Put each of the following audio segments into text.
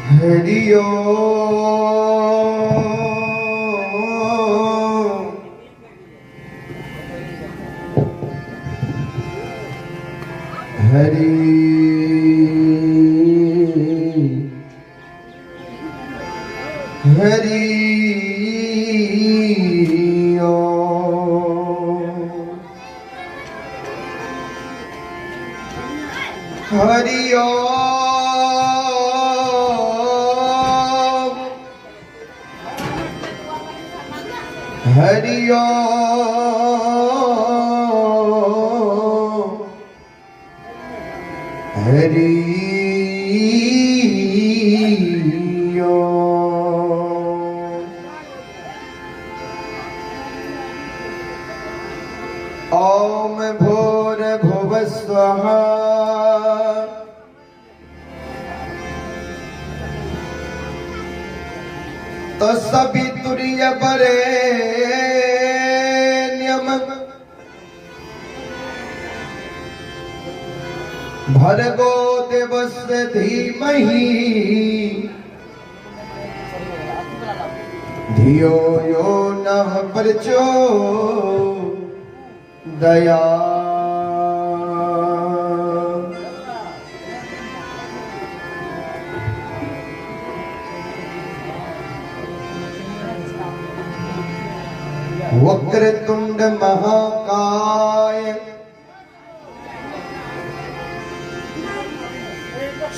हरि हरि हरि हरि हरि हरि ओम भूर्भुवः स्वः तत्सवितुर्वरेण्यं भर्गो देवस्य धीमहि धियो यो नः प्रचोदयात्। वक्रतुंड महाकाय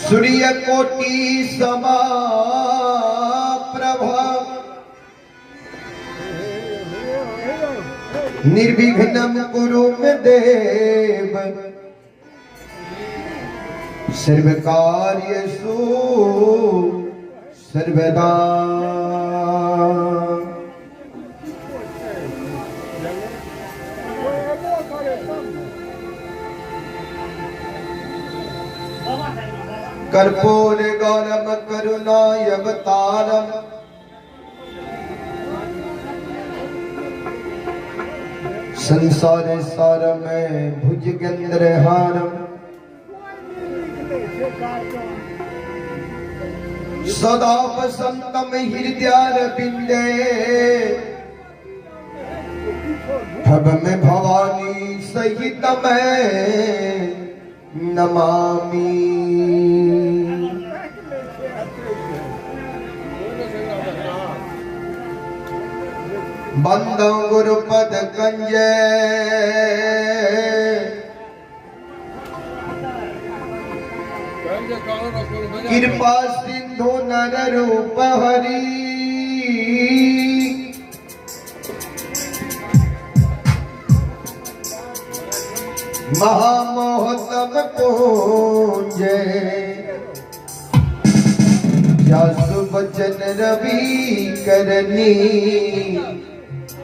सूर्यकोटि समप्रभ निर्विघ्नं कुरु मे देव सर्वकार्येषु सर्वदा। कर्पूर गौरम करुणावतारम संसार सारम भुजगेन्द्रहारम सदा वसंतम हृदयारविंदे भव में भवानी सहित मैं नमामि। बंदं गुरुपद कंजे कृपा सिंधु नर रूप हरि महामोहतम पूंजे जासु बचन रवि करनी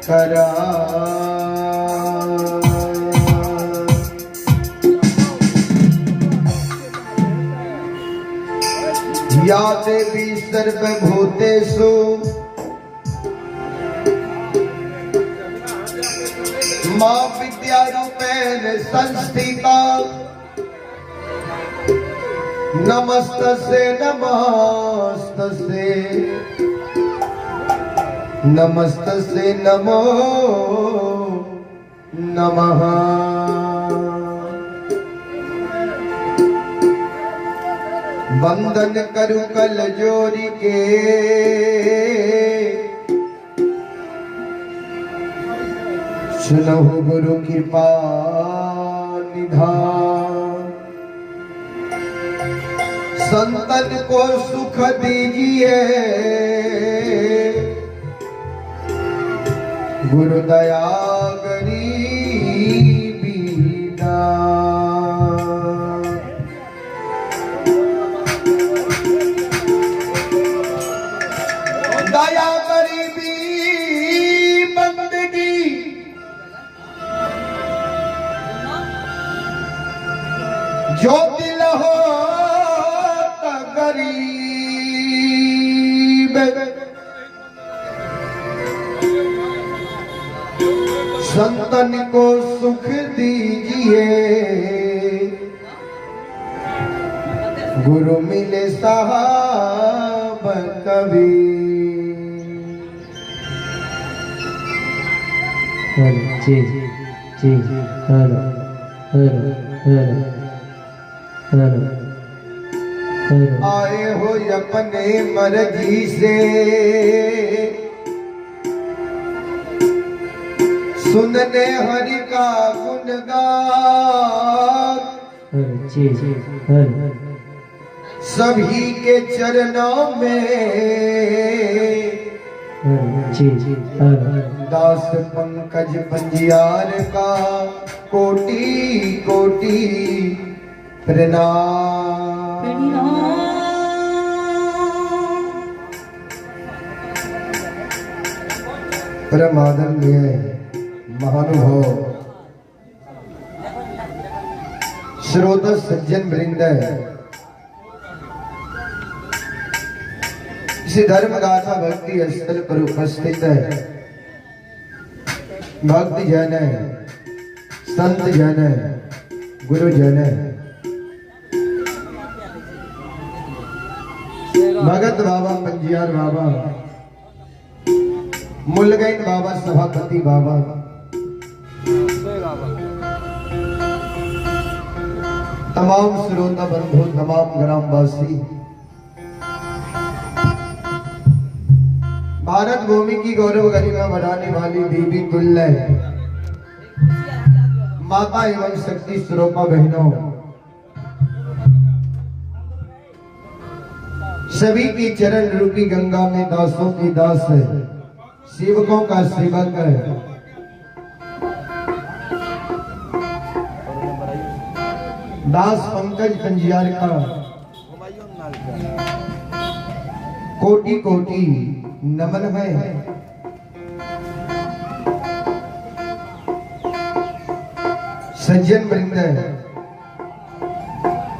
करा। या देवी सर्वभूतेषु मां विद्यारूपेण संस्थिता नमस्तस्यै नमस्तस्यै नमस्तस्यै नमो नमः। वंदन करु कल जोरी के सुनहु गुरु कृपा निधान। संतन को सुख दीजिए गुरु दया गरीबी दान। दया गरीबी बंदगी जो दिल हो गरीब संतन को सुख दीजिए गुरु मिले साहब कभी। जी जी hello hello hello hello hello. आए हो अपने मर्जी से सुनने हरि का गुणगान। जी जी हेलो। सभी के चरणों में जी जी हेलो। दास पंकज पंजियार का कोटि कोटि प्रणाम। परम आदरणीय महानुभाव श्रोता सज्जन वृंद, इस धर्म गाथा भक्ति स्थल पर उपस्थित है भक्त जन, संत जन, गुरु जन, भगत बाबा, पंजियार बाबा, मुलगैन बाबा, सभापति बाबा, तमाम श्रोता बंधु, तमाम ग्रामवासी, भारत भूमि की गौरव गरिमा बढ़ाने वाली देवी तुल्य माता एवं शक्ति स्वरूपा बहनों, सभी की चरण रूपी गंगा में दासों की दास है, सेवकों का सेवक है। दास पंकज पंजियार का कोटि कोटि नमन है। सज्जन वृंद,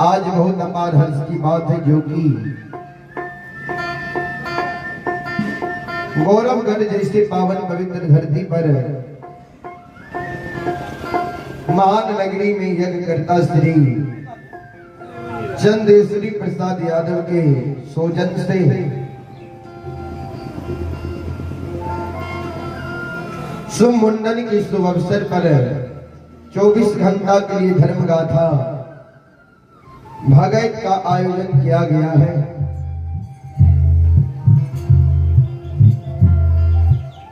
आज बहुत अपार हर्ष की बात है जो कि गौरवगढ़ जैसे पावन पवित्र धरती पर महान नगरी में यज्ञ करता श्री चंदेश्वरी प्रसाद यादव के सौजन से शुभ मुंडन के शुभ अवसर पर 24 घंटा के लिए धर्म गाथा भगत का आयोजन किया गया है।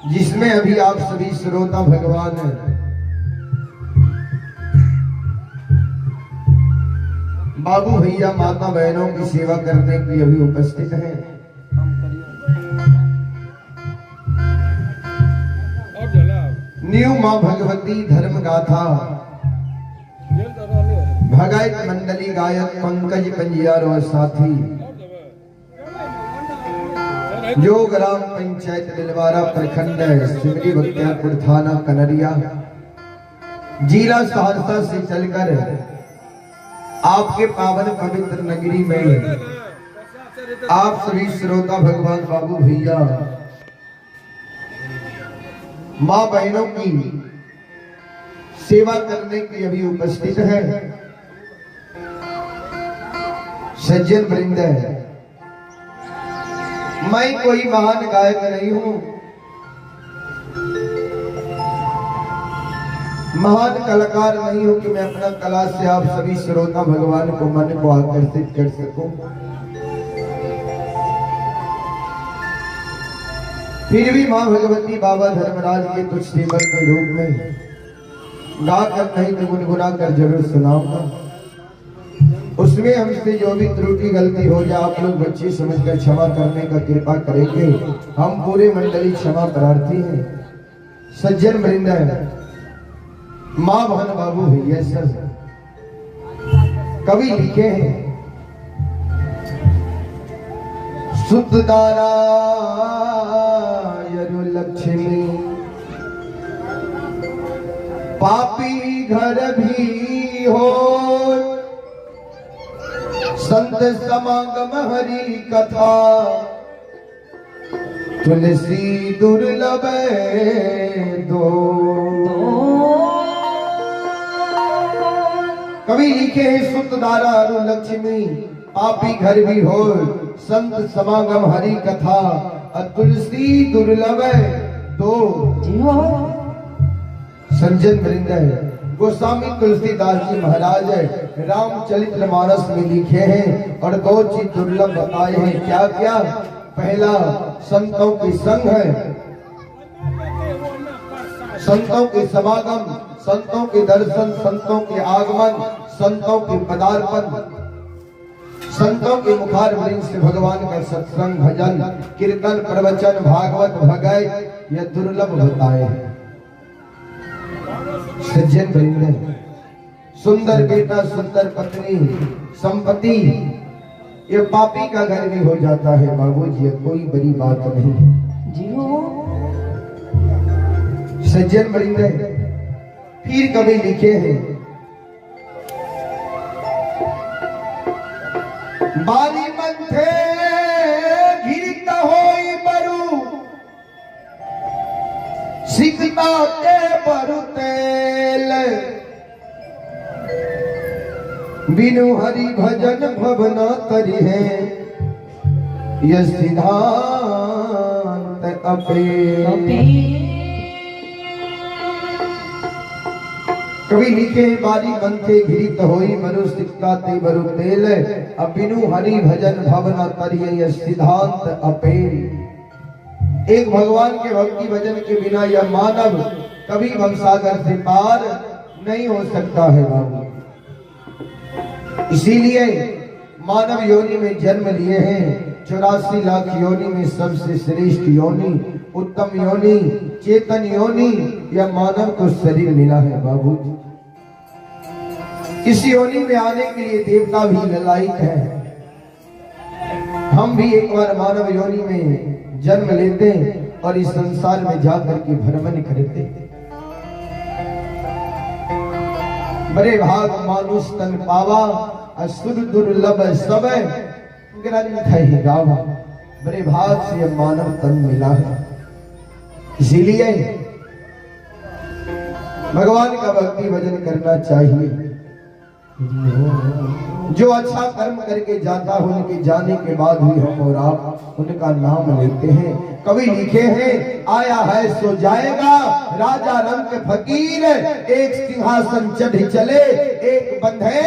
जिसमें अभी आप सभी श्रोता भगवान बाबू भैया माता बहनों की सेवा करने के लिए अभी उपस्थित हैं। न्यू मां भगवती धर्म गाथा भगत मंडली गायक पंकज पंजियार और साथी जो ग्राम पंचायत दिलवारा प्रखंड सिमरी बख्तियारपुर थाना कनरिया जिला सहरसा से चलकर आपके पावन पवित्र नगरी में आप सभी श्रोता भगवान बाबू भैया मां बहनों की सेवा करने के लिए अभी उपस्थित है। सज्जन वृंद, मैं कोई महान गायक नहीं हूं, महान कलाकार नहीं हूं कि मैं अपना कला से आप सभी श्रोता भगवान को मन को आकर्षित कर सकूं। फिर भी मां भगवती बाबा धर्मराज के कुछ सेवक के रूप में गाकर नहीं तो गुनगुना कर जरूर सुनाऊंगा। उसमें हमसे जो भी त्रुटि गलती हो जाए आप लोग बच्चे समझकर क्षमा करने का कृपा करेंगे। हम पूरे मंडली क्षमा प्रार्थी हैं। सज्जन वृंद, मां बहन बाबू भैया सब कवि लिखे हैं, सुतदारायरु लक्ष्मी पापी घर भी हो, संत समागम हरि कथा तुलसी दुर्लभ दो। कवि लिखे हैं सुतदारायरु लक्ष्मी पापी घर भी हो संत समागम हरि कथा, तुलसी दुर्लभ दो। जी हो। संजन वृंद है गोस्वामी तुलसीदास जी महाराज रामचरितमानस में लिखे हैं और दो चीज दुर्लभ बताए हैं। क्या क्या? पहला संतों की संग है, संतों के समागम, संतों के दर्शन, संतों के आगमन, संतों के पदार्पण, संतों के मुखारविंद से भगवान का सत्संग, भजन, कीर्तन, प्रवचन, भागवत, भगत, यह दुर्लभ बताए हैं। सज्जन वृंद, सुंदर बेटा, सुंदर पत्नी, संपत्ति, ये पापी का घर भी हो जाता है बाबूजी, कोई बड़ी बात नहीं है। जी हो। सज्जन वृंद, फिर कभी लिखे हैं बारी मंथे घिरत होई बरु, सिकता के बरु तेल, बिनु हरि भजन भवना तरी है, यह सिद्धांत अपे। कभी लिखे बारी मंथे घिरित होई मरु, सिकता ते बरु तेल, अब बिनु हरि भजन भवना तरिय, यह सिद्धांत अपेल। एक भगवान के भक्ति भजन के बिना यह मानव कभी भवसागर से पार नहीं हो सकता है बाबू। इसीलिए मानव योनि में जन्म लिए हैं, 84 लाख योनि में सबसे श्रेष्ठ योनि, उत्तम योनि, चेतन योनि, यह मानव को शरीर मिला है बाबू। इस योनि में आने के लिए देवता भी ललायित है। हम भी एक बार मानव योनि में जन्म लेते और इस संसार में जाकर के भ्रमण करते। बड़े भाग मानुष तन पावा, असुर दुर्लभ सब ग्रंथ है गावा। बड़े भाग से मानव तन मिला है। इसीलिए भगवान का भक्ति भजन करना चाहिए। जो अच्छा कर्म करके जाता है उनके जाने के बाद भी हम और आप उनका नाम लेते हैं। कवि लिखे हैं आया है सो जाएगा, राजा रंग फकीर, एक सिंहासन चढ़ चले, एक बंधे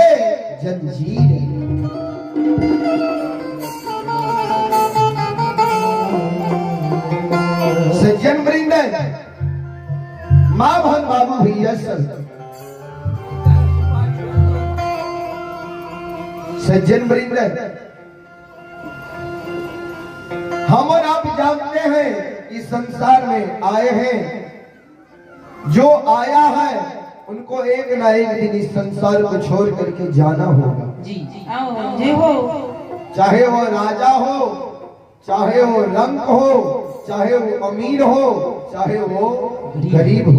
जंजीर। सज्जन वृंद, मां भन बाबू भैया सब सज्जन वृंद, हम और आप जानते हैं इस संसार में आए हैं, जो आया है उनको एक ना एक दिन इस संसार को छोड़ करके जाना होगा। जी जी हो। चाहे वो राजा हो, चाहे वो रंक हो, चाहे वो अमीर हो, चाहे वो गरीब हो,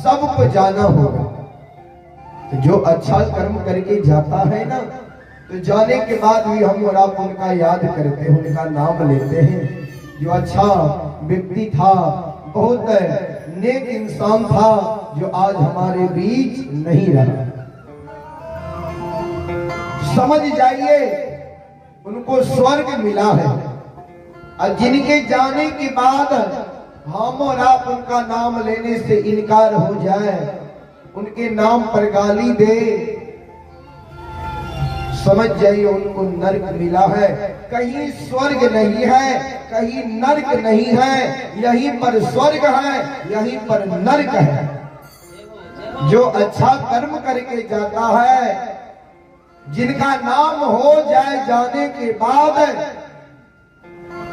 सबको जाना होगा। तो जो अच्छा कर्म करके जाता है ना, तो जाने के बाद भी हम और आप उनका याद करते हैं, उनका नाम लेते हैं। जो अच्छा व्यक्ति था, बहुत नेक इंसान था, जो आज हमारे बीच नहीं रहा। समझ जाइए उनको स्वर्ग मिला है। और जिनके जाने के बाद हम और आप उनका नाम लेने से इनकार हो जाए, उनके नाम पर गाली दे, समझ जाइए उनको नरक मिला है। कहीं स्वर्ग नहीं है, कहीं नरक नहीं है, यहीं पर स्वर्ग है, यहीं पर नरक है। जो अच्छा कर्म करके जाता है, जिनका नाम हो जाए जाने के बाद,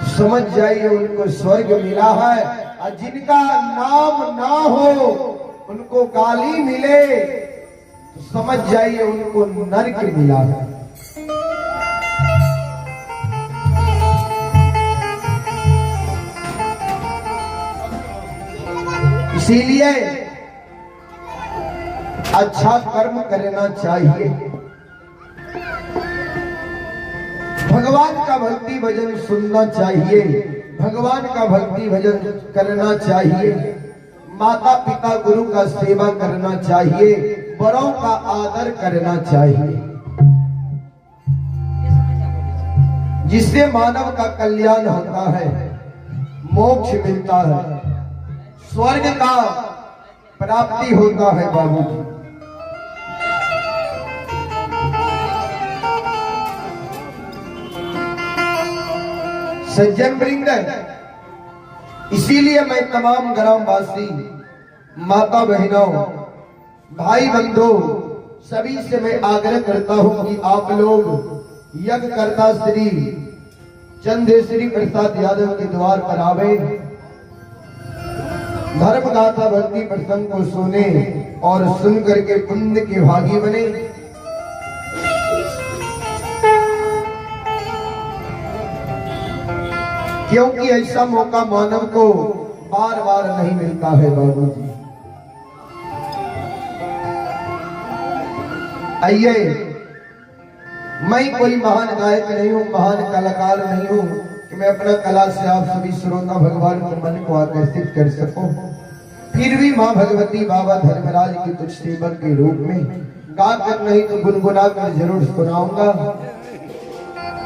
समझ जाइए उनको स्वर्ग मिला है। और जिनका नाम ना हो, उनको गाली मिले, तो समझ जाइए उनको नरक मिला है। इसीलिए अच्छा कर्म करना चाहिए। भगवान का भक्ति भजन सुनना चाहिए, भगवान का भक्ति भजन करना चाहिए, माता पिता गुरु का सेवा करना चाहिए, बड़ों का आदर करना चाहिए। जिससे मानव का कल्याण होता है, मोक्ष मिलता है, स्वर्ग का प्राप्ति होता है बाबू जी। सज्जन वृंद, इसीलिए मैं तमाम ग्रामवासी, माता बहनों, भाई बंधु सभी से मैं आग्रह करता हूं कि आप लोग यज्ञकर्ता श्री चंद्रश्री प्रसाद यादव के द्वार पर आवे, धर्म गाथा भक्ति प्रसंग को सुने और सुन करके पुण्य के भागी बने। क्योंकि ऐसा मौका मानव को बार बार नहीं मिलता है बाबू जी। आइए, मैं कोई महान गायक नहीं हूँ, महान कलाकार नहीं हूँ कि मैं अपना कला से आप सभी श्रोता भगवान के मन को आकर्षित कर सकूं। फिर भी माँ भगवती बाबा धर्मराज की कुछ सेवक के रूप में गाकर नहीं तो गुनगुना कर जरूर सुनाऊंगा।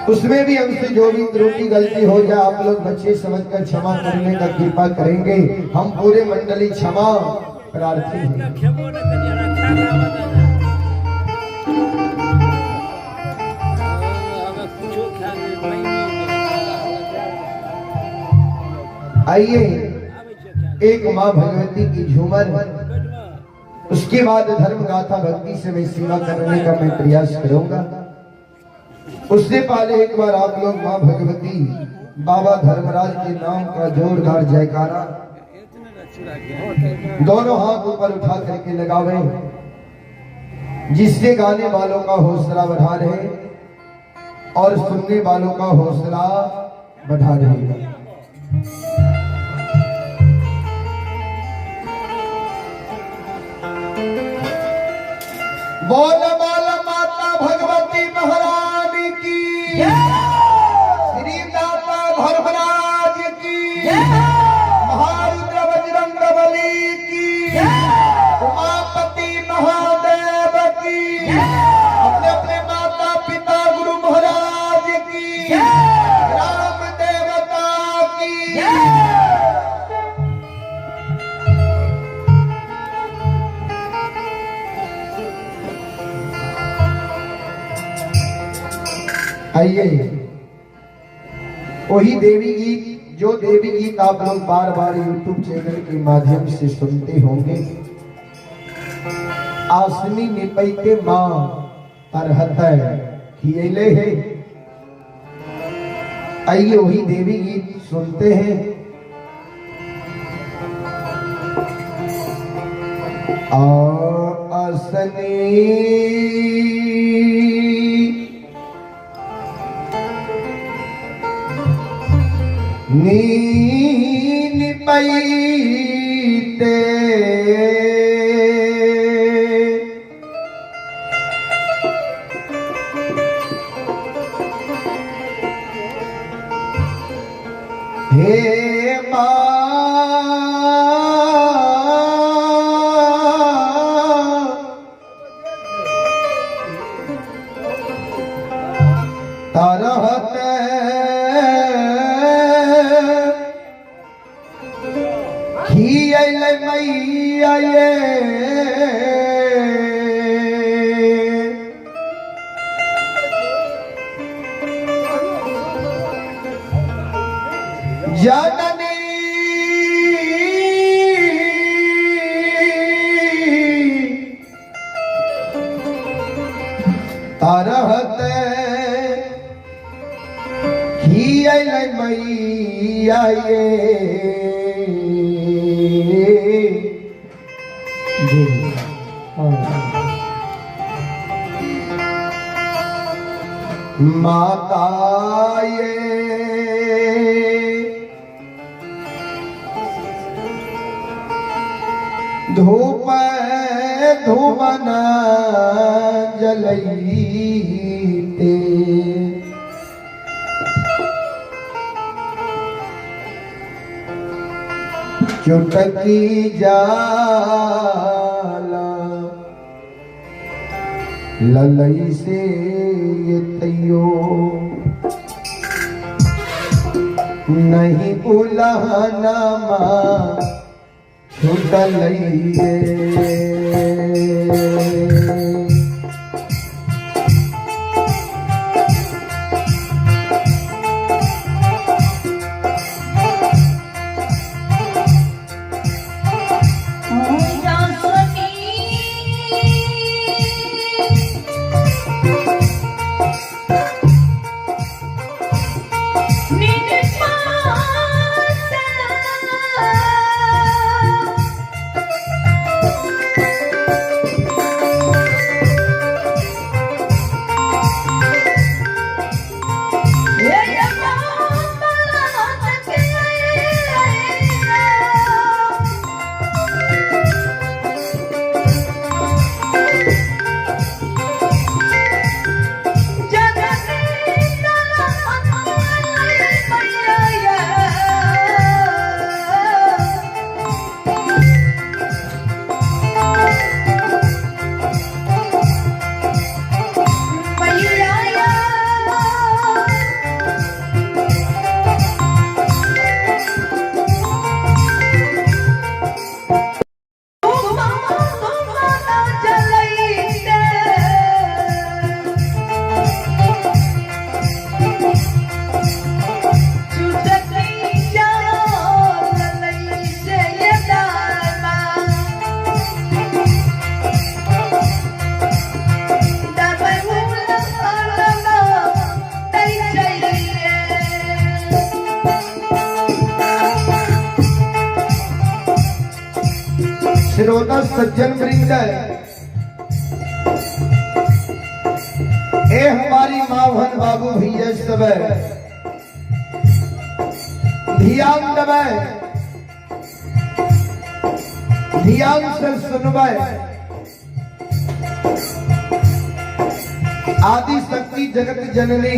उसमें भी हमसे जो भी त्रुटि गलती हो जाए आप लोग बच्चे समझकर क्षमा करने का कृपा करेंगे। हम पूरे मंडली क्षमा प्रार्थी हैं। आइए, एक माँ भगवती की झूमर, उसके बाद धर्म गाथा भक्ति से मैं सेवा करने का मैं प्रयास करूंगा। उससे पहले एक बार आप लोग माँ भगवती बाबा धर्मराज के नाम का जोरदार जयकारा दोनों हाथ ऊपर उठा करके लगावे, जिससे गाने वालों का हौसला बढ़ा रहे और सुनने वालों का हौसला बढ़ा रहे। बोल बोल माता भगवती महारानी की, श्री दाता धर्मराज की, महारुद्र बजरंग बली की, उमापति महादेव की, अपने अपने माता पिता गुरु महाराज की, ग्राम देवता की। आइए, वही देवी गीत, जो देवी गीत आप लोग बार बार यूट्यूब चैनल के माध्यम से सुनते होंगे, आसनी निपैते माँ तरहत खियले है। आइए, वही देवी गीत सुनते हैं। आसनी नीन पैते हे माँ तरहत मैया ये जननी तरहत खियले मैया ये माता ये धूप धूमन जलईते चुटकी जाला ललई से ये तैयो नहीं उलहना माँ छुटल श्रोता सज्जन वृंद, ए हमारी मावन बाबू भैया सब ध्यान देवे, ध्यान से सुनवे। आदि शक्ति जगत जननी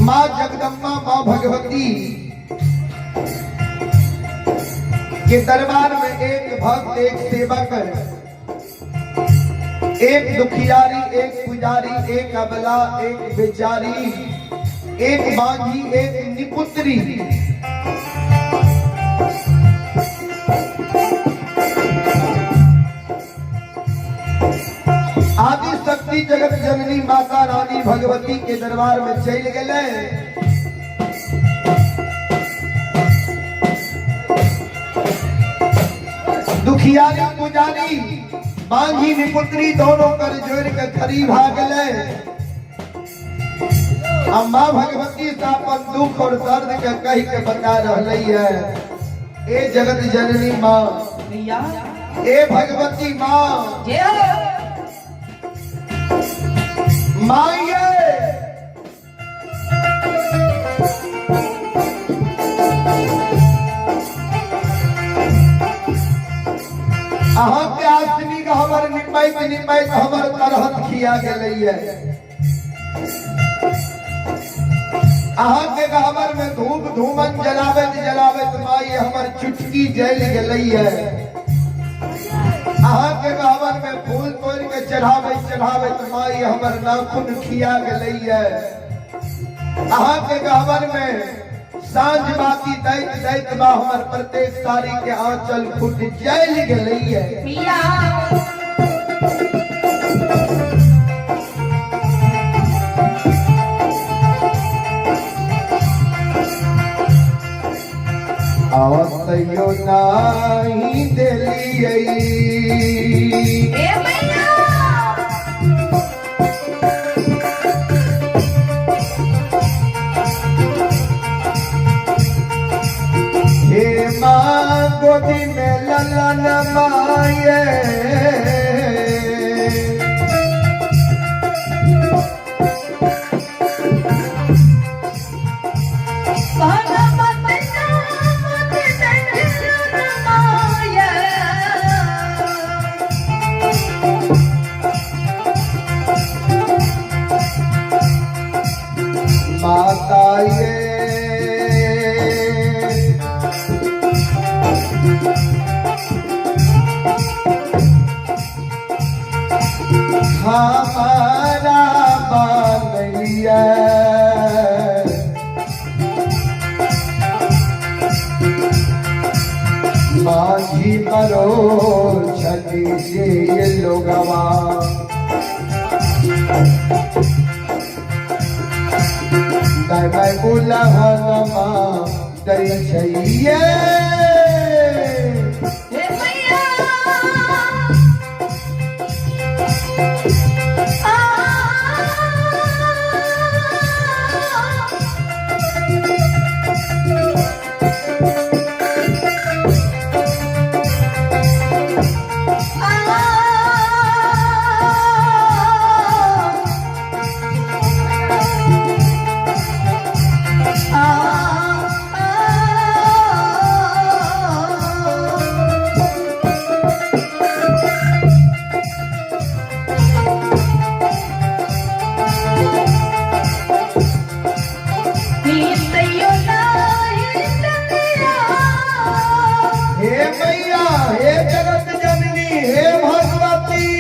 माँ जगदम्बा माँ भगवती के दरबार में एक भक्त, एक सेवक, एक दुखियारी, एक पुजारी, एक अबला, एक बेचारी, एक बांझी, एक निपुत्री, आदि शक्ति जगत जननी माता रानी भगवती के दरबार में चल गए। दुखियारी पुजारी बांझी निपुत्री दोनों कर जोड़ के खरी भाग ले। माँ भगवती से अपन दुख और दर्द के कह के बता रही है। ए जगत जननी माँ, ए भगवती माँ, माँ ये अहाँ के आदमी का हमर निपाइत हमर तरहत खिया गई है। अहाँ के गहबर में धूप धूमन जलावत माई हमर चुटकी जल गई है। अहाँ के गहबर में फूल तोड़ के चढ़ावत माई हमर नाखून खिया गई है। अहाँ के गहबर में सांझ बाती दैत बा हमर प्रत्येक सारी के आंचल फुट जल गई है। आवतयो नाही देलियै हे माँ गोदी में ललन माये माता ये हमारा बानैया दाय मैं बोला हनमा दई छैये हे मैया हे मैया हे जगत जननी हे भगवती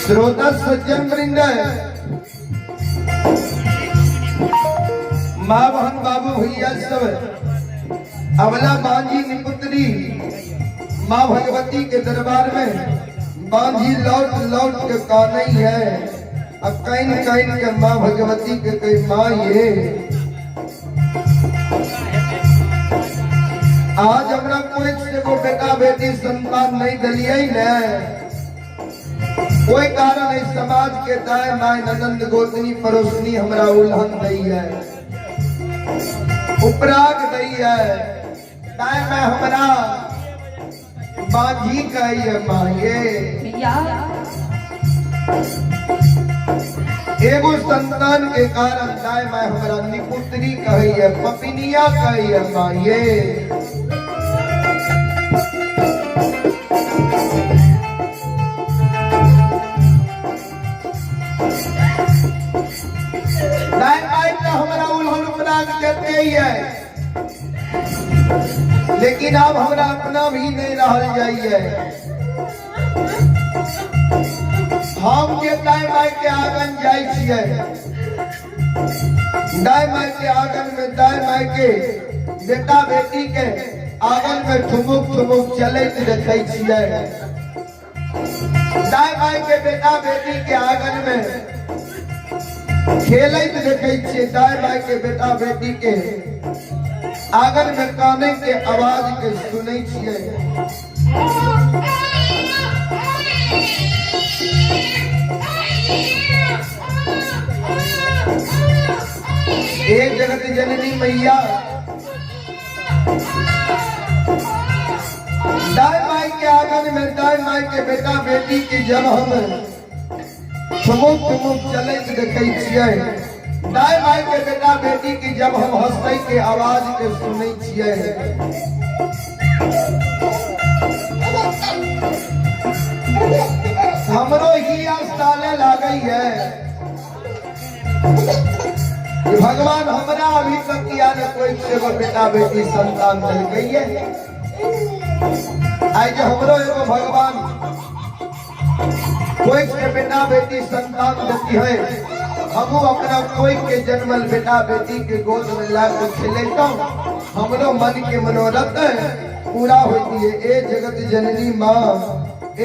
श्रोता सज्जन वृंद माँ बहन बाबू भैया सब अबला बांझी निपुत्री माँ भगवती के दरबार में बांझी लौट लौट के कानई है अब कैन कैन के माँ भगवती के कई माँ ये आज हमरा कोई से वो बेटा बेटी संतान नहीं दलिया ही न कोई कारण इस समाज के दाय माय ननंद गोतनी परोसनी हमरा उल्हन दई है उपराग दई है दाय में हमरा बाजी कही है माये एगो संतान के कारण दाय में हमरा निपुत्री कही है पपिनिया कही है माये देते ही है लेकिन अब हमरा अपना भी नहीं रह जाइए हम जे दाय माय के आंगन जाय छियै दाय माय के आंगन में दाय माय के बेटा बेटी के आंगन में ठुमुक ठुमुक चलैत देखै छियै दाय माय के बेटा बेटी के आंगन में खेलैत देखै छियै दाय माय के बेटा बेटी के आंगन में काने के आवाज के सुनै छियै हे जगत जननी मैया दाय माय के आंगन में दाय माय के बेटा बेटी की जब हम ठुमुक ठुमुक चलैत देखै छियै दाय माय के बेटा बेटी की जब हम हंसै के आवाज के सुनै छियै हमरो ही आस्ताले लागै है भगवान हमरा अभी तक किया न कोई से बेटा बेटी संतान देलकै है आज हमरो एगो भगवान कोई के बेटा बेटी संतान देती है हम अपना कोई के जन्मल बेटा बेटी के गोद में लाकर खेलेता हमरो मन के मनोरथ पूरा होती है ए जगत जननी माँ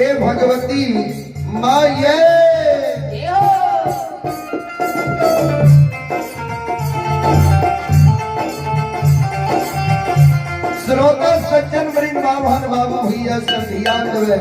ए भगवती माँ ये श्रोता सज्जन वृंद बाबन बाबू भैया सब ध्यान देवे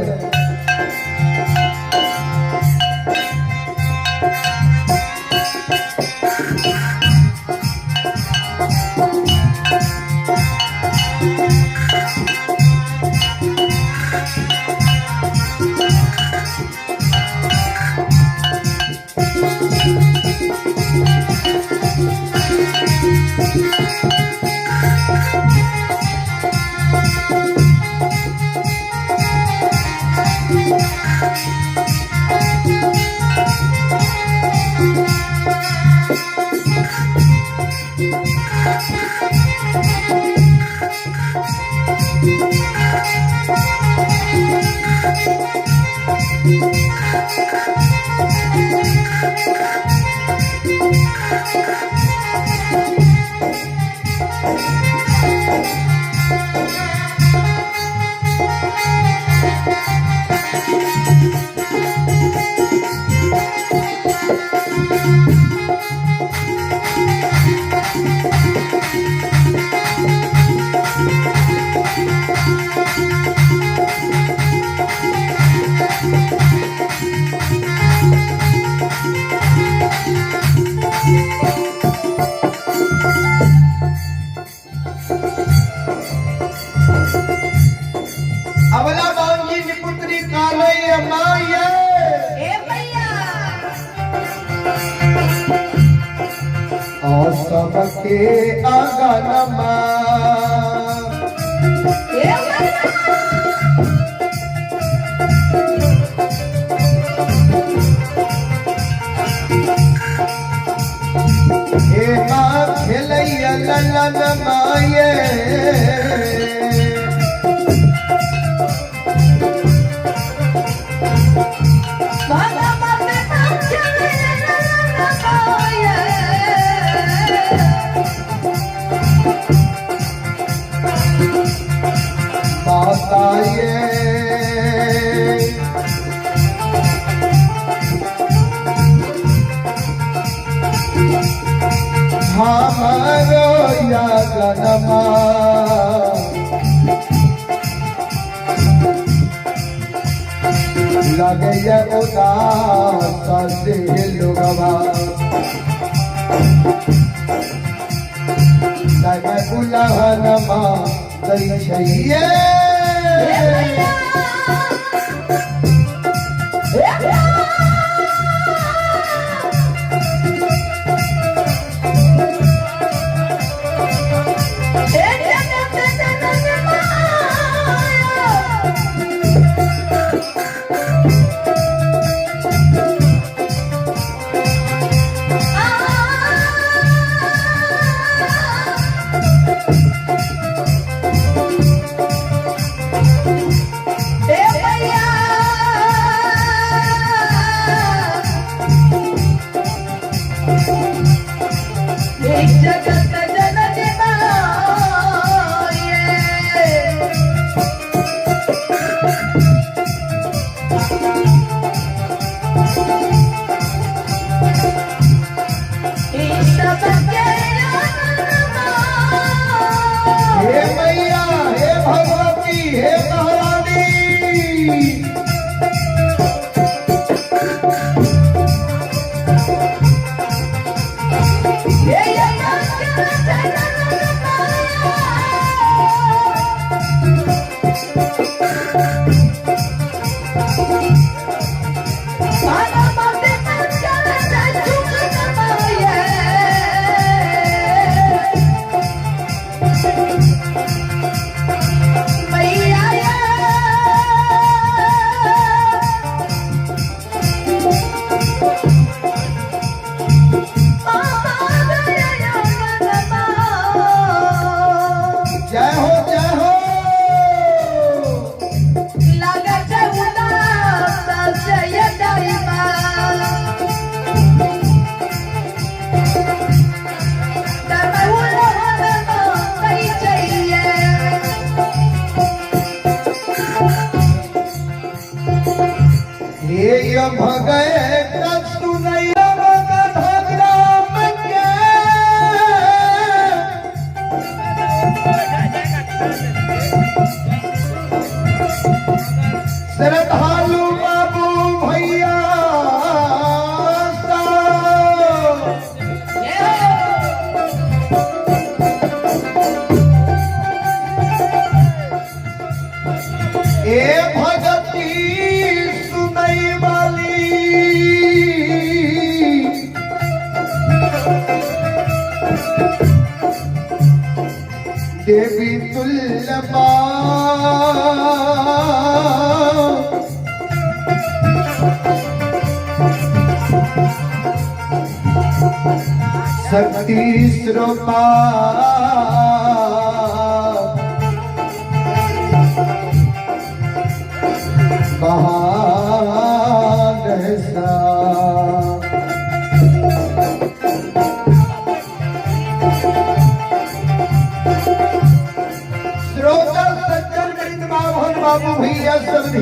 अबला बांगी निपुत्री कालय माये ए भैया और सबके आंगनमा ए भैया हे माँ खेलैया ललन माये बाबा बाबे चले ना पाए माता ये हमारो या गनमा लगे उदास से लोगवा लगे उलहनमा दई छैये जगत जननी माये हे मैया हे भगवती हे महारानी भगए सुनैया भगराम के श्रद्धालु बाबू भैया ए भगती सुनई वाली देवी तुल्यबा शक्ति स्वरूपा महान सा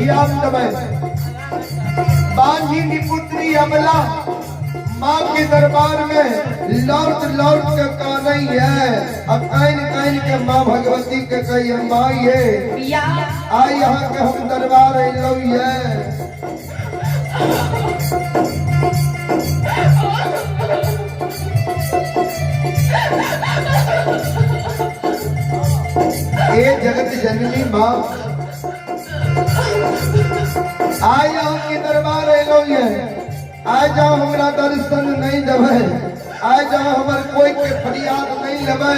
कहिया तबे बांझी की पुत्री अबला माँ के दरबार में लौट लौट के का नहीं है। अब कैन कैन के माँ भगवती के कही माई है पिया आई यहाँ के हम दरबार अलो है। ए जगत जननी माँ आई यहाँ के दरबार अलो है। आ जाओ हमरा दर्शन नहीं देवे, आ जाओ हमर कोई के फरियाद नहीं लेवे,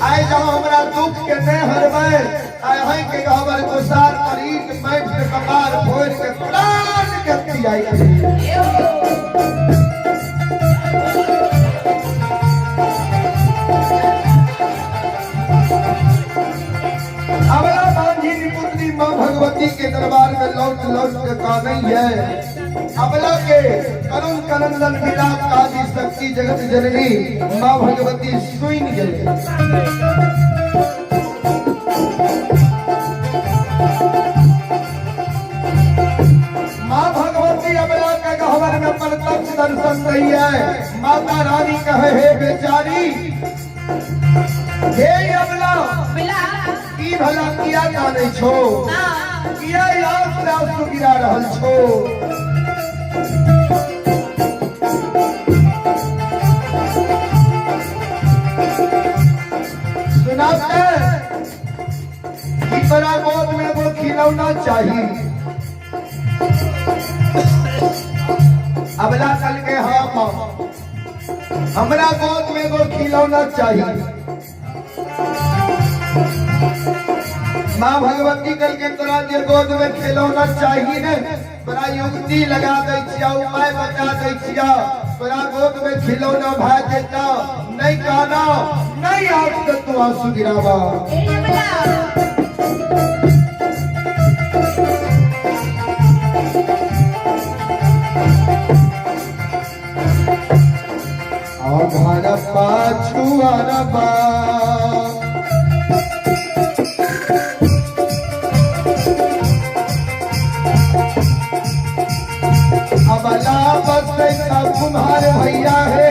आ जाओ हमरा दुख के नहीं हरवे, आई के हमर गोसार परीत बैठ के कपार फोड़ के प्राण के तियाई अबला बांझी की पुत्री माँ भगवती के दरबार में लौट लौट के का नहीं है। अबला के करुण कनंदन मिलाप आदि शक्ति जगत जननी माँ भगवती सुन गए। माँ भगवती अबला के गहवर में प्रत्यक्ष दर्शन दी है। माता रानी कहे हे बेचारी हे अबला बिला की भला किया जाने छो किया आंसू गिरा रहल छो। सुनाते तोरा गोद में वो खिलौना चाहिए। अबला कल के हाँ माँ हमरा गोद में वो खिलौना चाहिए। माँ भगवती कल के तोरा जे गोद में खिलौना चाहिए ने तोरा युक्ति लगा दै छिया, उपाय बता दै छिया। तोरा गोद में खिलौना भाई देता नहीं कहना नहीं आज तक तू आंसू गिरावा। घर पाछू अरबा अबला बस कुम्हार भैया है।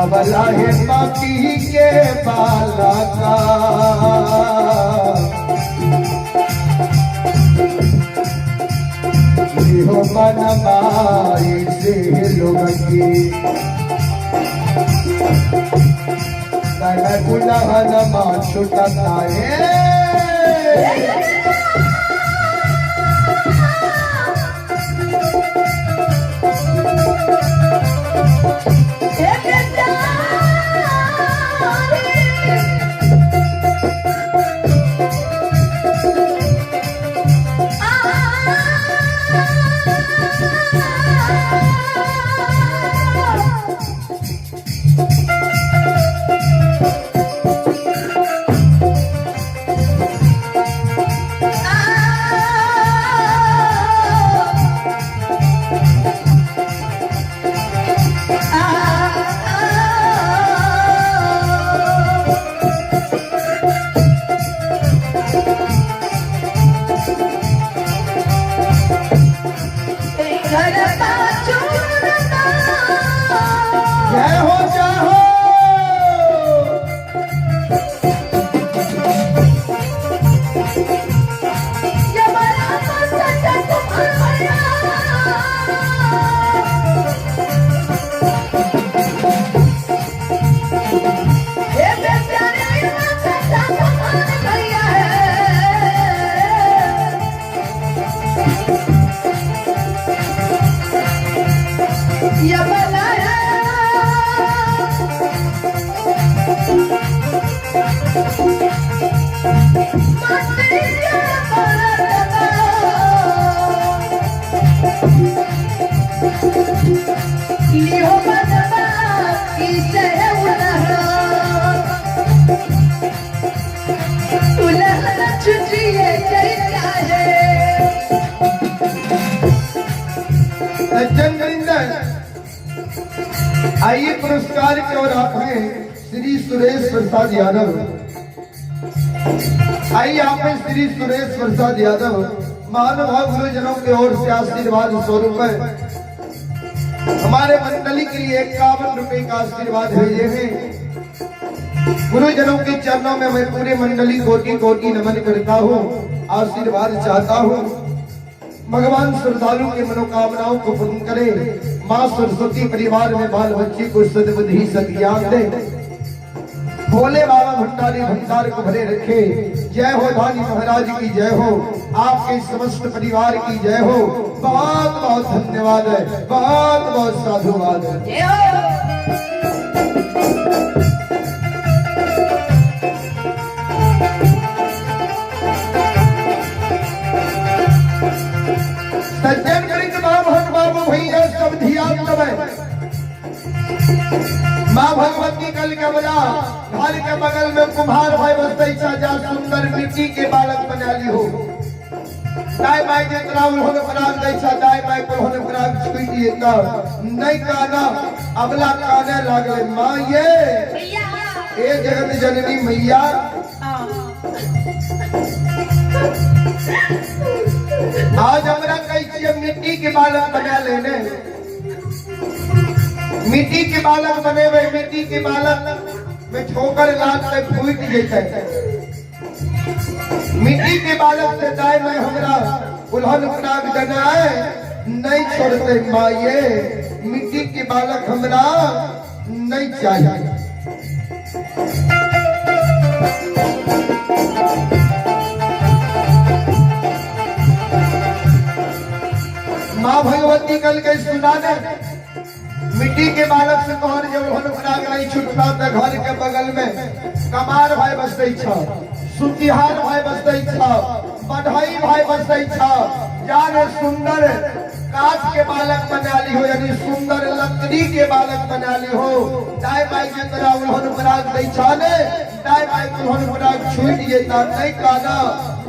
अबला है माटी के बाला का हो मन मारी से लोग की गुलहन माँ छुटता है। जय हो जय हो तुला ये चर्चा है। जनवृंद आइए पुरस्कार की ओर आप हैं श्री सुरेश प्रसाद यादव। आइए आप हैं श्री सुरेश प्रसाद यादव। महानुभाव गुरुजनों की ओर से आशीर्वाद स्वरूप है हमारे मंडली के लिए 51 रुपए का आशीर्वाद भेजे हैं। गुरुजनों के चरणों में मैं पूरे मंडली कोटि कोटि नमन करता हूँ, आशीर्वाद चाहता हूँ। भगवान श्रद्धालु की मनोकामनाओं को पूर्ण करे। माँ सरस्वती परिवार में बाल बच्चे को सद्बुद्धि सद्ज्ञान दे। भोले बाबा भंडारी भंडार को भरे रखे। जय हो धानी महाराज की जय हो, आपके समस्त परिवार की जय हो। बहुत बहुत धन्यवाद है, बहुत बहुत साधुवाद है। जय हो। सज्जन वृंद बाबू भैया सब धियान समय माँ भगवती कल के बजा घर के बगल में कुम्हार भाई बसते जा सुंदर मिट्टी के बालक बना ली हो। दाई माई के तरह उन्होंने पराग दैसा दाई माई को उन्होंने पराग छुई दिए का नहीं काना अबला काने लागले माँ ये भैया ए जगत जननी मैया। आज हमरा कैसे मिट्टी के बालक बना लेने, मिट्टी के बालक बने हुए मिट्टी के बालक में ठोकर लाद से फूट जैसे मिट्टी के बालक से दाई में हमरा उल्हन पराग जनाए नहीं छोड़ते माँ ये मिट्टी के बालक हमरा नहीं चाहिए। माँ भगवती कल के सुनाने मिट्टी के बालक से तोहर जब पराग नहीं छुटता तो घर के बगल में कमार भाई बसते छा, सुतिहार भाई बसते छा, बढ़ई भाई बसते छा। यार सुंदर काठ के बालक बना ली हो, यानी सुंदर लकड़ी के बालक बना ली हो। दाई माई के तरह उन्होंने पराग नहीं छाने, दाई माई को उन्होंने पराग छूट जेता नहीं काना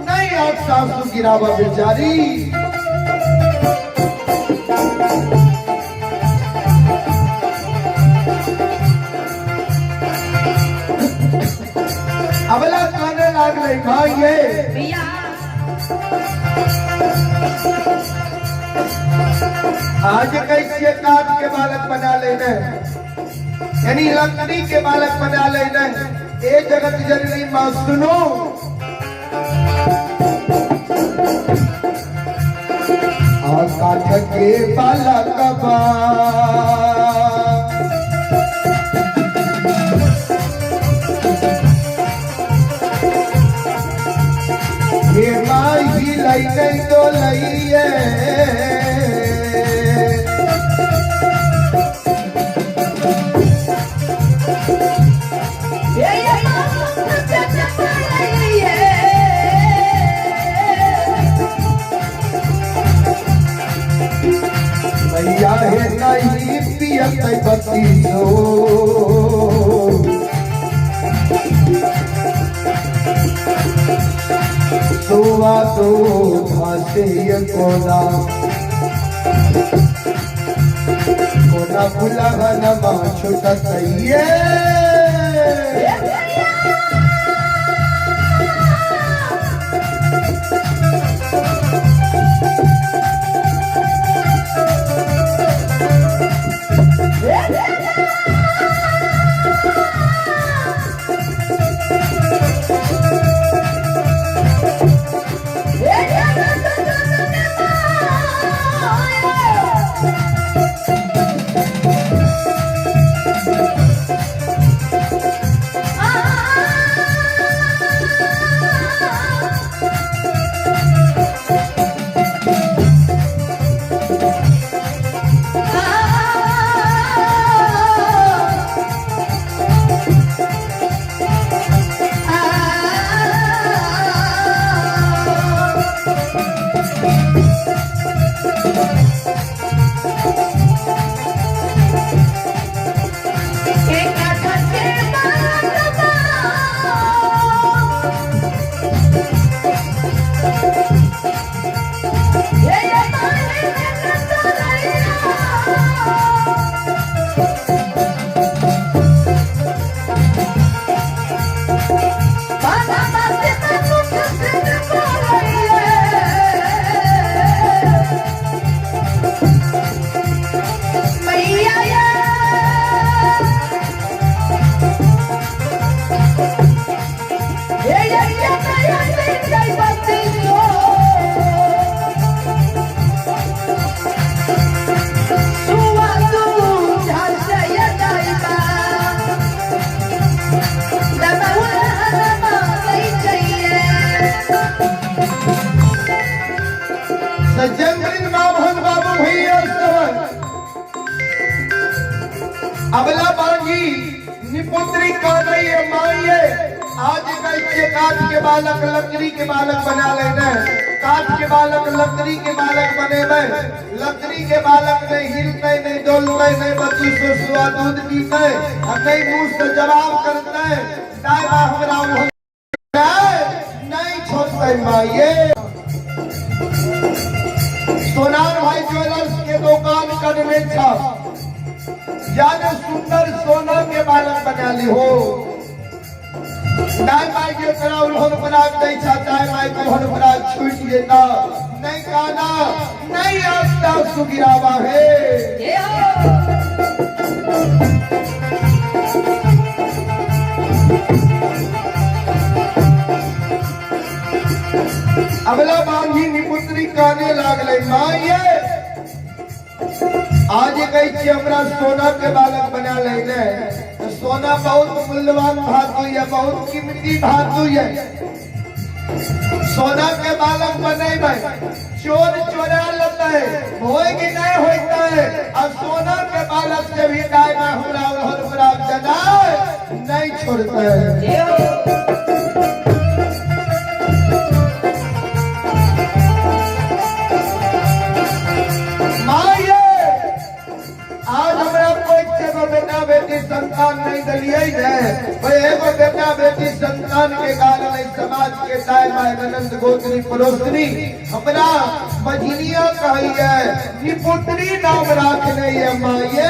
नहीं आठ सासू गिरावा बेचारी। अबला काने लाग रही माँ ये भैया आज कैसे काठ के बालक बना लेने, यानी लकड़ी के बालक बना लेने। ए जगत जननी माँ सुनो, काठ के बालक बा ये माई ही लई नहीं तो लइए मैया है नहीं पियत बत्ती सोवा तो भासे कोना कोना बुला नमा छोटा सैये बच्चे काठ के बालक लकड़ी के बालक बना लेना, काठ के बालक लकड़ी के बालक बने में, लकड़ी के बालक नहीं हिलते नहीं डोलते नहीं बच्चों से सुआ दूध पीते और नहीं मुंह से जवाब करते दादा हमरा नहीं छोड़ते माये। सोनार भाई ज्वेलर्स के दुकान करने का ज्यादा सुंदर सोना के बालक बना ली हो, दाई माई के तरह उन्होंने बना नहीं चाहता है, माई को उन्होंने बना छूट देता नहीं गाना नहीं आता सुगिरावा है। अगला बांधी निपुत्री काने लागले माये आज कही हमरा सोना के बालक बना लेने, तो सोना बहुत मूल्यवान धातु है, बहुत कीमती धातु है। सोना के बालक बने में चोर चोरा लेता है होएगी नहीं होता है, और सोना के बालक से भी दाई में हमरा जना नहीं छोड़ता है। आज हमरा कोई बेटा बेटी संतान नहीं दलिए एगो बेटा बेटी संतान के कारण समाज के दाई माय ननद गोत्री पड़ोसनी हमरा मझिलिया कही है निपुत्री नाम राख नहीं है माये।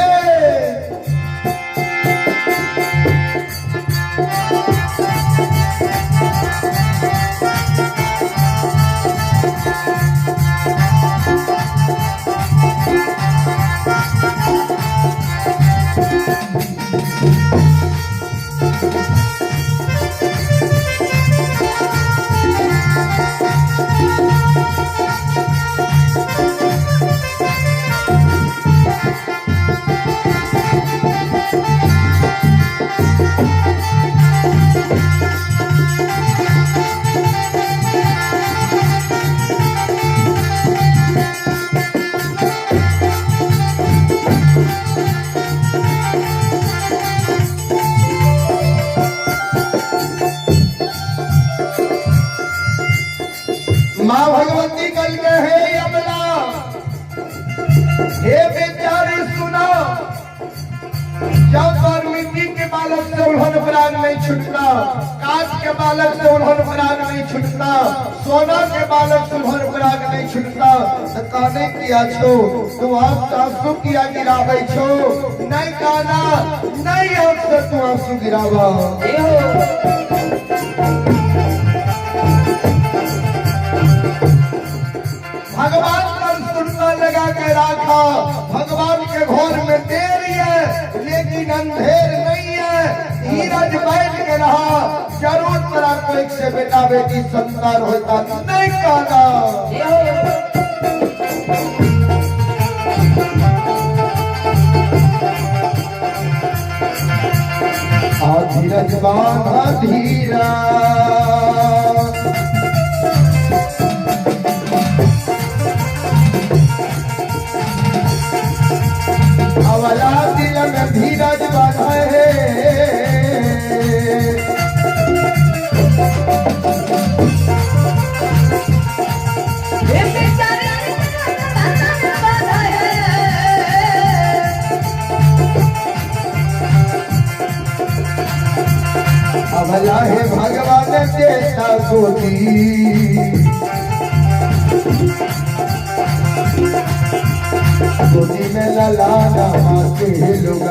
माँ भगवती कल के हे अमला हे बेचारी सुनो, जब पर मिट्टी के बालक से उन्होंने प्राण नहीं छुटता, काठ के बालक से उन्होंने प्राण नहीं छुटता, सोना के बालक से उन्होंने प्राण नहीं छुटता, तो कहने किया छो तू आंसू किया गिरावे छो नहीं काना नहीं आंसू तू आंसू गिरावा। भगवान पर सुनना लगा के रखा, भगवान के घोर में देरी है लेकिन अंधेर नहीं है, धीरज बैठ के रहा जरूर तेरा कोई से बेटा बेटी संतान होता नहीं कहना। धीरज बांधा धीरा अवला दिल में धीरज बांधा है, अवला है भगवान देता गोदी गोदी में ललाना माते लोग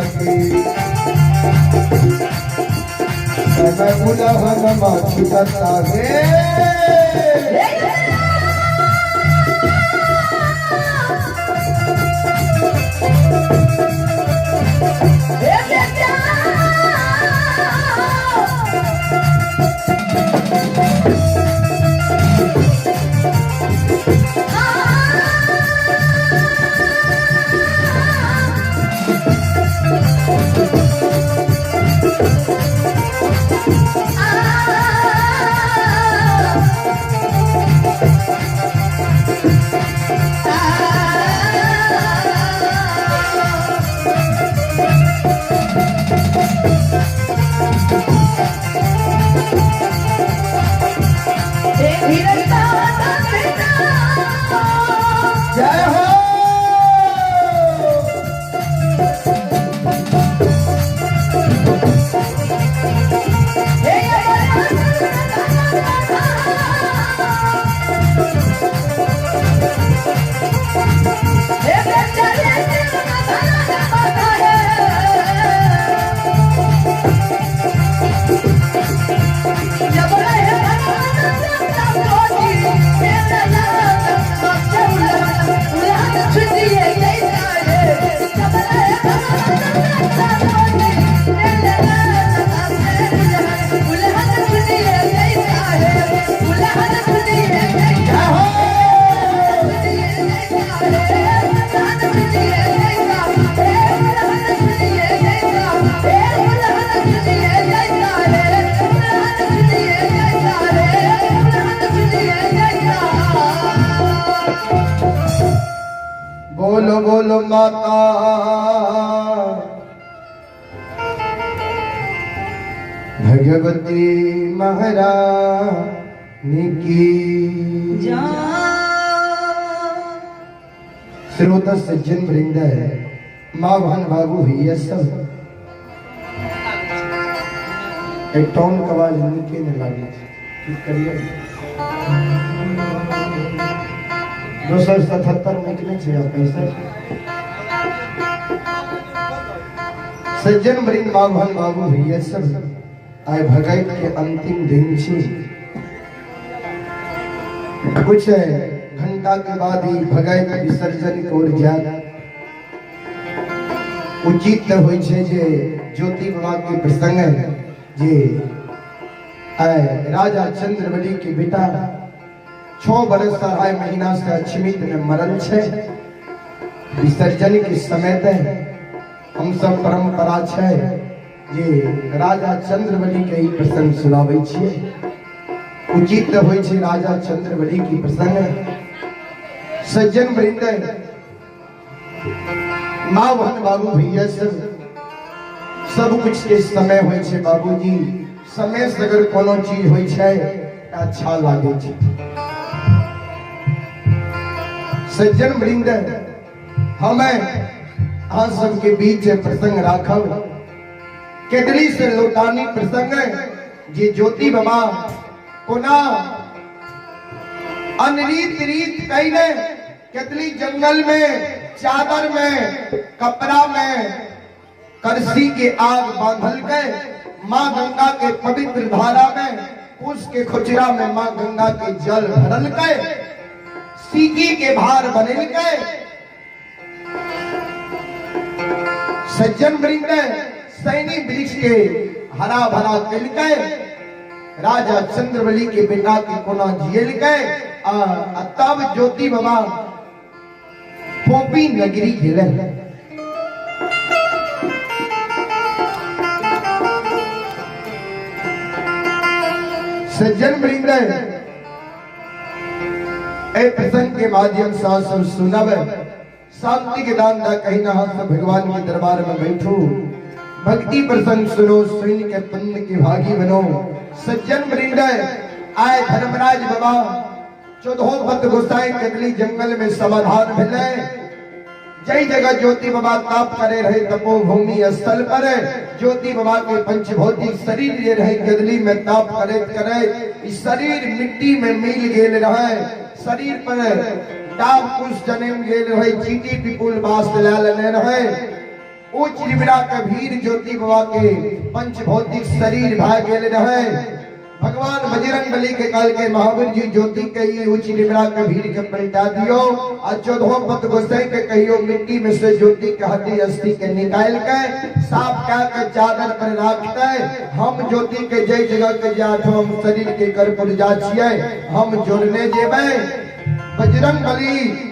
मैं बुला भगवा छुटता है। बोलो बोलो माता भगवती महारानी की श्रोता सज्जन वृंद माँ बहन बाबू भैया सब एक टोन कवाज नीचे ने लागी ठीक करिए 277 निकले छे आप पैसा सज्जन वृंद माँ बहन बाबू भैया सब आए भगत के अंतिम दिन छे कुछ घंटा के बाद ही भगत विसर्जन की ओर जाए उचित होय छे जे ज्योति बाबा के प्रसंग जे राजा चंद्रवली के बेटा 6 बरस अढ़ाई महीना से अक्षमित में मरल छे विसर्जन के समय तक हम सब परंपरा छे जे राजा चंद्रवली के ही प्रसंग सुनाबै छियै उचित होय छे राजा चंद्रवली की प्रसंग सज्जन वृंद माँ बहन बाबू भैया सब कुछ के समय होय छे बाबूजी समय से अगर कोनो चीज होय छे अच्छा लागे छे सज्जन वृंद हमें अहाँ सबके बीच प्रसंग राखब केतली से लौटानी प्रसंग जे ज्योति बाबा कोना अनरीत रीत कैले केतली जंगल में चादर में कपड़ा में करसी के आग बांधल के माँ गंगा के पवित्र धारा में उसके खुचरा में माँ गंगा के जल भरल के सीकी के भार बनल के सज्जन वृंद सैनी वृक्ष के हरा भरा कल के राजा चंद्रवली के बेटा के कोना जियल के तब ज्योति बाबा पोपी नगरी गेले सज्जन वृंद ए प्रसंग के माध्यम से सब सुनब शांति के दान दा कहीं ना सब भगवान के दरबार में बैठो भक्ति प्रसंग सुनो सुन के पुण्य के भागी बनो सज्जन वृंद आए धर्मराज बाबा 14 पद गोसाई केतली जंगल में समाधान भेले जय जगह ज्योति बाबा ताप करे रहे तपोभूमि स्थल पर ज्योति बाबा के पंचभौतिक शरीर जे रहे केतली में ताप करे करे इस शरीर मिट्टी में मिल गेल रहे शरीर पर डाब कुछ जन्म गेल रहे चीटी पिपुल बास लालने रहे उच्च निबिड़ा के भीर ज्योति बाबा के पंचभौतिक शरीर भाग गेल रहे भगवान बजरंग बली के काल के महावीर जी ज्योति के ये उच्च निबिड़ा के भीर के पलटा दियो और 14 पद गोसाई के कहियो मिट्टी में से ज्योति के हड्डी अस्थि के निकाल के साफ क्या के चादर पर रखते हम ज्योति के जय जगह के जाठो हम शरीर के कर्पूर जा छिए हम जोड़ने जेबे बजरंग बली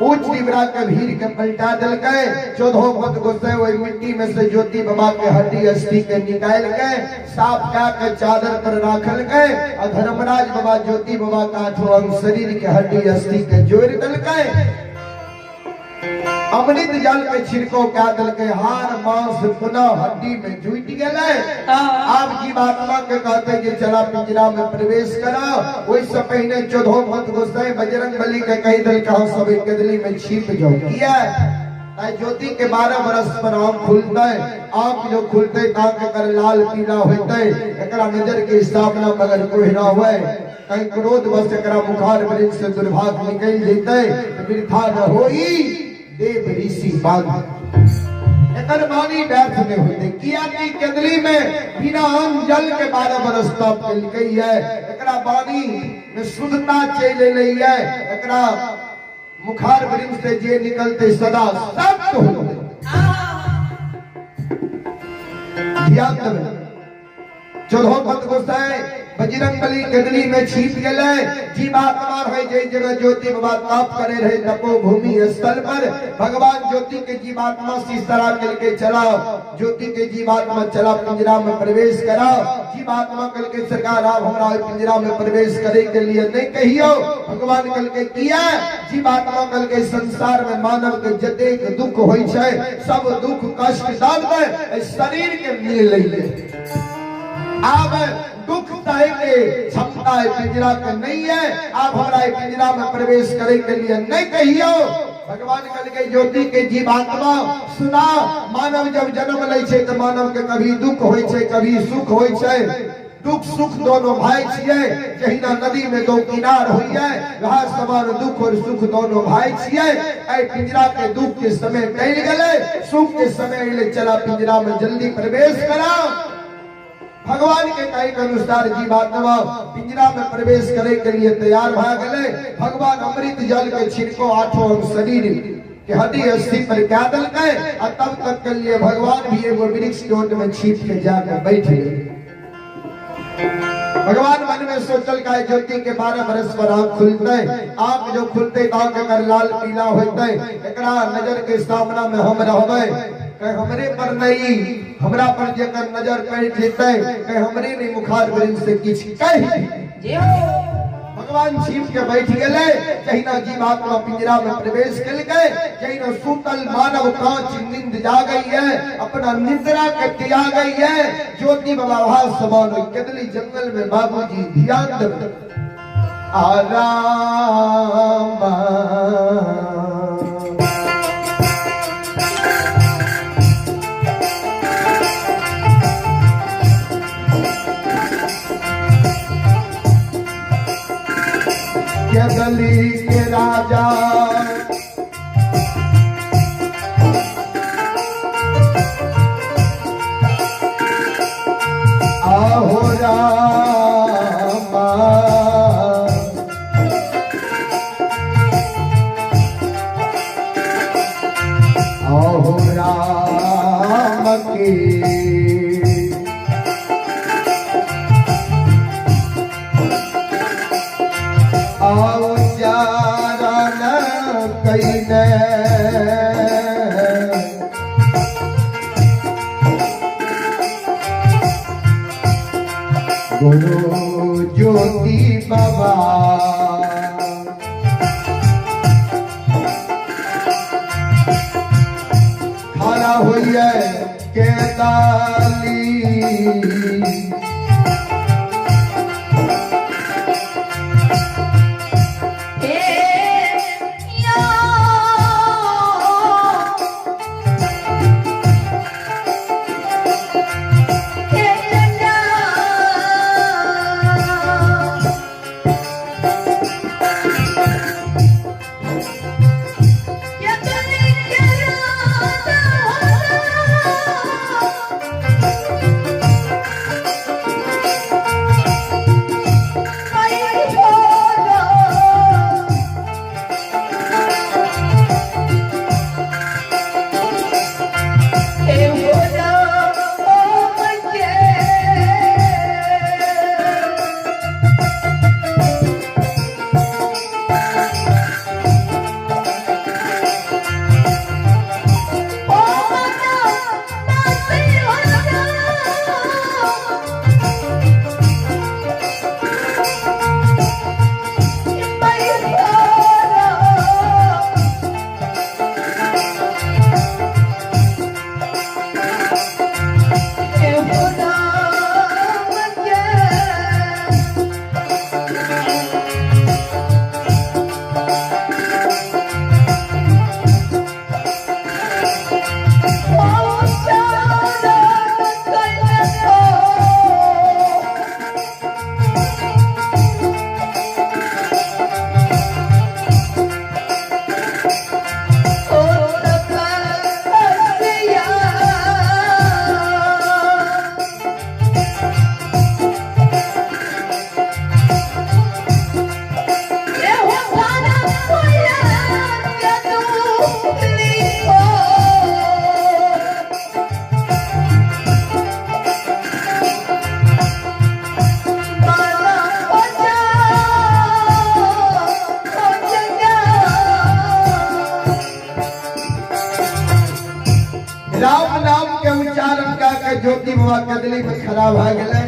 उच्च निबिड़ा के भीर के पलटा दल के 14 पद गोसाई वही मिट्टी में से ज्योति बाबा के हड्डी अस्थि के निकाल के साफ क्या के चादर पर रखल के और धर्मराज बाबा ज्योति बाबा का आठों अंग शरीर के हड्डी अस्थि के जोड़ दल के अमृत जल पे छिड़को क्या दल के हार मांस पुनः हड्डी में जुट गए आप जीवात्मा के कहते कि चला पिंजरा में प्रवेश करा वही से पहले 14 पद गोसाई बजरंग बली के कही दल कहा सब केतली में छिप जाओ किया ज्योति के 12 बरस पर आंख खुलते आंख जो खुलते ताक कर लाल पीला होते एकरा नजर के स्थापना मगर कोई ना हुए कहीं क्रोध बस एकरा मुखार वृक्ष से दुर्भाग्य निकल जेते वृथा न होई देव ऋषि बांध एकर बानी व्यर्थ नहीं होते किया कि केतली में बिना अन्न जल के 12 बरस तप कल गई है एकरा बानी में शुद्धता चले रही है एकरा मुखार वृक्ष से जे निकलते सदा सत्य होते ध्यान देवे 14 पद गोसाई बजरंगबली कदली में छिप गए। जीवात्मा है जय जगह ज्योति बाबा ताप करे रहे तपो भूमि स्थल पर। भगवान ज्योति के जीवात्मा से इस तरह कल के चला, ज्योति के जीवात्मा चला पिंजरा में प्रवेश करा। जीवात्मा कल के सरकार आप हमारा पिंजरा में प्रवेश करे के लिए नहीं कहियो, भगवान कल के किया। जीवात्मा कल के संसार में मानव के जतेक दुख होई छे सब दुख कष्ट दाल में शरीर के मिल ले। अब दुख सहे के क्षमता पिंजरा के नहीं है, आप हमारा पिंजरा में प्रवेश करे के लिए नहीं कहियो। भगवान कल के ज्योति के जीवात्मा सुना, मानव जब जन्म ले छे तो मानव के कभी दुख होय छे कभी सुख होय छे। दुख सुख दोनों भाई छिए, जहिना नदी में दो किनार हुई है वहाँ समान दुख और सुख दोनों भाई छिए। ऐ पिंजरा के दुख के समय टल गए, सुख के समय ले चला पिंजरा में जल्दी प्रवेश करा। भगवान के कहे के अनुसार जीवात्मा पिंजरा में प्रवेश करे के लिए तैयार भ गए। भगवान अमृत जल के छिड़को आठों अंग शरीर के हड्डी अस्थि पर क्या दल गए। तब तक के लिए भगवान भी एगो वृक्ष के ओट में छिप के जाकर बैठ गए। भगवान मन में सोचल का ज्योति के 12 बरस पर आंख खुलते, आंख जो खुलते आंख अगर लाल पीला होते, एकरा नजर के सामना में हम रहबे, कहे हमरे पर नहीं हमरा पर जेकर नजर बैठ जेते, कहे हमरे नहीं मुखार वृंद से किछ कह। भगवान छिप के बैठ गए। जहिना जीवात्मा पिंजरा में प्रवेश कर गए, जहिना सूतल मानव कांच नींद जा गई है, अपना निद्रा के त्याग आ गई है। ज्योति बाबा वहां समान कदली जंगल में बाबूजी ध्यान दे आराम। कदली के राजा आहो रामा, आहो राम की आओ चारण कईने गुरु ज्योति बाबा खड़ा हुई है के दाली। राम नाम के उच्चारण का के ज्योति बाबा कदली में खड़ा भ गए।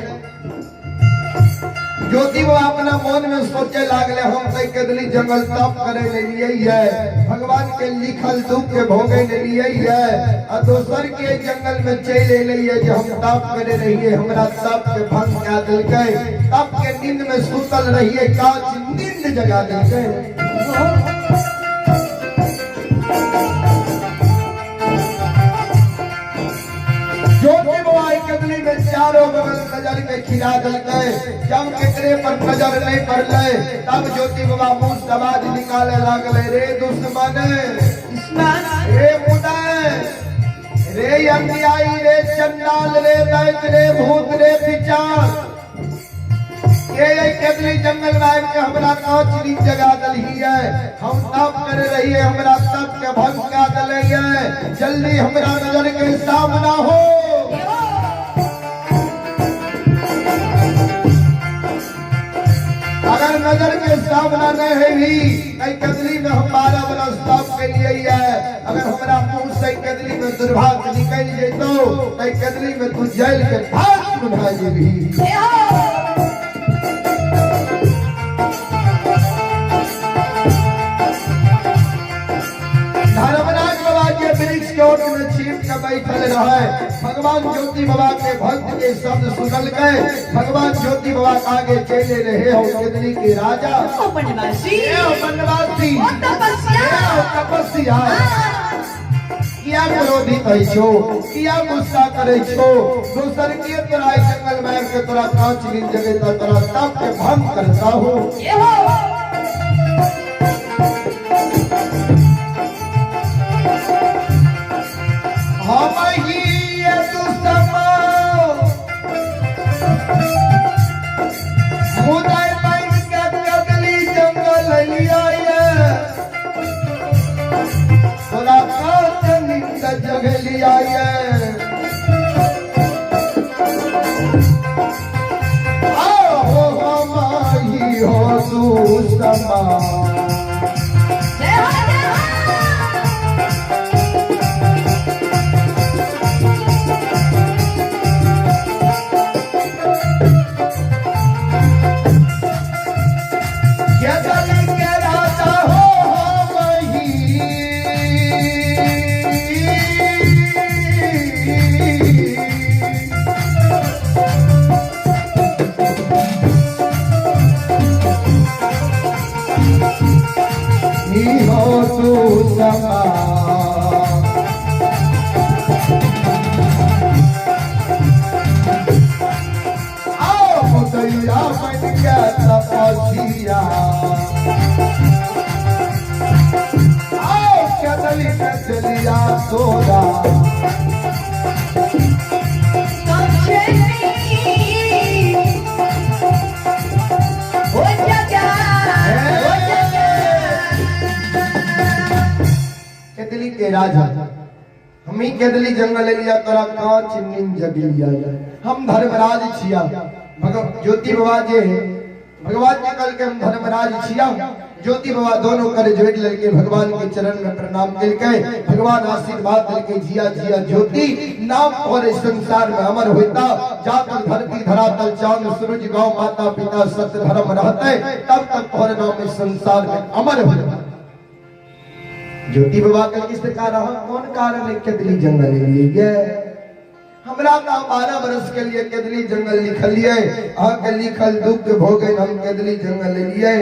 ज्योति बाबा अपना मन में सोचे लागले हम तो कदली जंगल तप करे ले लिए है, भगवान के लिखल दुख के भोगे ले लिए है, और दोसर के जंगल में चले लिए जो हम तप करे रहिए, हमरा तप के भंग कर दिल गए, तप के नींद में सुतल रहिए, काच नींद जगा दिल गए। ज्योति बाबा कदली में चारों बगल नजर के खिला दिल गए। जब केकरे पर नजर नहीं पड़ले तब ज्योति बाबा मुंह से आवाज निकाले लागले, रे दुश्मन, रे मुदय, रे अन्यायी, रे चंडाल, रे दैत्य, रे भूत, रे पिशाच, ये कदली जंगल में आके के हमरा कांच नींद जगा दलही है, हम तप करे रहिए, हमरा तप के भंग कर दले है, जल्दी हमरा नजर के सामना हो। अगर नजर के सामना नहीं है भी कदली में हम 12 बरस तप के लिए है, अगर हमारा मुंह से कदली में दुर्भाग्य निकल जाए तो कदली में तू जेल के भाग बुझा जेबी। धर्मराज बाबा के वृक्ष के ओट में छिप के बैठल रहे, भगवान ज्योति बाबा के भक्त के शब्द सुनल गए, भगवान ज्योति बाबा आगे चले रहे हो कदली के राजा बनवासी, बनवासी, तपस्या, तपस्या, किया क्रोधित है छो, किया गुस्सा करे छो, दोसर के तोरा जंगल में के तोरा कांच नींद जगे तोरा तप के भंग करता हो। हम ही ये दुश्मन मुदय बन के कदली जंगल लिया है, तोरा कांच नींद जगे लिया है, आओ हम ही हो दुश्मन। तपस्या आओ कदली में चलिया तोरा कदली के राजा हम ही कदली जंगल लिया तोरा कांच नींद जग लिया, हम धर्मराज छिया, ज्योति बाबा जे भगवान के कल के हम धर्मराज छिया। ज्योति बाबा दोनों कर जोड़ लड़के भगवान के चरण में प्रणाम करके भगवान आशीर्वाद देके जिया जिया ज्योति नाम और इस संसार में अमर होता, जाकर धरती धरातल चांद सूरज गौ माता पिता सत्य धर्म रहते तब तक तोहरे नाम इस संसार में अमर होता। ज्योति बाबा का किस कारण कौन कारण है कदली जंगल लिए हमरा का 12 वर्ष के लिए कदली जंगल लिखलिए, अहाँ के लिखल दुख के भोगे हम कदली जंगल लिए,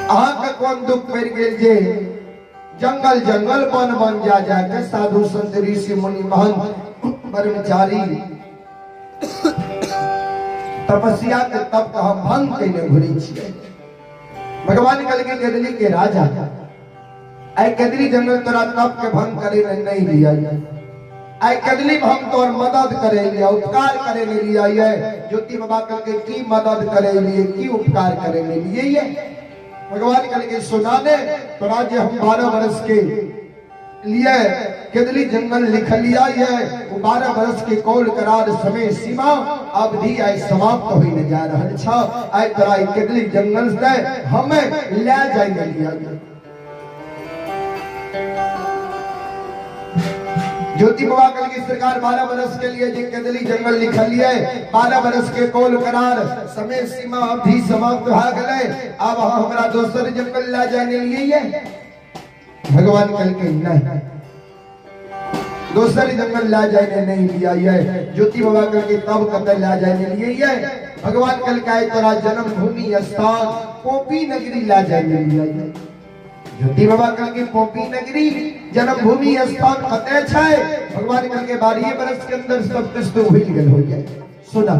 अहाँ के कौन दुख पड़ गेल जे जंगल जंगल बन बन जा के साधु संत ऋषि मुनि महंत ब्रह्मचारी तपस्या के तप का हम भंग कैले घुरी छियै। भगवान कल के कदली के राजा आई कदली जंगल तोरा तप के भंग करे नहीं दिया, आई कदली हम तोर मदद करे लिया उपकार करे लिया है। ज्योति बाबा कल के की मदद करे लिए की उपकार करे लिए ये भगवान कल के सुना दे तो राज्य हम 12 वर्ष के लिए कदली जंगल लिख लिया है, वो 12 वर्ष के कौल करार समय सीमा अवधि आई समाप्त होने जा रहा छा। आई तोरा कदली जंगल से हमें ले जाए लिया ज्योति बाबा कल की सरकार 12 बरस के लिए जी कदली जंगल लिखल लिए 12 बरस के कोल करार समय सीमा अवधि समाप्त भ गए। अब हमरा दोसर जंगल ला जाने लिए भगवान कल के नहीं दोसर जंगल ला जाने नहीं लिया है। ज्योति बाबा कल के तब कतल ला जाने लिए भगवान कल का तोरा जन्म भूमि स्थान पोपी नगरी ला जाने लिया है। ज्योति बाबा कल के पोपी नगरी जन्म भूमि स्थान कते छे भगवान कल के 12 बरस के अंदर सब कुछ तो भूल गए हो जाए। सुना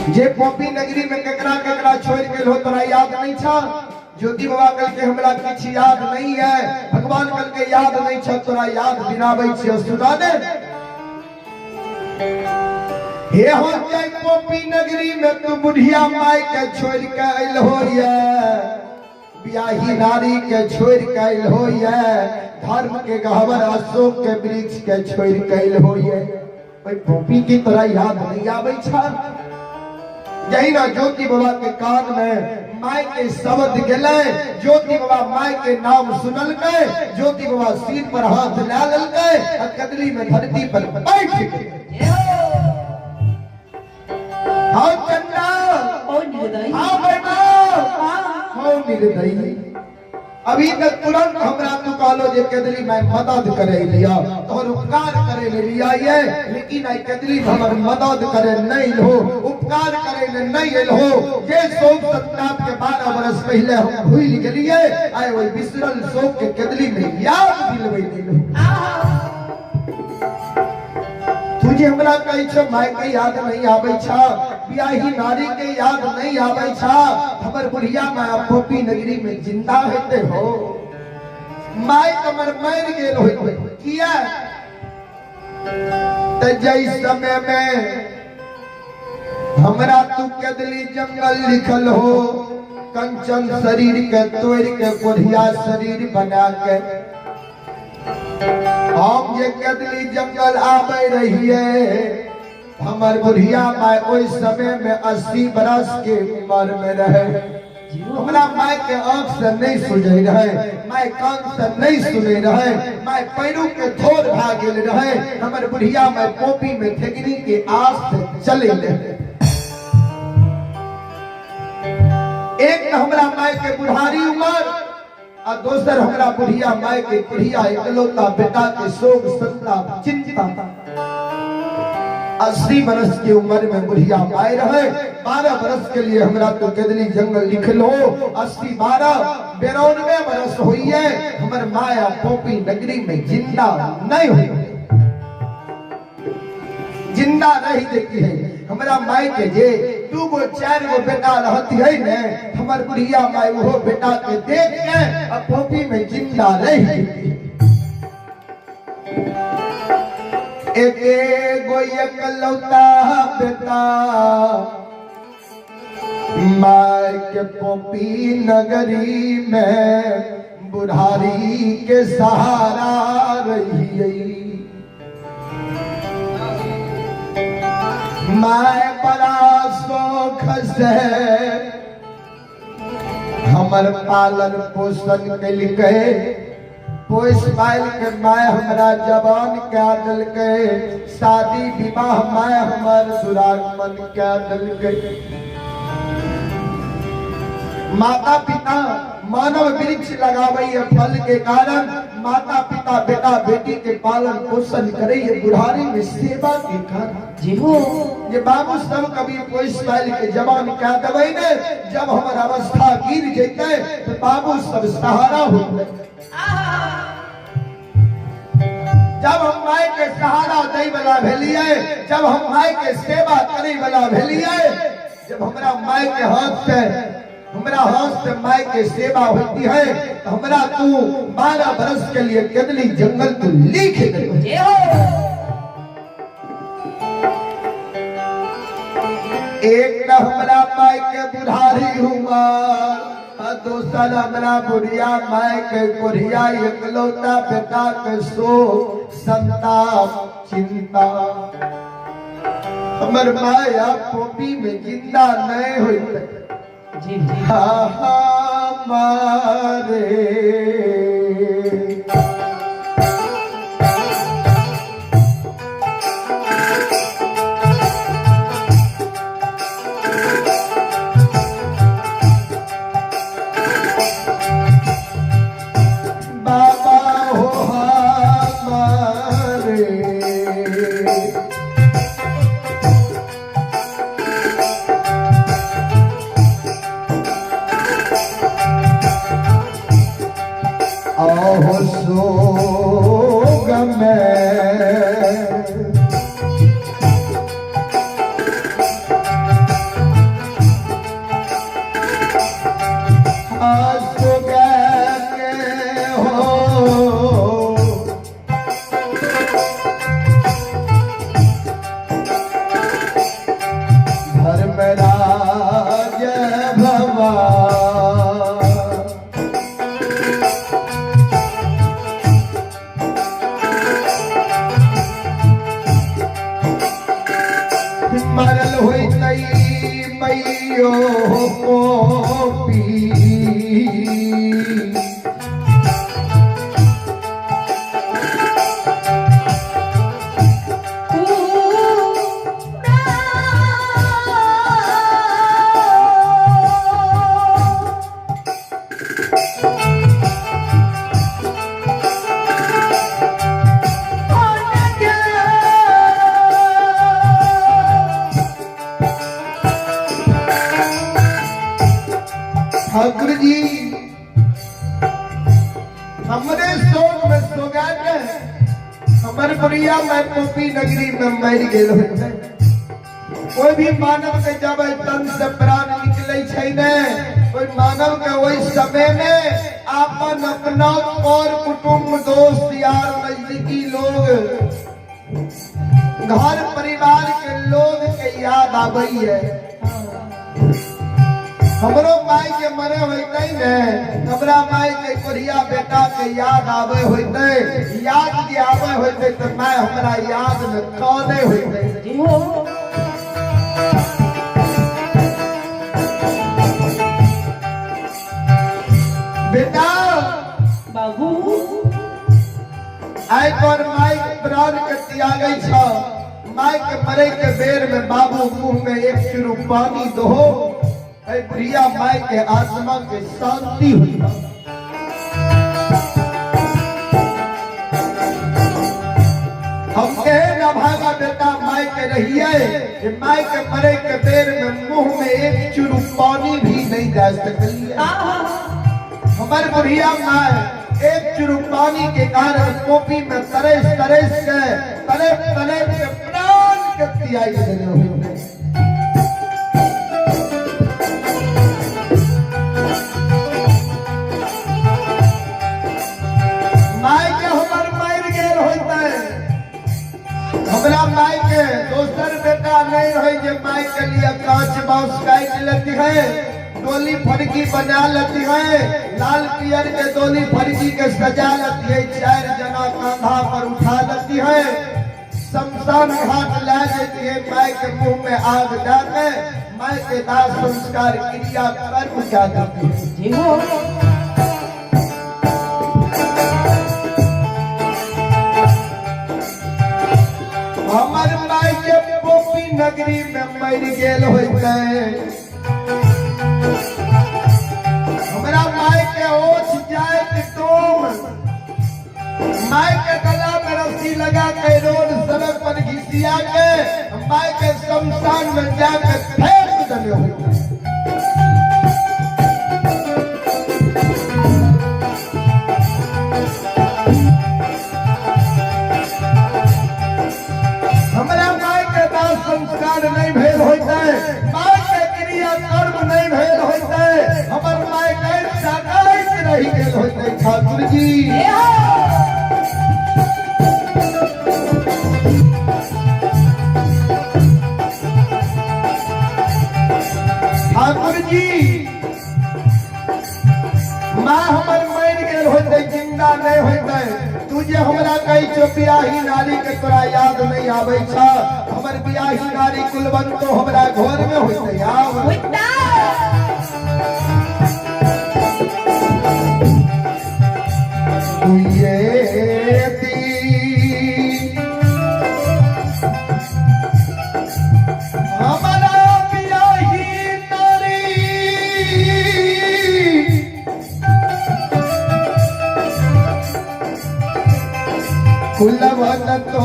जे पोपी नगरी में ककरा ककरा छोड़ के हो तोरा याद नहीं छा। ज्योति बाबा कल के हमरा किछ याद नहीं है भगवान कल के याद नहीं छ तोरा याद दिनाबै छियो। सुना दे हे हो जाय पोपी नगरी में तू बुढ़िया माई के छोड़ के आइल हो बियाही नारी के छोड़ के आइल हो धर्म के गहवर अशोक के वृक्ष के छोड़ के आइल हो भाई पोपी की तोरा याद नहीं आबै छ। यही ना ज्योति बाबा के कान में माई के शब्द गेले ज्योति बाबा माई के नाम सुनल के ज्योति बाबा सिर पर हाथ ला ललके और कदली में धरती पर बैठ गए। हाँ चंदा हाँ बेटा हाँ निर्दयी अभी तक तुरंत हमरा तू कहलो जे कदली मैं मदद करे लिया और उपकार करे ले लिया ये लेकिन आई कदली हमर मदद करे नहीं लो उपकार करे ले नहीं लो जे शोक संताप के 12 बरस पहले हम भूल गेलिए आए वही बिसरल शोक के कदली में याद दिलबै दिलो। तुझे हमरा कहि छ माय के याद नहीं आबै छ बियाही नारी के याद नहीं आबै छ हमर बुढ़िया माय पोपी नगरी में जिंदा होते हो माय कमर मर गेल हो किया त जई समय में हमरा तू कदली जंगल लिखल हो कंचन शरीर के तोड़ के बुढ़िया शरीर बना के हम जे कदली जंगल आवे रहिए हमर बुढ़िया माय ओइ समय में 80 बरस के उम्र में रहे। हमरा माय के आंख से नहीं सुझे रहे माय कान से नहीं सुने रहे माय पैरों के थोर भाग गेल रहे हमर बुढ़िया माय पोपी में ठेगनी के आस से चले ले। एक हमरा माय के बुढ़ारी उम्र और दोसर हमरा बुढ़िया माय के बुढ़िया इकलौता बेटा के शोक संताप चिंता 80 बरस की उम्र में बुढ़िया माय रहे 12 बरस के लिए हमरा तो कदली जंगल लिख लो 80 12 92 बरस हुई है हमर माया पोपी नगरी में जिंदा नहीं हुई जिंदा रही देती है हमरा माई के जे 2 गो 4 गो बेटा रहती है ने हमर बुढ़िया माई वो बेटा के देख के अब पोपी में जिंदा रही। एक गो एकलौता बेटा माई के पोपी नगरी में बुढ़ारी के सहारा रही माय बड़ा शौक से हमर पालन पोषण कइलके पोस पाल के माय हमरा जवान क्या दिलके शादी विवाह माय हमर दुरागमन क्या दिलके। माता पिता मानव वृक्ष लगावे फल के कारण माता पिता बेटा बेटी के पालन पोषण करे बुढ़ारी में सेवा के कारण जी हो ये बाबू सब कभी पोस पाल के जवान क्या देवे ने जब हमर अवस्था गिर जैते तो बाबू सब सहारा होते। जब हम माय के सहारा दे वाला भेलिए जब हम माय के सेवा करे वाला भेलिए जब हमरा माय के हाथ से माय के सेवा होती है तो हमरा तू 12 बरस के लिए कदली जंगल तू लिख दे। एक न हमरा माय के बुढ़ारी हुआ दोसर हमरा बुढ़िया माय के बुढ़िया एकलौता बेटा के शोक संताप चिंता हमर माया पोपी में जिंदा नहीं हुई हमारे आहो सोग में आसो के हो धर्मराज भवा मरल हुई तई मैयो पोपी ठाकुर जी हमरे शोक में सोगात हमर प्रिया मैं पोपी नगरी में मर गेल होते कोई भी मानव के जब तन से प्राण निकले छै ने कोई मानव के वही समय में आपन अपना और कुटुंब दोस्त यार नजदीकी लोग घर परिवार के लोग के याद आबई है हमरो माई के मरे होते ने हमरा माई के कोरिया बेटा के याद आवे होते याद जे आवे होते तो मैं हमरा याद में कौने होते जी हो बेटा बाबू आइ पर माई प्राण के त्यागै छ माई के मरे के बेर में बाबू मुंह में एक चुरु पानी दो ऐ प्रिया माई के आत्मा के शांति हुई हम कहे ना भागा बेटा माई के रहिए माई के मरे के बेर में मुंह में एक चुरु पानी भी नहीं जा सकली हमारे बुढ़िया माई एक चुरु पानी के कारण पोपी में तरस तरस के तले के प्राण के त्याग देने हुए माई के हमर मर गेल होता है हमरा माई के दोसर बेटा नहीं रहे जे माई के लिए कांच बांस काट लेती है डोली फड़की बना लेती है लाल पियर के डोली फड़की के सजा लेती है चार जना कांधा पर उठा लेती है शमशान घाट ला देती है माई के मुंह में आग डालते माई के दाह संस्कार क्रिया कर्म क्या देती है जी हो हमार माई के पोपी नगरी में मर गेल होते हमरा माई के ओछ जाए तुम माई के गला में रस्सी लगा के रोड सड़क पर घिसिया के माई के शमशान में जाकर फेंक देने होते हमरा माई के दाह संस्कार नहीं भेल होते माई के क्रिया कर्म नहीं भेल होते हमर माई के सगाई रही गेल होते ठाकुर जी ठाकुर जी माँ हमर मर गेल होते जिंदा नहीं होते तुझे हमरा कही छो बियाही नारी के तोरा याद नहीं आवे छ हमर बियाही नारी कुलवंत तो हमरा घर में होते आव हमारा बियाही नारी कुलवन तो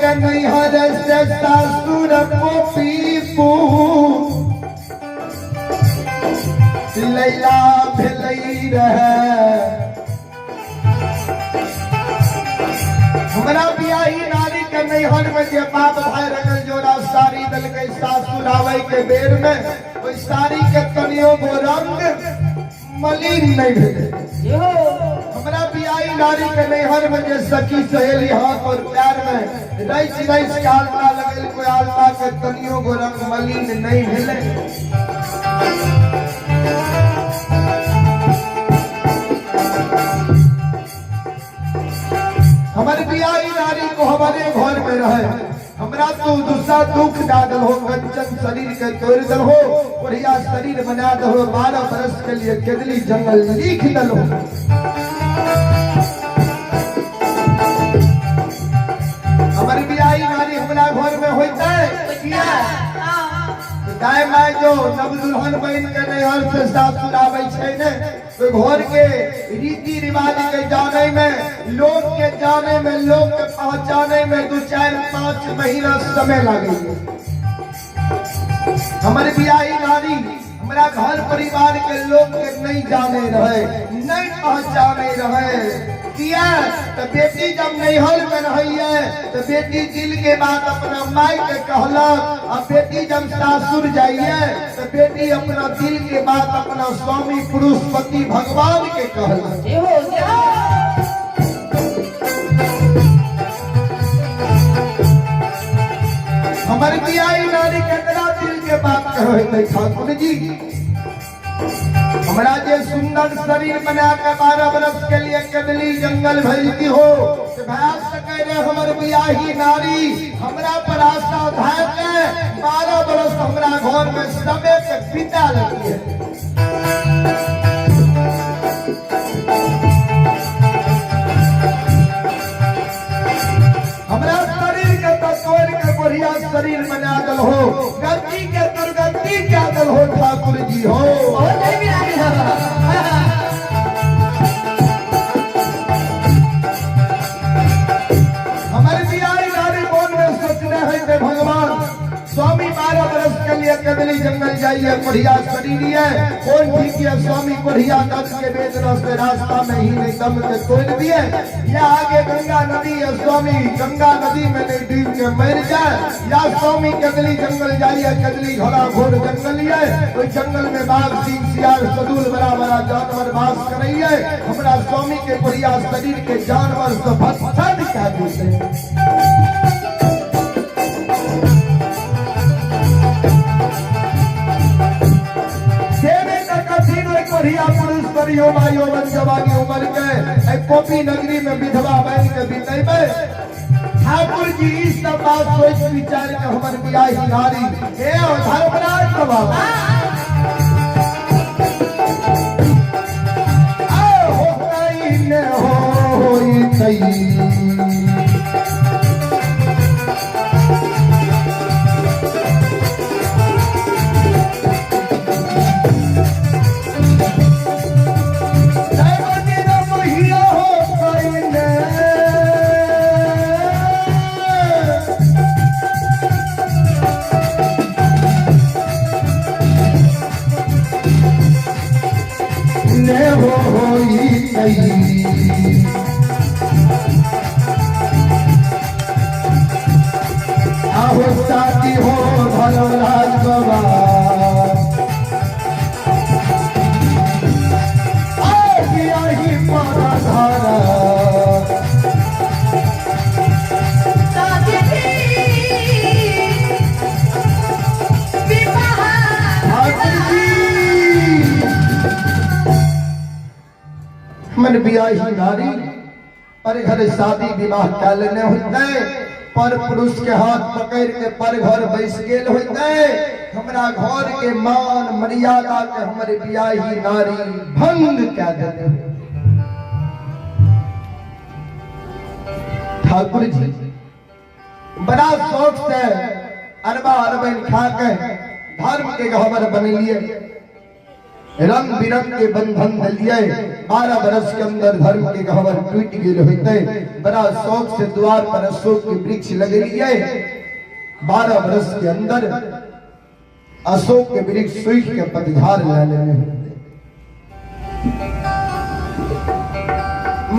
कन्हैया से सासुर पोपीपू लैला भेलई रहे नैहर में जे बाप भाई रखल जोड़ा साड़ी दल के सासुर आवे के बेर में ओई साड़ी के तनियो गो रंग मलिन नहीं भेले। हमरा बियाई नारी के नैहर में जे सखी सहेली हाथ और प्यार में रईस रईस के आलता लगल कोई आलता के तनियो गो रंग मलिन नहीं भेले। हमारे बियाई नारी को हमारे घर में रहे हमरा तो दूसरा दुख डाल हो कंचन शरीर के तोड़ दल हो बढ़िया शरीर बना दल हो 12 बरस के लिए केदली जंगल लिख दल हो। हमारी बियाई नारी हमरा घर में होता है गाय माय जो नव दुल्हन बन के नैहर से सासुर आवे छै ने तो घर के रीति रिवाज के जाने में लोग के जाने में लोग के पहचाने में 2-4-5 महीना समय लगे। हमारे बियाई नारी हमारा घर परिवार के लोग के नहीं जाने रहे नहीं पहचाने रहे किया तो बेटी जब नैहर में रही है तो बेटी दिल के बात अपना माई के कहलक और बेटी जब सासुर जाइए तो बेटी अपना दिल के बात अपना स्वामी पुरुष पति भगवान के कहलक। हमारे बियाई नारी के दिल के बात कहे ठाकुर जी हमरा जे सुंदर शरीर बना के 12 बरस के लिए केदली जंगल भेजती हो तो भाग सके रे हमर बियाही नारी हमरा पर आशा धाय के 12 बरस हमरा घर में समय के बिता लगी है। हमरा शरीर के तोड़ के बढ़िया शरीर बना दल हो गति के दुर्गति क्या दल हो ठाकुर जी हो। हमारे बियाई नारी मन में सोचने हैं कि भगवान स्वामी 12 बरस के लिए केदली जंगल जाइए बढ़िया शरीर है कौन ठीक है स्वामी बढ़िया दस के बेच रास्ते रास्ता में ही नहीं दम के तोड़ दिए या आगे गंगा नदी है स्वामी गंगा नदी में नहीं डूब के मर जाए या स्वामी केदली जंगल जाइए केदली घोड़ा घोर जंगल है कोई जंगल में बाघ सिंह सियार सदूल बड़ा बड़ा जानवर वास करइए हमरा स्वामी के बढ़िया शरीर के जानवर से भत्सन क्या देते। बढ़िया पुरुष परियो मायो बन जवानी उम्र के कॉपी नगरी में विधवा बन के बीतेबे ठाकुर जी इस सब बात सोच विचार के हमर बियाही नारी हे धर्मराज बाबा हो कई ने होई कई शादी हो धर्मराज बाबा ही मारा धारा मन बियाही नारी पर घर शादी विवाह कर लेने होते पर पुरुष के हाथ पकड़ के पर घर बैस गेल होते हमरा घर के मान मर्यादा के हमारे बियाही नारी भंग क्या देते। ठाकुर जी बड़ा शौक से अरबा अरबन खा के धर्म के गहवर बनेलिए रंग बिरंग के बंधन दिलिए 12 बरस के अंदर धर्म के गहवर टूट गेल होते बड़ा शौक से द्वार पर अशोक के वृक्ष लगेलिए 12 बरस के अंदर अशोक के वृक्ष सूख के पतझड़ ले लेने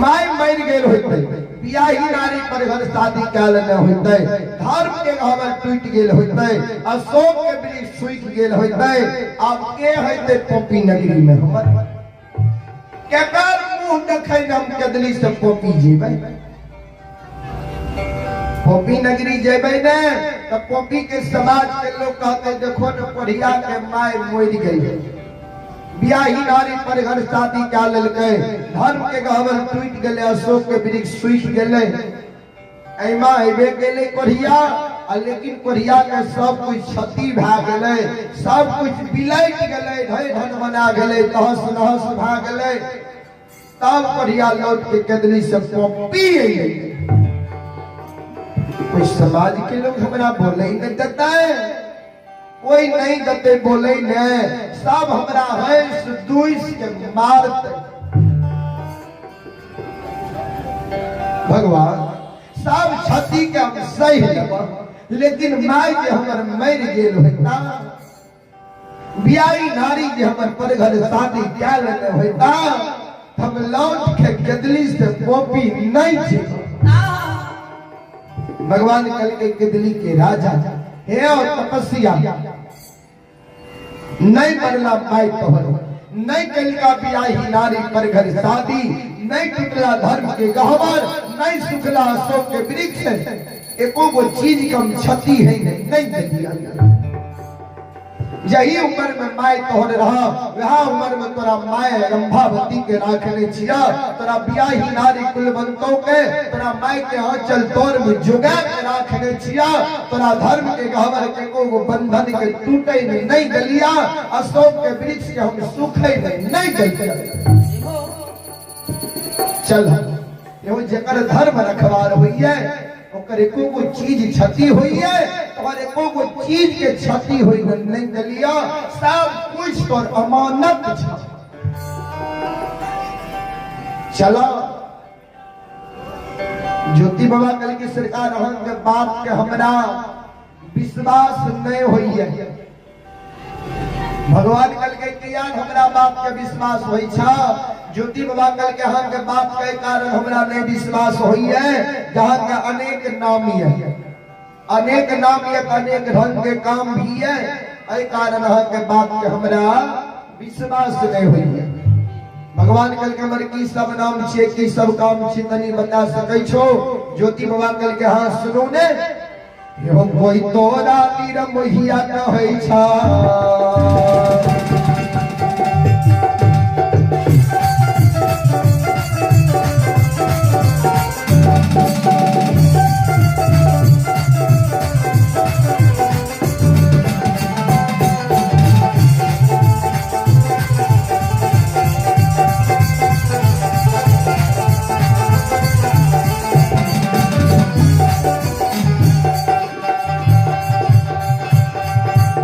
माय मर गेल होते बियाही नारी पर घर शादी काल न होते, धर्म के गहवर टूट गेल होते, अशोक के वृक्ष सूख गेल होते। अब के होते पोपी नगरी में हमर केकर मुंह देखे हम कदली से पोपी जेबै। पोपी नगरी जेबै ने तो पोपी के समाज के लोग कहते देखो न पढ़िया के माय मोर गई, बियाही नारी पर घर शादी क्या ललकै, धर्म के गहवर टूट गेले, अशोक के वृक्ष सूख गेले। एमा हेबे गेले कोढ़िया, लेकिन कोढ़िया के सब कुछ क्षति भए गेले, सब कुछ बिलैट गेले, धय धन बना गेले, तहस नहस भए गेले। तब कोढ़िया लौट के कदली से पोपी अइले। कोई समाज के लोग हमरा बोले नहीं देता है, कोई नहीं देते बोले न, सब हमरा हंस दुइस के मारते। भगवान सब क्षति के हम सही लेब, लेकिन माय जे हमर मर गेल होता, बियाही नारी जे हमर पर घर शादी कैल होता, हम लौट के कदली से पोपी नहीं छे। भगवान कल के कदली के राजा हे और तपस्या नहीं बनला पाई तोहर, नहीं कलिका बियाही नारी पर घर शादी, नहीं टूटला धर्म के गहवर, नहीं सुखला अशोक के वृक्ष, एको वो चीज कम क्षति है नहीं दिया। यही उम्र में माय तोहर रहा, वह उम्र में तोरा माय रंभावती के राखने छिया, तोरा बियाही नारी कुलवंतों के, तोरा माय के आंचल तोर में जुगा के राखने छिया, तोरा धर्म के गहवर के को बंधन के टूटे में नहीं गलिया, अशोक के वृक्ष के हम सूखे में नहीं गलिया। चल यो जकर धर्म रखवार हुई है, ओकर एको को चीज क्षति हुई है, और एको को चीज के क्षति हुई नहीं गलिया, सब कुछ तोर अमानत छ। चला ज्योति बाबा कल की सरकार हम के बात के हमरा विश्वास नहीं हुई है। भगवान कल के किया हमरा बात के विश्वास होई छा, ज्योति बाबा कल के हम के बात के कारण हमरा नहीं विश्वास होई है। जहां के अनेक नामी है, अनेक नाम है, अनेक रंग के काम भी है, एहि कारण हम के बात के हमरा विश्वास नहीं होई है। भगवान कल के हमर की सब नाम छे, की सब काम छे, तनी बता सकै छो? ज्योति बाबा कल के हां सुनो ने, यो कोई तोरा तीर मोहिया कहै छा,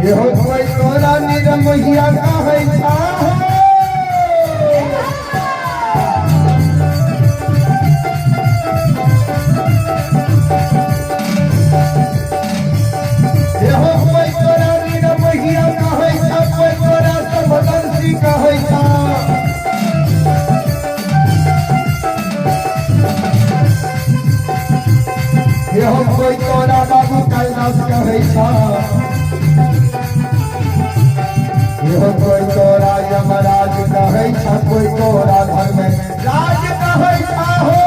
यो कोई तोरा तीर मोहिया कहै छा, कोई तोरा बाबू कैलाश कहै छा, कोई तोरा यमराज कहै छा, कोई तोरा धर्म राज कहै छा हो।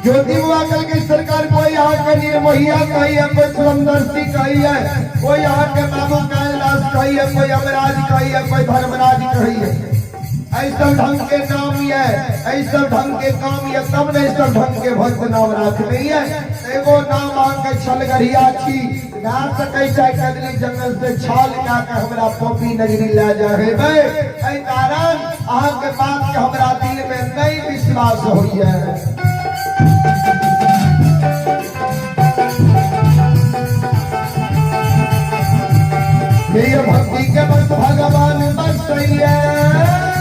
ज्योति बाबा कल की सरकार कोई यहाँ के निर्मोहिया कही है, कोई सुंदरसी कही है, कोई यहाँ के बाबू कैलाश कही है, कोई अमराज कही है, कोई धर्मराज कही है। ऐसा ढंग के नाम ये ऐसा ढंग के काम ये तब नहीं सब ढंग के भक्त नाम रख नहीं है। एगो नाम आके छल गरिया छी ना सकै छै कदली जंगल से छाल का के हमरा पोपी नगरी ले जाए बे एहि कारण अहाँ के बात के हमरा दिल में नहीं विश्वास होइए। ये भक्ति के बस भगवान बस है।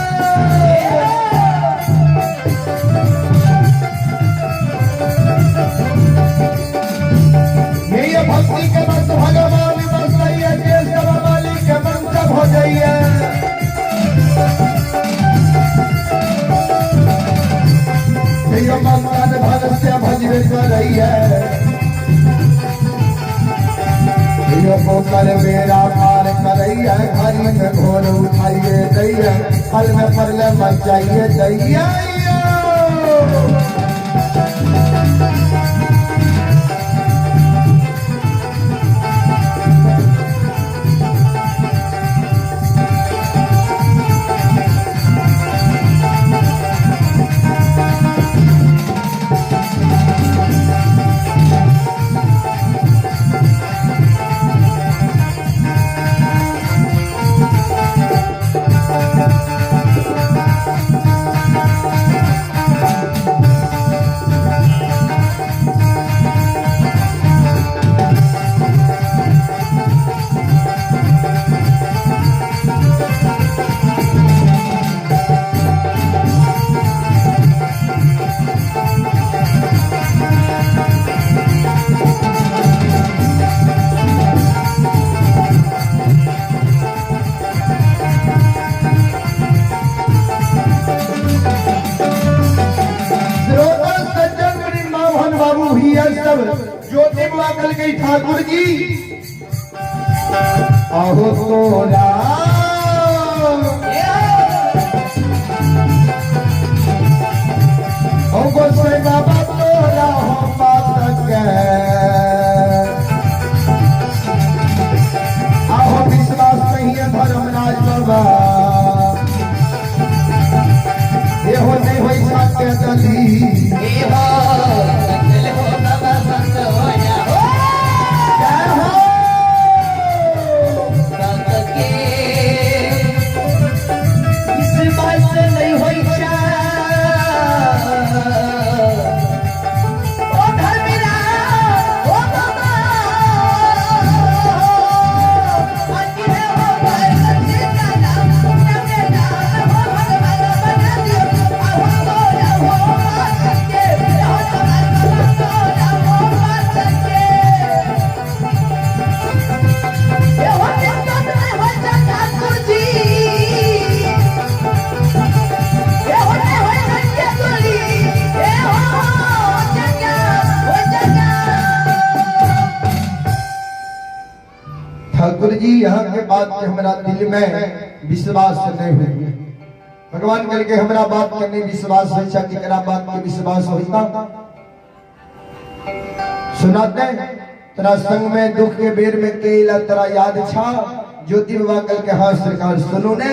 ये भक्ति के बस भगवान बस है के सब मालिक के मन सब हो जाइए। ये भगवान भगत से भजवे कर रही है। कर मेरा पार करैया घरी में घोर उठाइए दैया फल में परले बचाइए दैया। ज्योति बुआ कल गई ठाकुर जी आहो तोरा गोसाई बाबा तोरा हो बात के आहो विश्वास नहीं है धर्मराज बाबा ये हो नहीं हो के चली ठाकुर जी यहाँ के बात के हमारा दिल में विश्वास नहीं हुई। भगवान करके हमारा बात करने विश्वास हो केकरा बात के विश्वास होता सुनाते तेरा संग में दुख के बेर में केला तेरा याद छा ज्योति बाबा कल के हाँ सरकार सुनो ने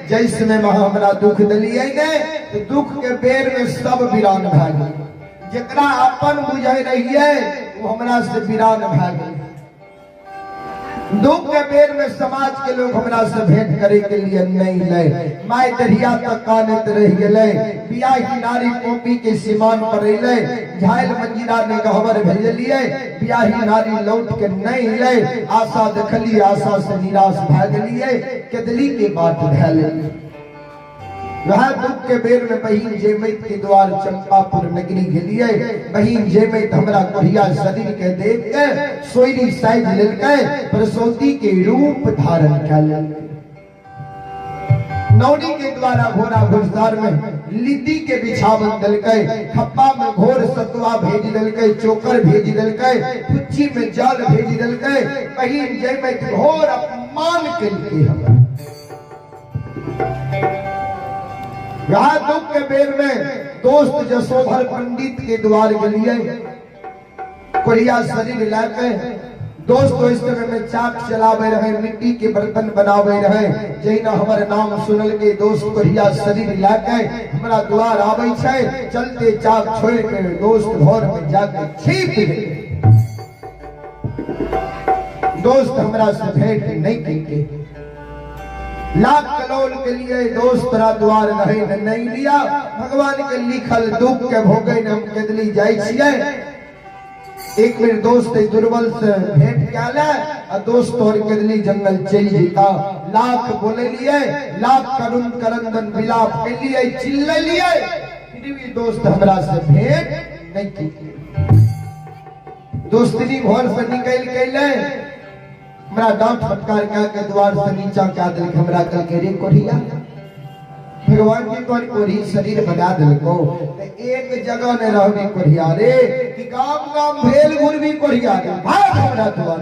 जैसे में वहां हमारा दुख दलिए ने तो दुख के बेर में सब वीरान भाग जकरा अपन बुझे रही है वो हमारा से वीरान भाग दुख के बेर में समाज के लोग हमरा से भेंट करे के लिए नहीं ले माय दरिया तक कानत रह गेले बियाह की नारी कोपी के सीमान पर ले झाइल मंजीरा ने गहवर भेजलिए बियाह की नारी लौट के नहीं ले आशा देखली आशा से निराश भ गेलिए केदली के बात भेल वह दुख के बेर में बहिन जेमैत के द्वार चंपापुर नगरी गेलिए बहिन जेमैत हमरा कोढ़िया शरीर के देख के सोईरी साइज लेलकै प्रसूति के रूप धारण कैल नौनी के द्वारा घोड़ा घुड़सवार में लिद्दी के बिछावन देलकै खप्पा में घोर सतुआ भेज देलकै चोकर भेज देलकै कुच्ची में जाल भेज देलकै बहिन जेमैत घोर अपमान केलकै हमरा यहाँ दुख के बेर में दोस्त जसोधर पंडित के द्वार के लिए कोरिया शरीर लाके दोस्तों इस समय में चाक चलावे रहे, मिट्टी के बर्तन बनावे रहे, जहिना हमारे नाम सुनल के दोस्त कहिया शरीर लाके हमारा द्वार आवे छे, चलते चाक छोड़ के दोस्त घर में जाके छिप गए। दोस्त हमरा से भेंट नहीं की, लाख कलोल के लिए दोस्त तोरा द्वार रहे नहीं लिया, भगवान के लिखल दुख के भोगे हम कदली जाय छिए। एक बेर दोस्त दुर्बल से भेंट क्या और दोस्त तोड़ कदली जंगल चल जीता, लाख बोले लिए, लाख करुण करंदन विलाप के लिए चिल्ले लिए, फिर भी दोस्त हमरा से भेंट नहीं की। दोस्ती घर से निकल गए, हमरा डांट फटकार के द्वार से नीचा क्या दिल हमरा कल के रे कोढ़िया, भगवान की तोर कोढ़ी शरीर बना दिल को, एक जगह ने रहनी कोढ़िया रे कि गाम गाम भेल गुरबी कोढ़िया रे भाग हमरा द्वार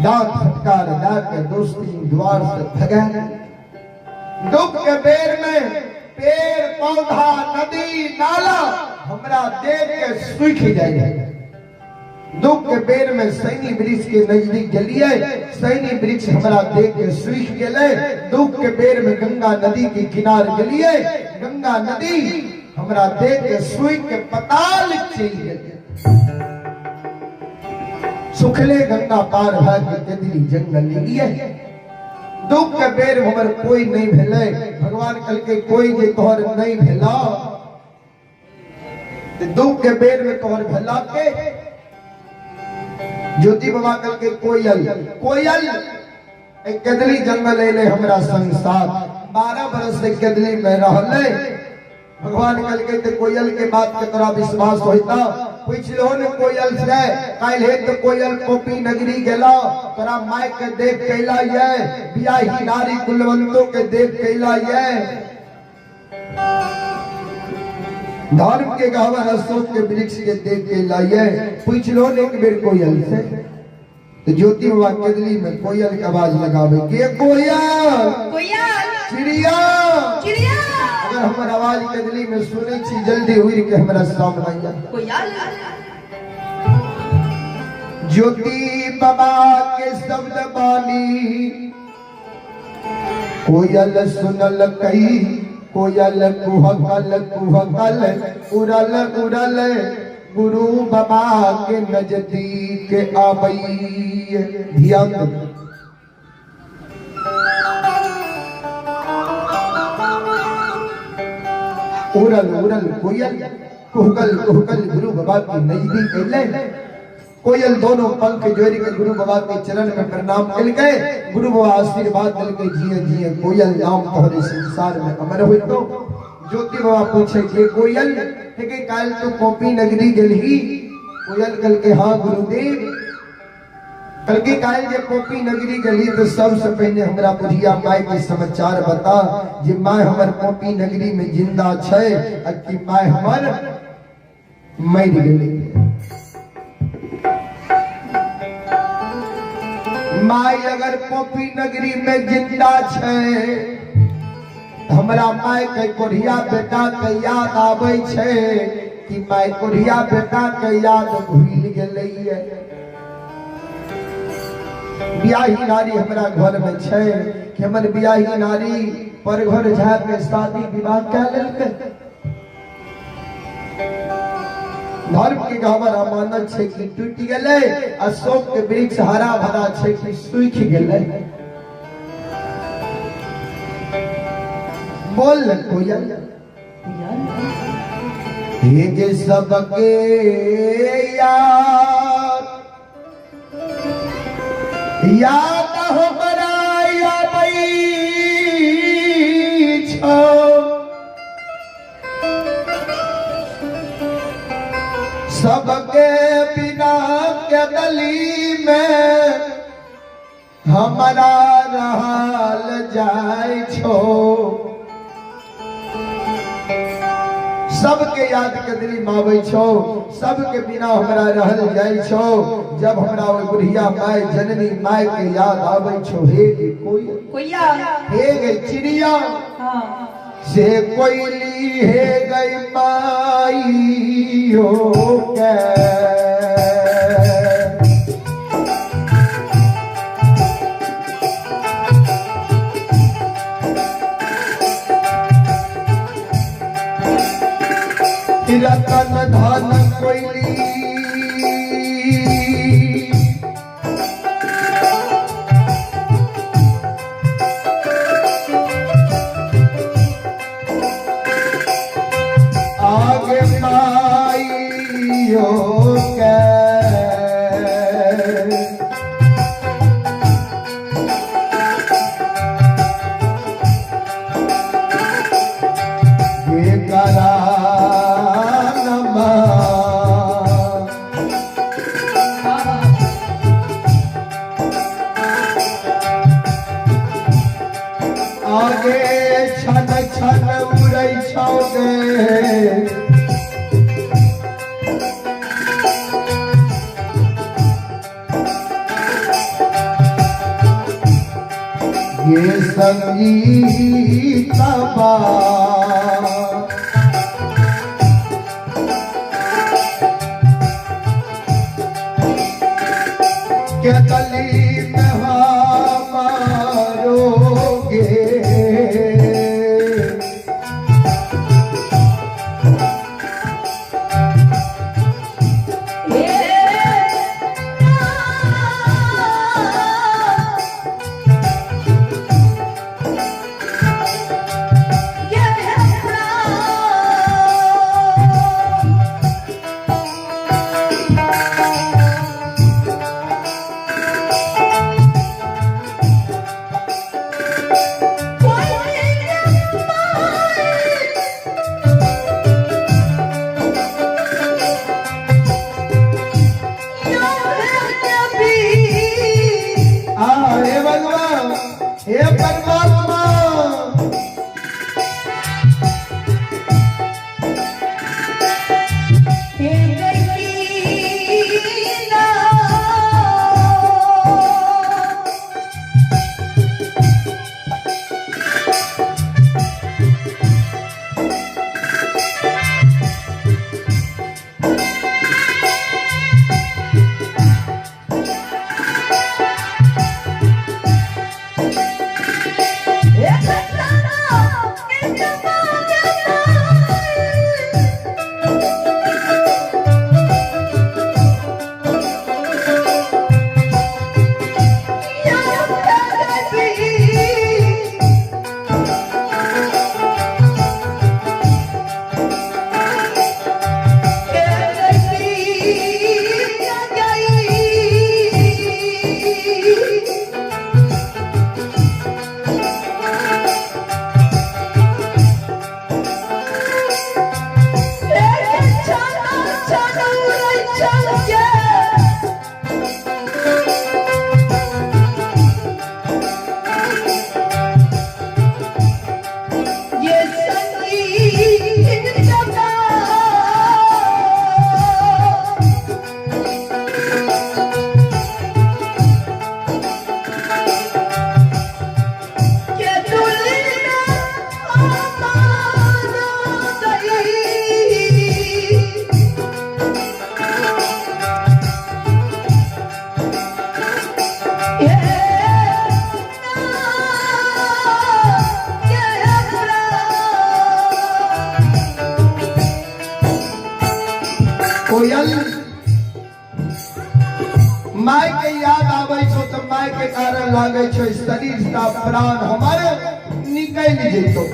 डांट फटकार के दोस्ती द्वार से भगा। दुख के बेर में पेड़ पौधा नदी नाला हमरा देख के सूख जाए। दुख के बेर में सैनी वृक्ष के नजदीक गलिए, सैनी वृक्ष हमरा देख के सूख गेले। दुख के बेर में गंगा नदी के किनार गलिए, गंगा नदी हमरा देख के सूख के पताल चल गेले। सुखले गंगा पार भाग के दिल्ली जंगल लिए। दुख के बेर हमर कोई नहीं भेले, भगवान कल के कोई जे तोहर नहीं भेला, दुख के बेर में तोहर भेला के ज्योति बाबा कल के कोयल कोयल एक कदली जंगल ले हमरा संग साथ 12 बरस से कदली में रहले। भगवान कल के कोयल के बात के तोरा विश्वास होता, पूछलो ने कोयल से काल हे तो कोयल कोपी नगरी गेला, तोरा माय के देख कैला ये, बियाही नारी कुलवंतों के देख कैला ये, धर्म के गहवर अशोक के वृक्ष के देख के लाइए। पूछ लो एक बेर कोयल से, तो ज्योति बाबा कदली में कोयल की आवाज लगावे के कोयल कोयल चिड़िया चिड़िया, अगर हमार आवाज कदली में सुने छी जल्दी हुई के हमारा सामने आइया। कोयल ज्योति बाबा के शब्द बानी कोयल सुनल कई, कोयल कुहकल कुहकल उड़ल उड़ल गुरु बाबा के नजदीक आबई। ध्यान उड़ल उड़ल कोयल कुहकल कुहकल गुरु बाबा के नजदीक अइले। कोयल दोनों पंख जोड़ के गुरु बाबा के चरण में प्रणाम करके गुरु बाबा आशीर्वाद दिलके जिए जिए कोयल नाम तोहरे संसार में अमर हुई। तो ज्योति बाबा पूछे के कोयल के काल तो कोपी नगरी गेलही, कोयल कल के हाँ गुरुदेव, कल के काल जे कोपी नगरी गेली तो सबसे पहले हमरा बुढ़िया माय के समाचार बता जे माय हमर कोपी नगरी में जिंदा छे आ कि माय हमर मर गेली। माय अगर कोपी नगरी में जिंदा छे, हमरा माय के कोढ़िया बेटा के याद आवे छे कि माय कोढ़िया बेटा के याद भूल गेलैये। बियाही नारी हमरा घर में छे कि हमर बियाही नारी पर घर जाके शादी विवाह कर लेलकै। धर्म के गहवर अमानत छे कि टूट गेलै, अशोक के वृक्ष हरा भरा छे कि सूख गेलै। बोल कोयल ये सबके याद याद हमरा आबै छौ, सबके बिना के गली में हमारा रहल जाय छो। सबके याद के दिली मावे छो, सबके बिना हमरा रहल जाय छो। जब हमरा वो बुढ़िया माय जननी माय के याद आवे छो, हे कोयल कोयल हे गे चिड़िया हाँ से कोयली हे गई माई, हो के रतन धन कोयली आगे माइयो के ये करा आगे छन छन उड़ै छौगे ये संगीत बा के गली में मारोगे हे परमात्मा हे गईना कोयल माय के याद आवे छो तो माय के कारण लागे छो शरीर का प्राण हमारे निकल जेतो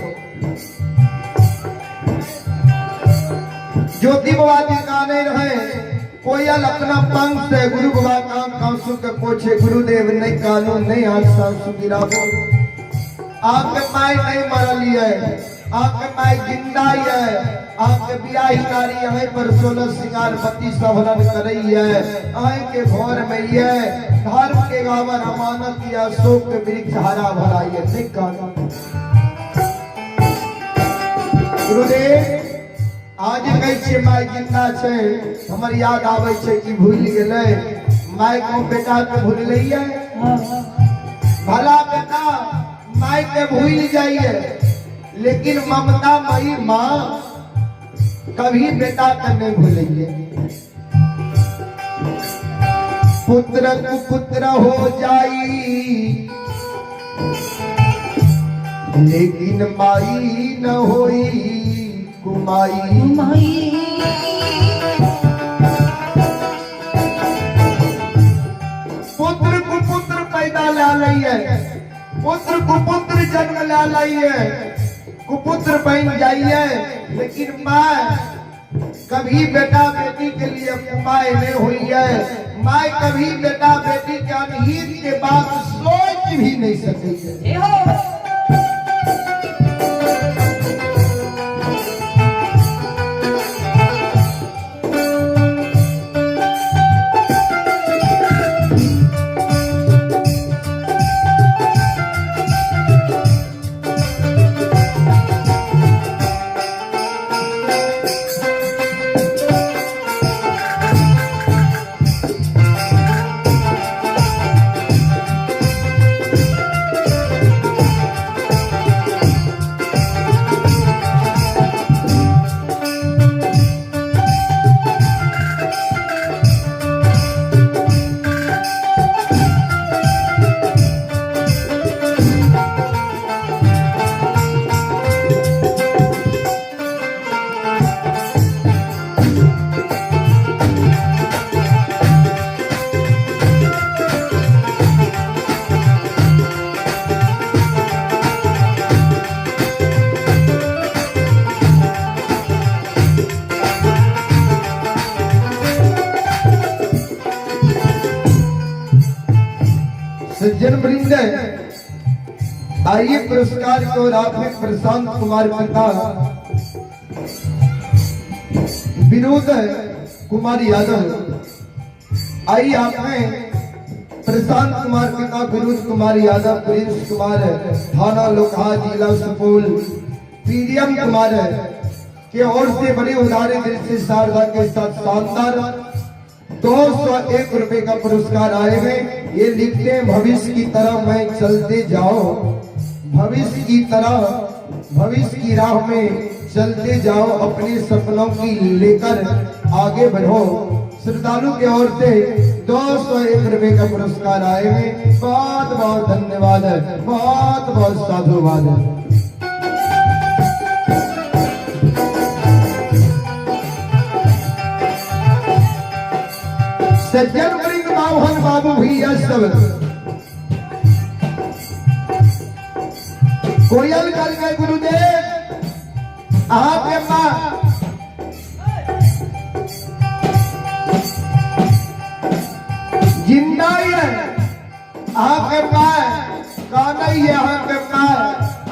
ज्योति बाबा जी गाने रहे कोयल अपना पंख से गुरु बाबा काम कांसु के पोछे गुरुदेव नहीं कानून नहीं आशा सुगिराबो आपके माय नहीं मरली है आपके माय जिंदा ही है आपके बियाही नारी है पर 16 सिंगार पति सभलन करई है आए के भोर में ये धर्म के गावर अमानत किया अशोक के वृक्ष हरा भरा ये नहीं कानून गुरुदेव आज कहै छे माय जिंदा छे हमर याद आवे छे कि भूल गेलै माय को बेटा के भूल लइए भला बेटा माय के भूल जाइए लेकिन ममता मई माँ कभी बेटा करने भूलिए। पुत्र कुपुत्र हो जाई, लेकिन माई न होई कुमाई। पुत्र कुपुत्र पैदा ला लइए, पुत्र कुपुत्र जन्म ला लइए, कुपुत्र बन जाइए, लेकिन माँ कभी बेटा बेटी के लिए माय नहीं हुई है। माय कभी बेटा बेटी के अनहित के बात सोच भी नहीं सकी है। सज्जन वृंद, आइए पुरस्कार को राफे प्रशांत कुमार पिता विनोद कुमार यादव। आइए आपने प्रशांत कुमार पिता विनोद कुमार यादव, प्रिंस कुमार थाना लोकहा जिला सुपौल, पीडीएम कुमार के ओर से बड़े उदारे दिल से शारदा के साथ शानदार 201 रुपए का पुरस्कार आए हैं। ये लिखते हैं, भविष्य की तरह मैं चलते जाओ, भविष्य की तरह, भविष्य की राह में चलते जाओ, अपने सपनों की लेकर आगे बढ़ो। श्रद्धालु की ओर से 201 रुपए का पुरस्कार आए हैं। बहुत बहुत धन्यवाद है, बहुत बहुत साधुवाद है। सज्जन वृंद, मोहन बाबू भैया सब कोयल कर गए गुरुदेव, आपके माँ जिंदा ही है, आपके माँ का नहीं है, आपके माँ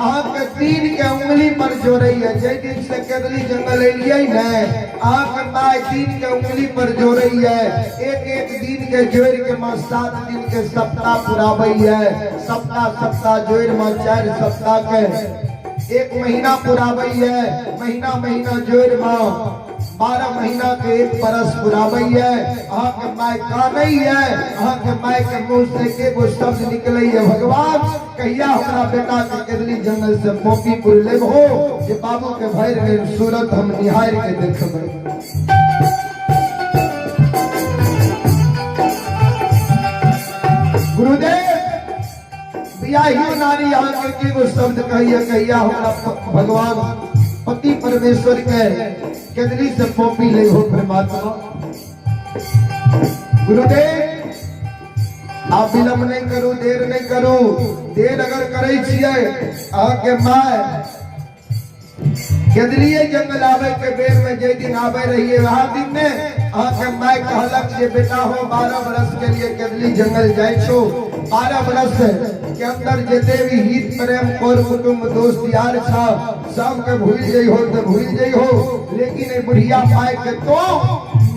आपके तीन के उंगली पर जो रही है। जय दिन से केदली जंगल एलिया ही है, आपके माँ तीन के उंगली पर जो रही है। एक एक दिन के जोर के माँ 7 दिन के सप्ताह पुराबई है, सप्ताह सप्ताह जोर माँ 4 सप्ताह के 1 महीना पुराबई है, महीना महीना जोर माँ 12 महीना के 1 बरस पुराबई है। आपके माय का नहीं है, आपके माय के मुंह से के वो शब्द निकले है, भगवान कहिया हमारा बेटा के केदली जंगल से मोतीपुर ले हो, ये बाबू के भैर में सूरत हम निहार के देखबे। गुरुदेव बियाहियो नारी यहाँ के वो शब्द कहिया हमारा भगवान पति परमेश्वर के केदली से पोपी ले हो परमात्मा। गुरुदेव आप विलंब नहीं करो, देर नहीं करो, देर अगर करे छिए आके माय केदलिए जंगल आवे के बेर में जे दिन आवे रहिए, वहां दिन में आके माय कहलक जे बेटा हो 12 बरस के लिए केदली जंगल जाय छो, 12 बरस के अंदर जते भी हित प्रेम और कुटुंब दोस्त यार था सब के भूल जाइ हो तो भूल जाइ हो, लेकिन ए बुढ़िया माय के तो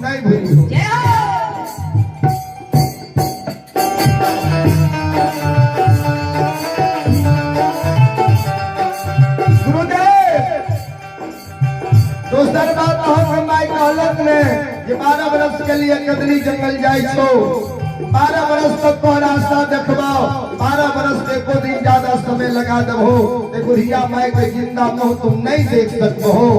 नहीं भूली हो। दोसर बात हम माय कहलक ने जे 12 बरस के लिए केदली जंगल जाय छो, 12 बरस तक तो रास्ता देखबो, 12 बरस से को दिन ज्यादा समय लगा दबो, ते बुढ़िया माय के जिंदा मुंह तुम नहीं देख सकते हो।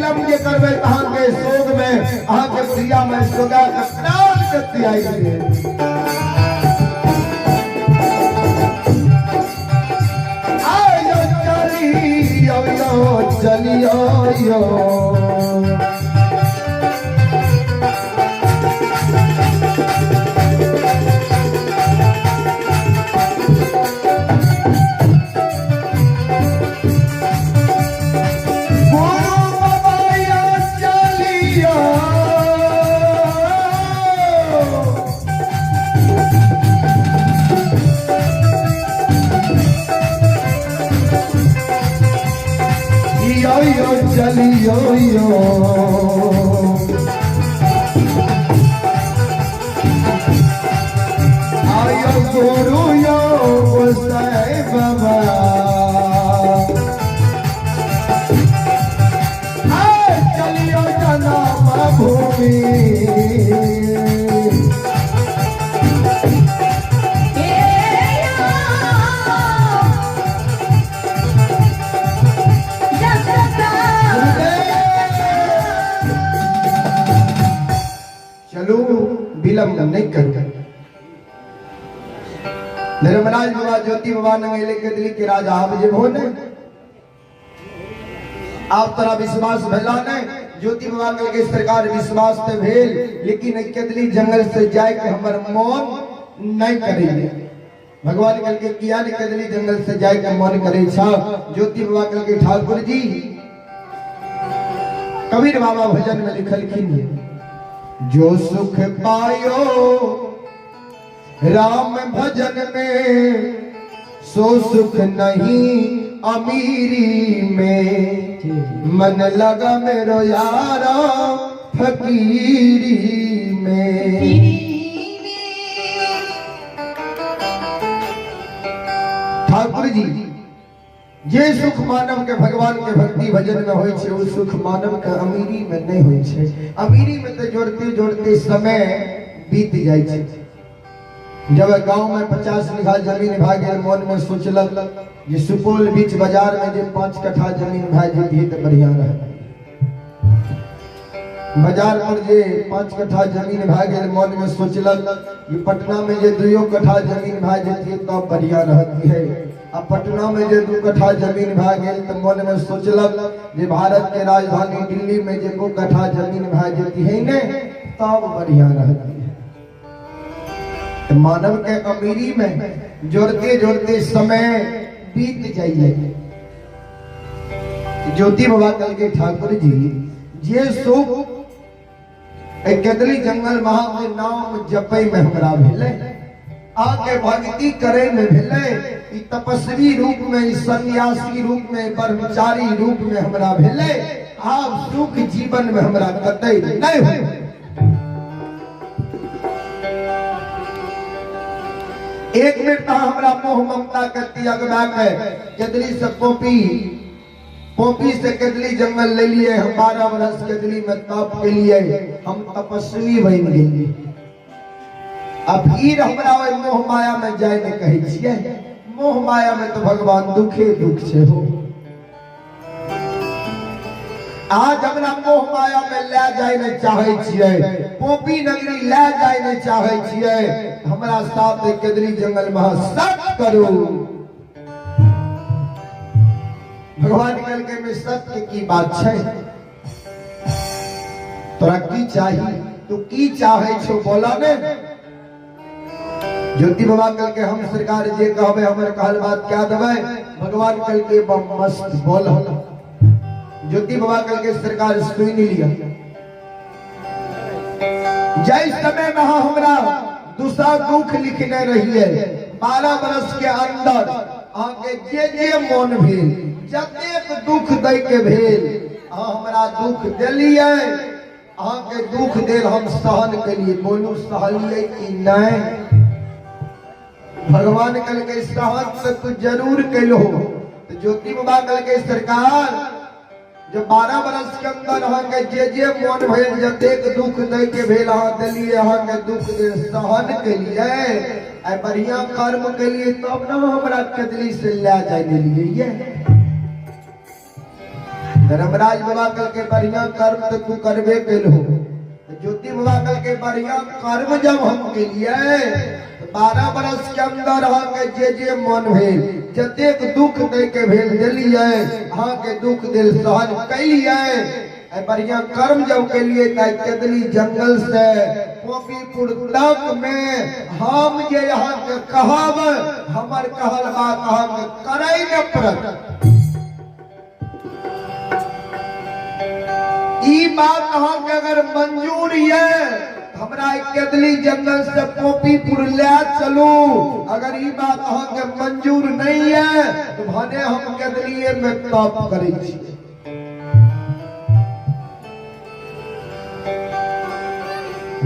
विलम्ब के करवे कहां के सोग में अहां के प्रिया में सोगा के प्राण करती आई है। आयो चलियो चलियो यो चलियो यो आयो गुरु यो गोसाई बाबा चलियो जन्म भूमि विलम्ब नहीं कर धर्मराज बाबा ज्योति बाबा नंगेले के दिल्ली के राजा आप जे भोने आप तरा विश्वास भला ने ज्योति बाबा कल के सरकार विश्वास ते भेल लेकिन केदली जंगल से जाए के हमर मन नहीं करेले भगवान कल के किया ने केदली जंगल से जाए के मन करे छा ज्योति बाबा कल के ठाकुर जी कबीर बाबा भजन में लिखलखिन जो सुख पायो राम भजन में सो सुख नहीं अमीरी में मन लगा मेरो यारा फकीरी में। ठाकुर जी जे सुख मानव के भगवान के भक्ति भजन में होय छे वो सुख मानव के अमीरी में नहीं होय छे। अमीरी में तो जोड़ते जोड़ते समय बीत जाय छे। जब गांव में 50 बीघा जमीन भा गेल मन में सोचलक जे सुपौल बीच बाजार में जे 5 कट्ठा जमीन भा जेती त बढ़िया रहत। बाजार पर जे 5 कट्ठा जमीन भा गेल मन में सोचलक कि पटना में जे 2 कट्ठा जमीन भा जेती त बढ़िया रहती है। अब पटना में जे 2 कट्ठा जमीन भा गेल त मन में सोचलक जे भारत के राजधानी दिल्ली में जे 2 कट्ठा जमीन भा जेती है ने तब बढ़िया रहती है। तो मानव के अमीरी में जोड़ते जोड़ते समय बीत जाइए। ज्योति बाबा कल के ठाकुर जी जे सुख केदली जंगल महा के नाम जपै में हमरा भेले आगे भक्ति करे में भेले तपस्वी रूप में सन्यासी रूप में ब्रह्मचारी रूप में हमरा भेले आप सुख जीवन में हमरा कतई नहीं हो। एक मिनट हमरा मोह ममता करती अगवा के केदली से पोपी से केदली जंगल ले लिए हम 12 वर्ष केदली में तप के लिए हम तपस्वी बन गेली। अब फिर हमरा मोह माया में जाए ने कहे छिए मोह माया में तो भगवान दुखे दुख छे हो। आज हमरा मोह माया में ले जाए ने चाहे छिए पोपी नगरी ले जाए ने चाहे छिए हमरा साथ केदली जंगल में सत करो। भगवान कल के में सत्य की बात है तोरा की चाहिए तू की चाहे छो बोला ने। ज्योति बाबा कल के हम सरकार जे कहबे हमर कहल बात क्या देबे भगवान कल के मस्त बोल। ज्योति बाबा कल के सरकार सुन लिया। जय समय में हमरा दूसरा दुख लिखने रहिए 12 वर्ष के अंदर आके जे मन भेल जतेक दुख दे के भेल हमरा दुख देलिए आके दुख देल हम सहन केलिए। बोलू सहलिए कि नहीं। भगवान कल के सहन से तू जरूर कैलो। तो ज्योति बाबा कल के सरकार जो 12 वर्ष के अंदर के जे मन भेल जतेक दुख दे के भेल दिलिए के दुख दे सहन केलिए बढ़िया कर्म केलिए तब न हमरा केदली से ले जाए दिलिए। धर्मराज बाबा कल के बढ़िया कर्म तो तू करबे कैल हो। ज्योति बाबा कल के बढ़िया कर्म जब हम के लिए 12 बरस के अंदर के जे मन भेल जतेक दुख दे के भेल दिलिए अहाँ के दुख दिल सहन कैलिए। बढ़िया कर्म जब के लिए केदली जंगल से पोपीपुर तक में हम जे यहाँ के कहब हमर कहल बात अहाँ के करे न पड़त। ई बात अहाँ के अगर मंजूर है हमरा केदली जंगल से पोपीपुर ले चलू। अगर ई बात अहाँ के मंजूर नहीं है तो भने हम केदलिए में तप करे छी।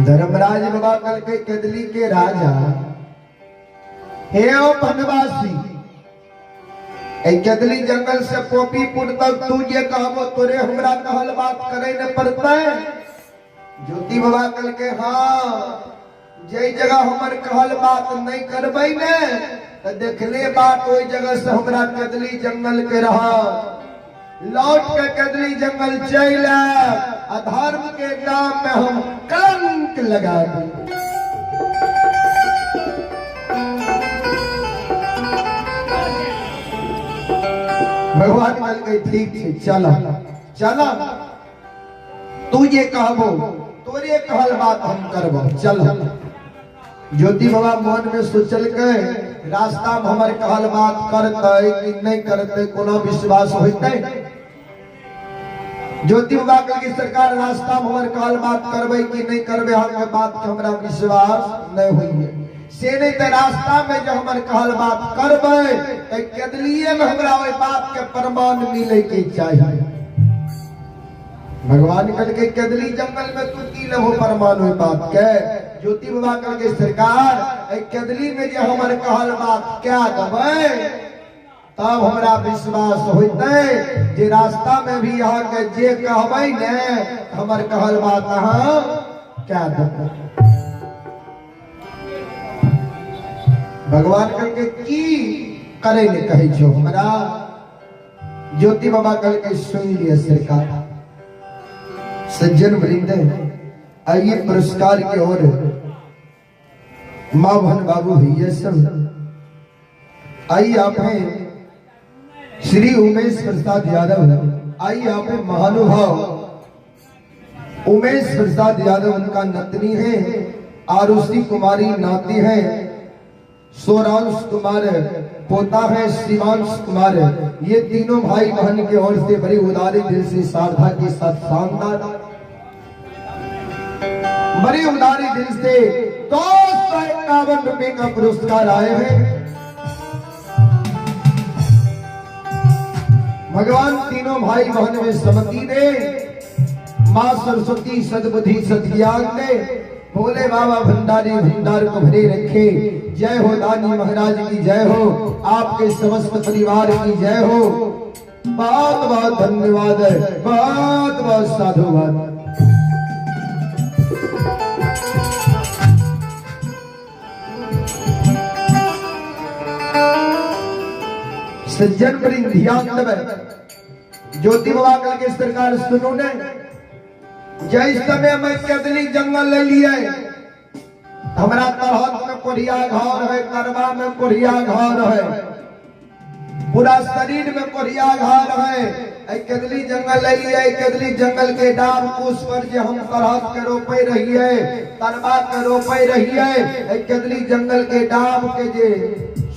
धर्मराज बाबा कल के केदली के राजा हे बनवासी केदली जंगल से पोपीपुर तक तू ये कहबो तोरे हमरा कहल बात करे न पड़ता। ज्योति बाबा कल के हाँ जे जगह हमर कहल बात नहीं करबै ने तो देखले बात ओई जगह से हमरा केदली जंगल के रहा लौट के केदली जंगल चल अधर्म के नाम में हम कलंक लगा दी। भगवान कल के ठीक है चला चला तू ये कहबो तोरे कहल बात हम करबो चल। ज्योति बाबा मन में सोचल के रास्ता में हमर कहल बात करते कि नहीं करते कोनो विश्वास होते। ज्योति बाबा कल की सरकार रास्ता में हमर कहल बात करबे कि नहीं करबे हमर बात के हमरा विश्वास नहीं होइए से नहीं तो रास्ता में जो हमर कहल बात करबे तो केदलिए में हमरा ओई बात के प्रमाण मिले के चाहिए। भगवान कल के केदली जंगल में तू की लहो प्रमाण ओई बात के। ज्योति बाबा कल के सरकार केदली में जो हमर कहल बात क्या दबे तब हमरा विश्वास होते जे रास्ता में भी यहाँ के जे कहबै ने हमर कहल बात अहाँ क्या देबै। भगवान कल के की करे ने कहे छो हमरा। ज्योति बाबा कल के सुन लिया सरकार। सज्जन वृंद आइए पुरस्कार की ओर माँ बहन बाबू भैया सब आइए आप हैं श्री उमेश प्रसाद यादव। आइए आप हैं महानुभाव उमेश प्रसाद यादव उनका नतनी है। आरुषि कुमारी नाती है। सोरांश कुमार पोता है। शिवांश कुमार ये तीनों भाई बहन के ओर से बड़ी उदारी दिल से श्रद्धा के साथ शानदार बड़ी उदारी दिल से 251 रुपए का पुरस्कार आए हैं। भगवान तीनों भाई बहन में सम्मति दे। माँ सरस्वती सद्बुद्धि सद्ज्ञान दे। भोले बाबा भंडारी भंडार को भरे रखे। जय हो दानी महाराज की जय हो। आपके समस्त परिवार की जय हो। बहुत बहुत धन्यवाद बहुत बहुत साधुवाद। सज्जन बड़ी ध्यान देवे। ज्योति बाबा कल के सरकार सुनो ने जय समय में केदली जंगल ले लिए हमरा तरहत में कोरिया घर है करवा में कोरिया घर है पूरा शरीर में कोरिया घर है। केदली जंगल ले लिए केदली जंगल के डाल कुश पर जे हम तरहत के रोपे रहिए तरवा के रोपे रहिए केदली जंगल के डाल के जे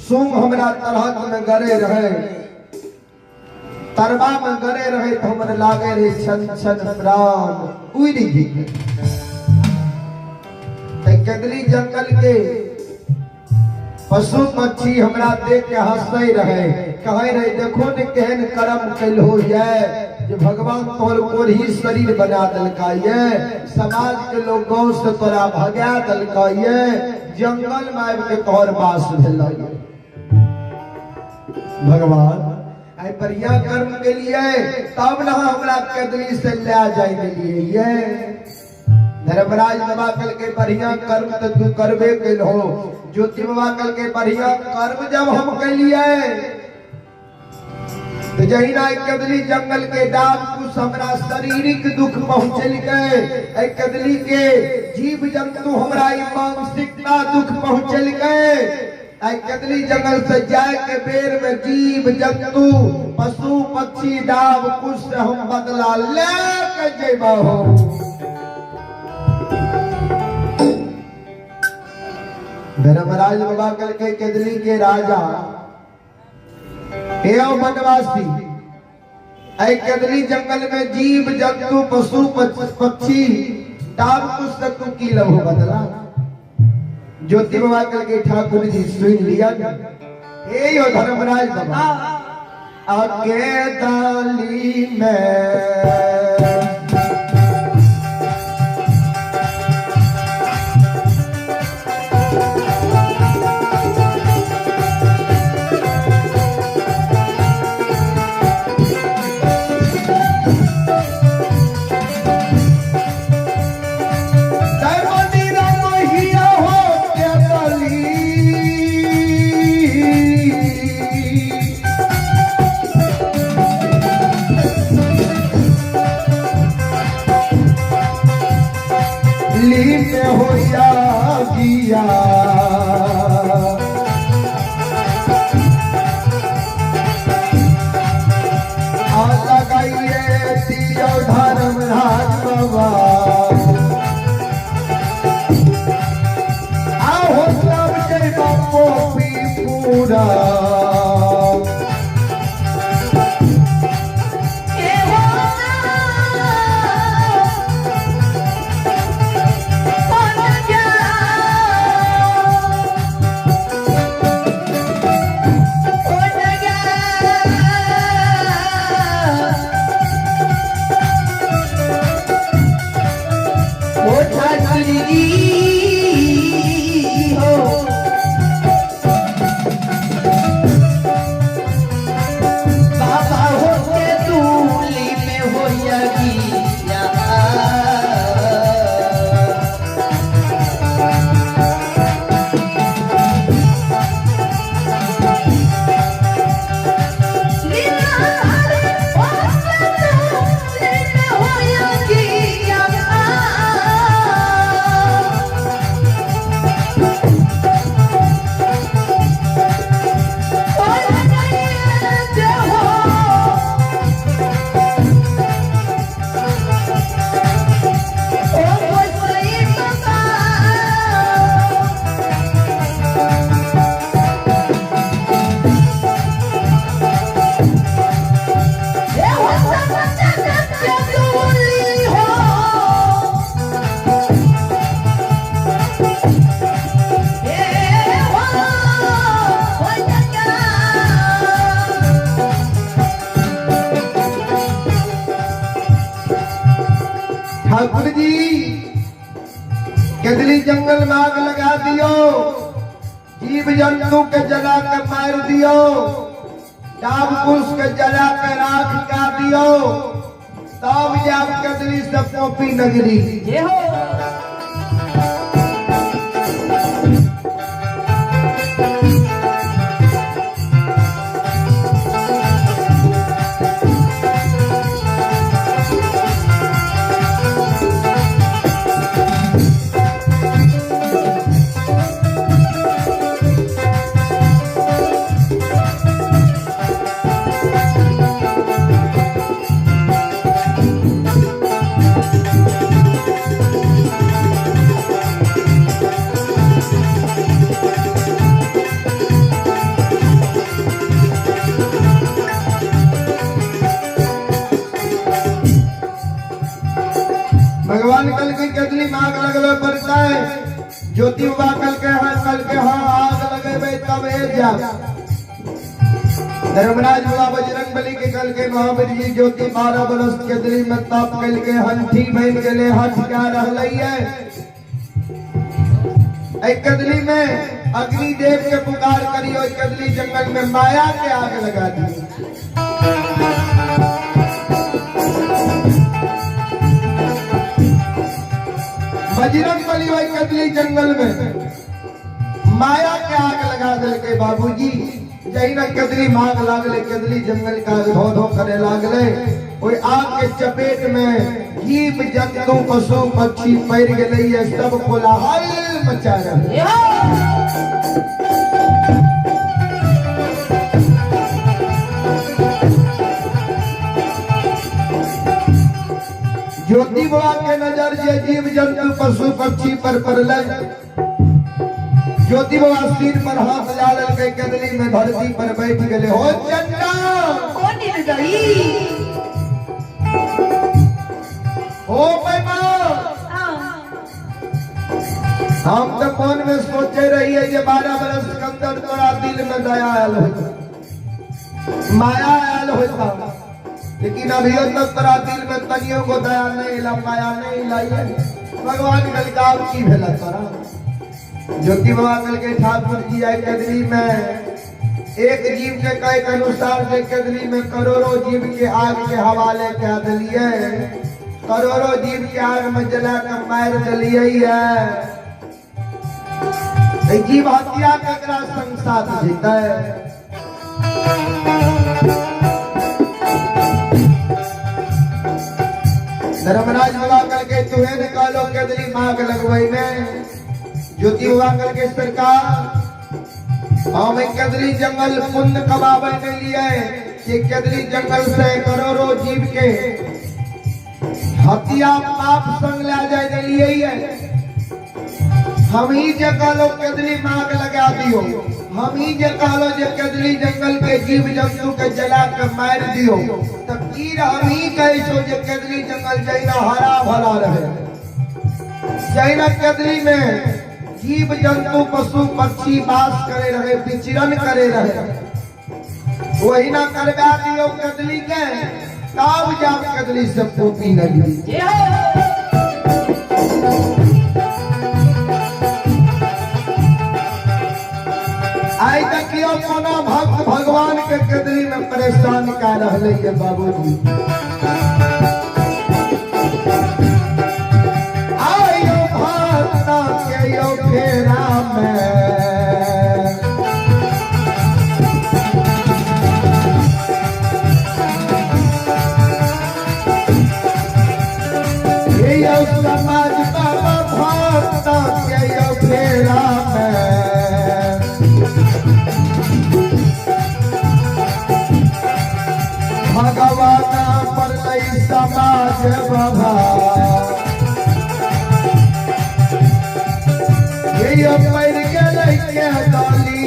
सुम हमरा तरहत में गरे रहे तरवा में गरे रहे तो हमरा लागे रे छन छन प्राण उड़ी जी। केदली जंगल के पशु पक्षी हमरा देख के हंसते रहे कहे रहे देखो ने केहन कर्म कैल हो जाए जो भगवान तोहर कोरही शरीर बना दलकाये समाज के लोग गांव से तोरा भगा दलकाये जंगल में आबि के तोहर वास भेल। भगवान आई बढ़िया कर्म के लिए तब ना हमरा केदली से ले जाए के लिए ये धर्मराज बाबा कल के बढ़िया कर्म तो तू करबे कैल हो। ज्योति बाबा कल के बढ़िया कर्म जब हम कैलिए तो जहिना कदली जंगल के डाल कुछ हमरा शारीरिक दुख पहुंचल गए, कदली के जीव जंतु हमरा मानसिकता दुख पहुंचल गए। कदली जंगल से जाए के बेर में जीव जंतु पशु पक्षी डाब कुछ से हम बदला ले के जेबा हो। धर्मराज बाबा कल के कदली के राजा एवं वनवासी कदली जंगल में जीव जंतु पशु पक्षी डाब कुछ से तू की लहो बदला। ज्योति बाबा कल के ठाकुर जी सुन लिया यो धर्मराज बाबा आगे दाली में ठाकुर जी कदली जंगल में आग लगा दियो, जीव जंतु के जला के मार दियो, डाब कुश के जला के राख का दियो, तब जब कदली से पोपी नगरी भगवान कल की कदली में आग लगवे पड़ता है। ज्योति बाबा कल के आग लगे तब जा धर्मराज बाबा बजरंग बली के कल के महावीर जी ज्योति 12 बरस कदली में तप कल के हंठी बन गए हठ क्या रह कदली में अग्निदेव के पुकार करियो, कदली जंगल में माया के आग लगा दी। बजरंग बली वही कदली जंगल में माया के आग लगा दे के बाबूजी जही ना केदली मांग लागले, केदली जंगल का धो धो करे लागले। कोई आग के चपेट में जीव जंतु पशु पक्षी पैर गए, ये सब कोलाहल मचा रहे। ज्योति बाबा के नजर जे जीव जंतु पशु पक्षी पर पड़ल। ज्योति बाबा सिर पर हाथ डाल के केदली में धरती पर बैठ गए। हो चंदा हो पैमा, हम तो मन में सोचे रही है कि 12 बरस के अंदर तोरा दिल में दया आयल हो, माया आयल होता, लेकिन अभी तक तोरा दिल में तनियों को दया नहीं ला, माया नहीं लाई है। भगवान गलगाव की भेला तोरा। ज्योति बाबा कल के ठाकुर जी आए केदली में, एक जीव के कहे के अनुसार के केदली में करोड़ों जीव के आग के हवाले कह दिलिए, करोड़ों जीव के आग में जला कर मार दिलिए है। जीव हत्या ककरा संसार जीता है। धर्मराज बाबा करके तुहे निकालो केदली मांग लगवाई में। ज्योति बाबा करके सरकार हम केदली जंगल पुण्य कमावे के लिए कि केदली जंगल से करोड़ों जीव के हत्या पाप संग ले जाए के लिए हम ही जे कहलो केदली मांग लगा दियो, हम ही जे कहलो जे केदली जंगल के जीव जंतु के जला के मार दियो, तब तीर हम ही कहे सो जे केदली जंगल जैना हरा भरा रहे, जैना केदली में जीव जंतु पशु पक्षी वास करे रहे, विचरण करे रहे, वही ना करवा दियो केदली के, तब जा केदली से पोपी नहीं। आई तक कोनो भक्त भगवान के केदली में परेशान कर रहे हैं बाबूजी। आयो भक्ता के यो फेरा में, यो समाज बाबा भक्ता के यो फेरा में, भगवान पर समाज बाबा ये पैर गए के डाली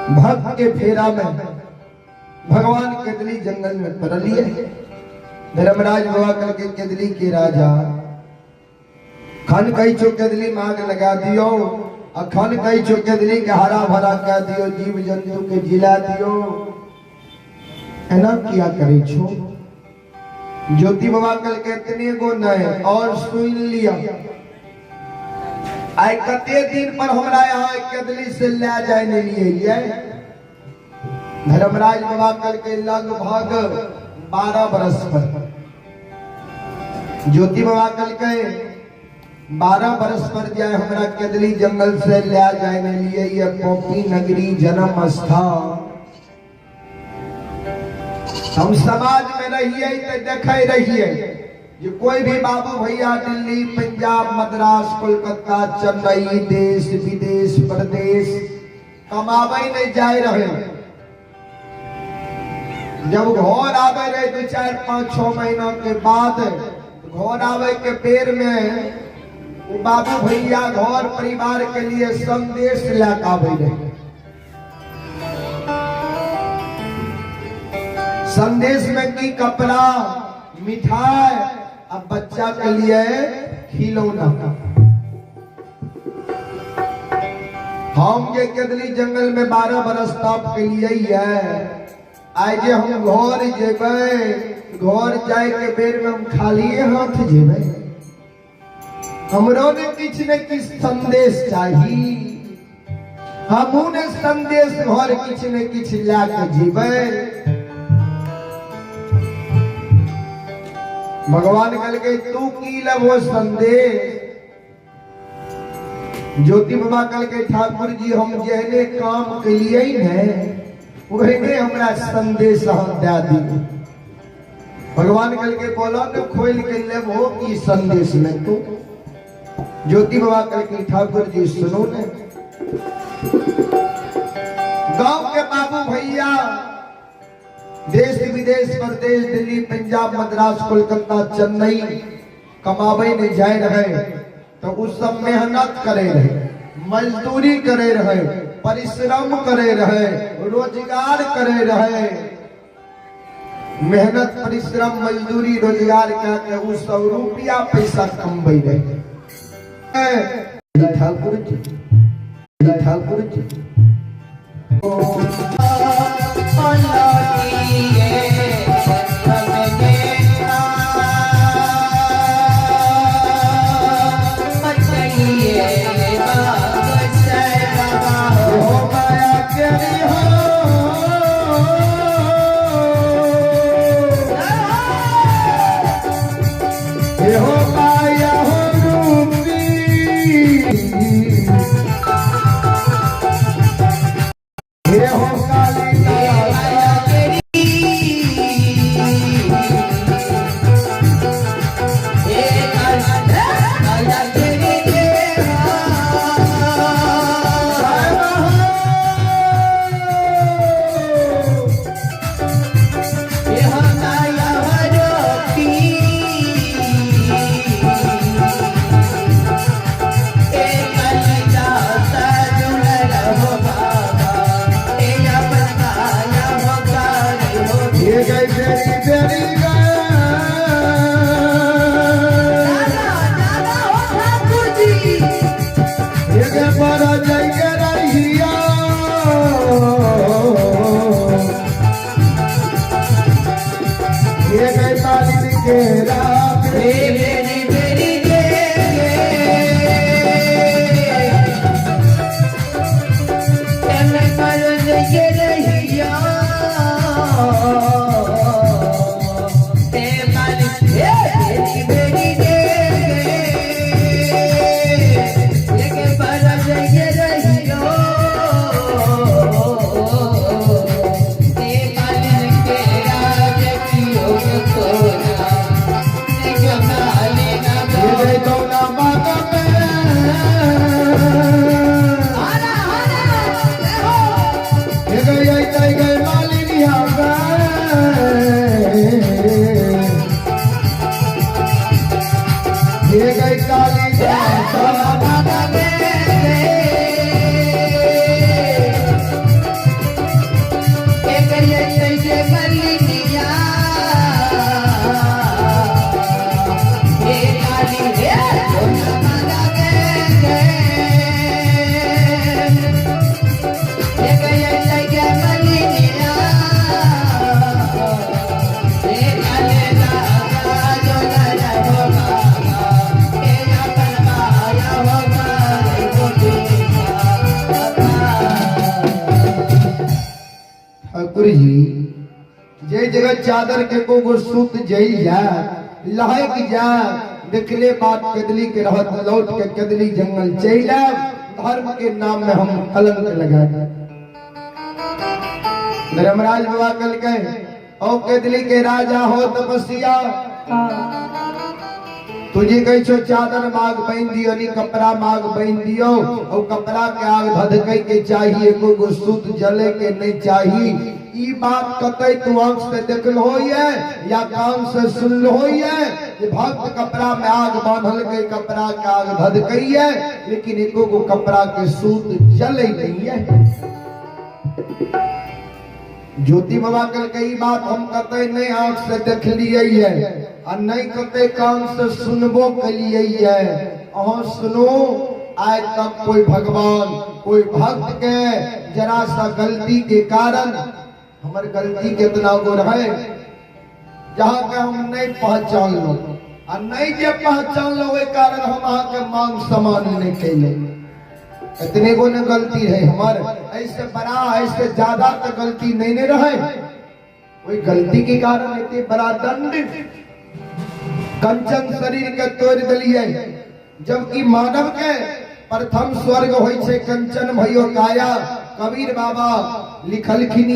भक्त के फेरा में भगवान केदली जंगल में पड़ लिए। धर्मराज बाबा करके केदली के राजा खन कही चो केदली मांग लगा दियो, खन कही चो केदली के हरा भरा कह दियो, जीव जंतु के जिला दियो, एना किया करे छो। ज्योति बाबा कल के इतने गो नए और सुन लिया। आई कते दिन पर हमरा यहाँ केदली से ले जाए लिए धर्मराज बाबा कल के लगभग 12 बरस पर, ज्योति बाबा कल के 12 बरस पर जाए हमरा केदली जंगल से ले जाए ने लिए ये पोपी नगरी जन्म स्थान। हम समाज में रहिए तो देखे रहिए जो कोई भी बाबू भैया दिल्ली, पंजाब, मद्रास, कोलकाता, चेन्नई, देश विदेश प्रदेश कमावे नहीं जाए रहे, जब घर आवे रहे 2, 4, 5, 6 महीना के बाद घर आवे के बेर में वो बाबू भैया घर परिवार के लिए संदेश लेकर आवे रहे। संदेश में की कपड़ा, मिठाई, अब बच्चा के लिए खिलौना। हम ये केदली जंगल में 12 बरस तक के लिए है, आज हम घर जेबे, घर जाए के बेर में हम खाली हाथ जेबे, हमरो ने किछ ने किछ संदेश चाहिए, हमू ने संदेश घर किछ ने किछ लाके जेबे। भगवान कल के तू की लबो संदेश। ज्योति बाबा कल के ठाकुर जी हम जहने काम के लिए ही है वहने हमरा संदेश हम दे दी। भगवान कल के बोला तो खोल के लेबो की संदेश में तू। ज्योति बाबा कल के ठाकुर जी सुनो ने, गांव के बाबू भैया देश विदेश प्रदेश दिल्ली, पंजाब, मद्रास, कोलकाता, चेन्नई कमावे ने जाए रहे तो उस सब मेहनत करे रहे, मजदूरी करे रहे, परिश्रम करे रहे, रोजगार करे रहे, मेहनत परिश्रम मजदूरी रोजगार करके उस 100 रुपया पैसा कमबै रहे। ठाकुर जी, ठाकुर जी ठाकुर जी जे जगह चादर के को सूत जई जाए लहक जाए देखले बात कदली के रहत लौट के कदली जंगल चैला धर्म के नाम में हम कलंक लगा धर्मराज बाबा कल के ओ कदली के राजा हो तपस्या तुझे कही छो चादर माग बन दियो नी कपड़ा माग बन दियो और कपड़ा के आग धधकई के चाहिए को सूत जले के नहीं चाहिए ई बात कतई तू आंख से देखल होइए या कान से सुनल होइए कि भक्त कपड़ा में आग बांधल के कपड़ा के आग धधकई है लेकिन एको को कपड़ा के सूत जले नहीं है। ज्योति बाबा कल कई बात हम कते नहीं आंख से देख लिए है और नहीं कते कान से सुनबो कलिए है। अहाँ सुनो आज तक कोई भगवान कोई भक्त के जरा सा गलती के कारण हमार गलती कितना गो है जहाँ के हम नहीं पहचान लो और नहीं जे पहचान लो वे कारण हम अहाँ के मांग समान नहीं कैले इतने को न गलती है हमारे ऐसे बड़ा ऐसे ज्यादा तो गलती नहीं ने रहे कोई गलती के कारण इतने बड़ा दंड कंचन शरीर के तोड़ दिलिए जबकि मानव के प्रथम स्वर्ग होई छे कंचन भयो काया। कबीर बाबा लिखलखिन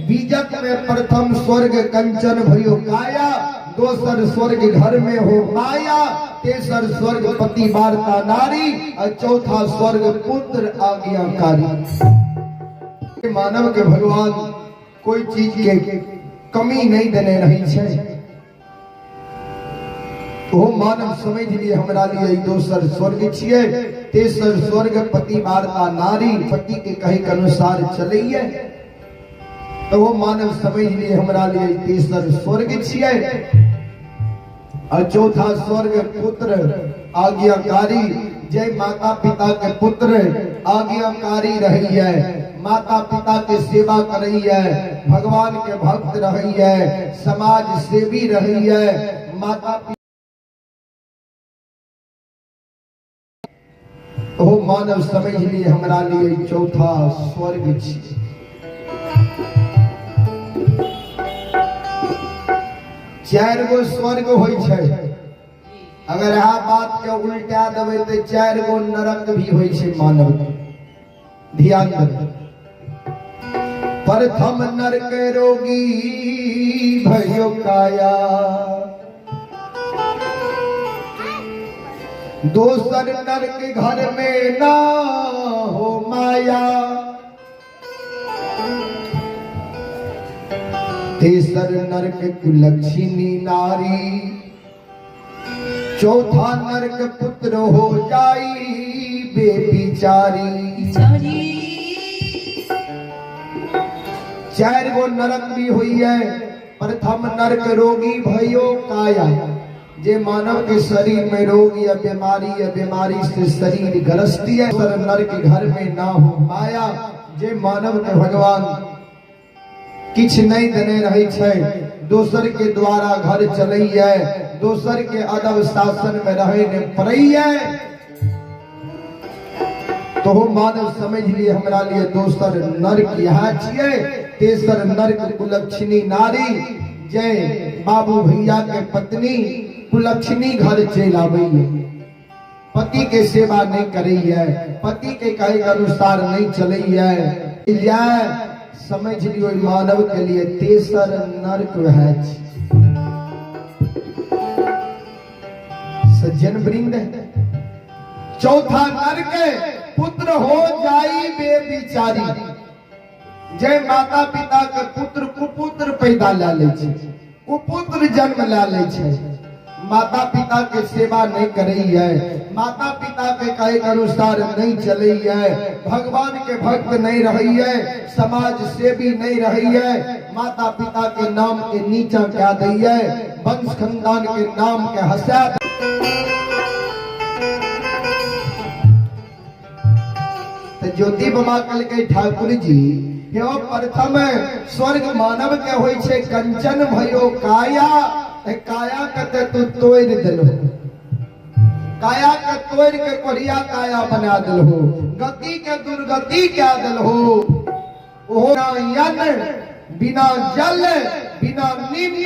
बीजक में प्रथम स्वर्ग कंचन भयो काया दोसर स्वर्ग घर में हो माया तेसर स्वर्ग पति वार्ता नारी और चौथा स्वर्ग पुत्र आज्ञाकारी। मानव के भगवान कोई चीज के कमी नहीं देने रही छे तो मानव समझ लिए हमरा लिए दोसर स्वर्ग छिए तेसर स्वर्ग पति वार्ता नारी पति के कहे के अनुसार चलिए तो वो मानव समझ लिए हमरा लिए तेसर स्वर्ग छिए और चौथा स्वर्ग पुत्र आज्ञाकारी। जय माता पिता के पुत्र आज्ञाकारी रही है माता पिता के सेवा कर रही है भगवान के भक्त रही है समाज सेवी रही है माता ओ मानव समझ लिए हमरा लिए चौथा स्वर्ग छिए। चार गो स्वर्ग होई छे अगर यह बात के उल्टा देवे तो चार गो नरक भी होई छे मानव ध्यान दे। प्रथम नरक रोगी भयो काया दोसर नरक घर में ना हो माया तेसर नरक कुलक्षणी नारी चौथा नरक पुत्र हो जाई बेबिचारी। चार गो नरक भी हुई है। प्रथम नरक रोगी भयो काया जे मानव के शरीर में रोग या बीमारी से शरीर ग्रस्ती है सर नरक घर में ना हो माया जे मानव के भगवान किछ नहीं देने रही छे दोसर के द्वारा घर चलई है दोसर के अदब शासन में रहे ने पड़ई है तो मानव समझ लिए हमरा लिए दोसर नरक यहाँ छिए तेसर नरक कुलक्षणी नारी जय बाबू भैया के पत्नी कुलक्षणी घर चल आबई पति के सेवा नहीं करई है पति के कहे के अनुसार नहीं चलई है समझ लियो मानव के लिए तेसर नरक है। सज्जन वृंद चौथा नरक पुत्र हो जाई बेबिचारी जय माता पिता के पुत्र कुपुत्र पैदा ला ले छे कुपुत्र जन्म ला ले छे माता पिता के सेवा नहीं करई है माता पिता के कहे के अनुसार नहीं चलई है भगवान के भक्त नहीं रही है समाज सेवी नहीं रही है माता पिता के नाम के नीचा क्या दी है वंश खानदान के नाम के हंसा ज्योति बाबा कल के ठाकुर जी प्रथम स्वर्ग मानव के होई छे कंचन भयो काया काया के तू तोड़ दिलो काया के तोड़ के कोढ़िया काया बना दिलो गति के दुर्गति क्या दिलो ओहो यन बिना जल, बिना निम्न,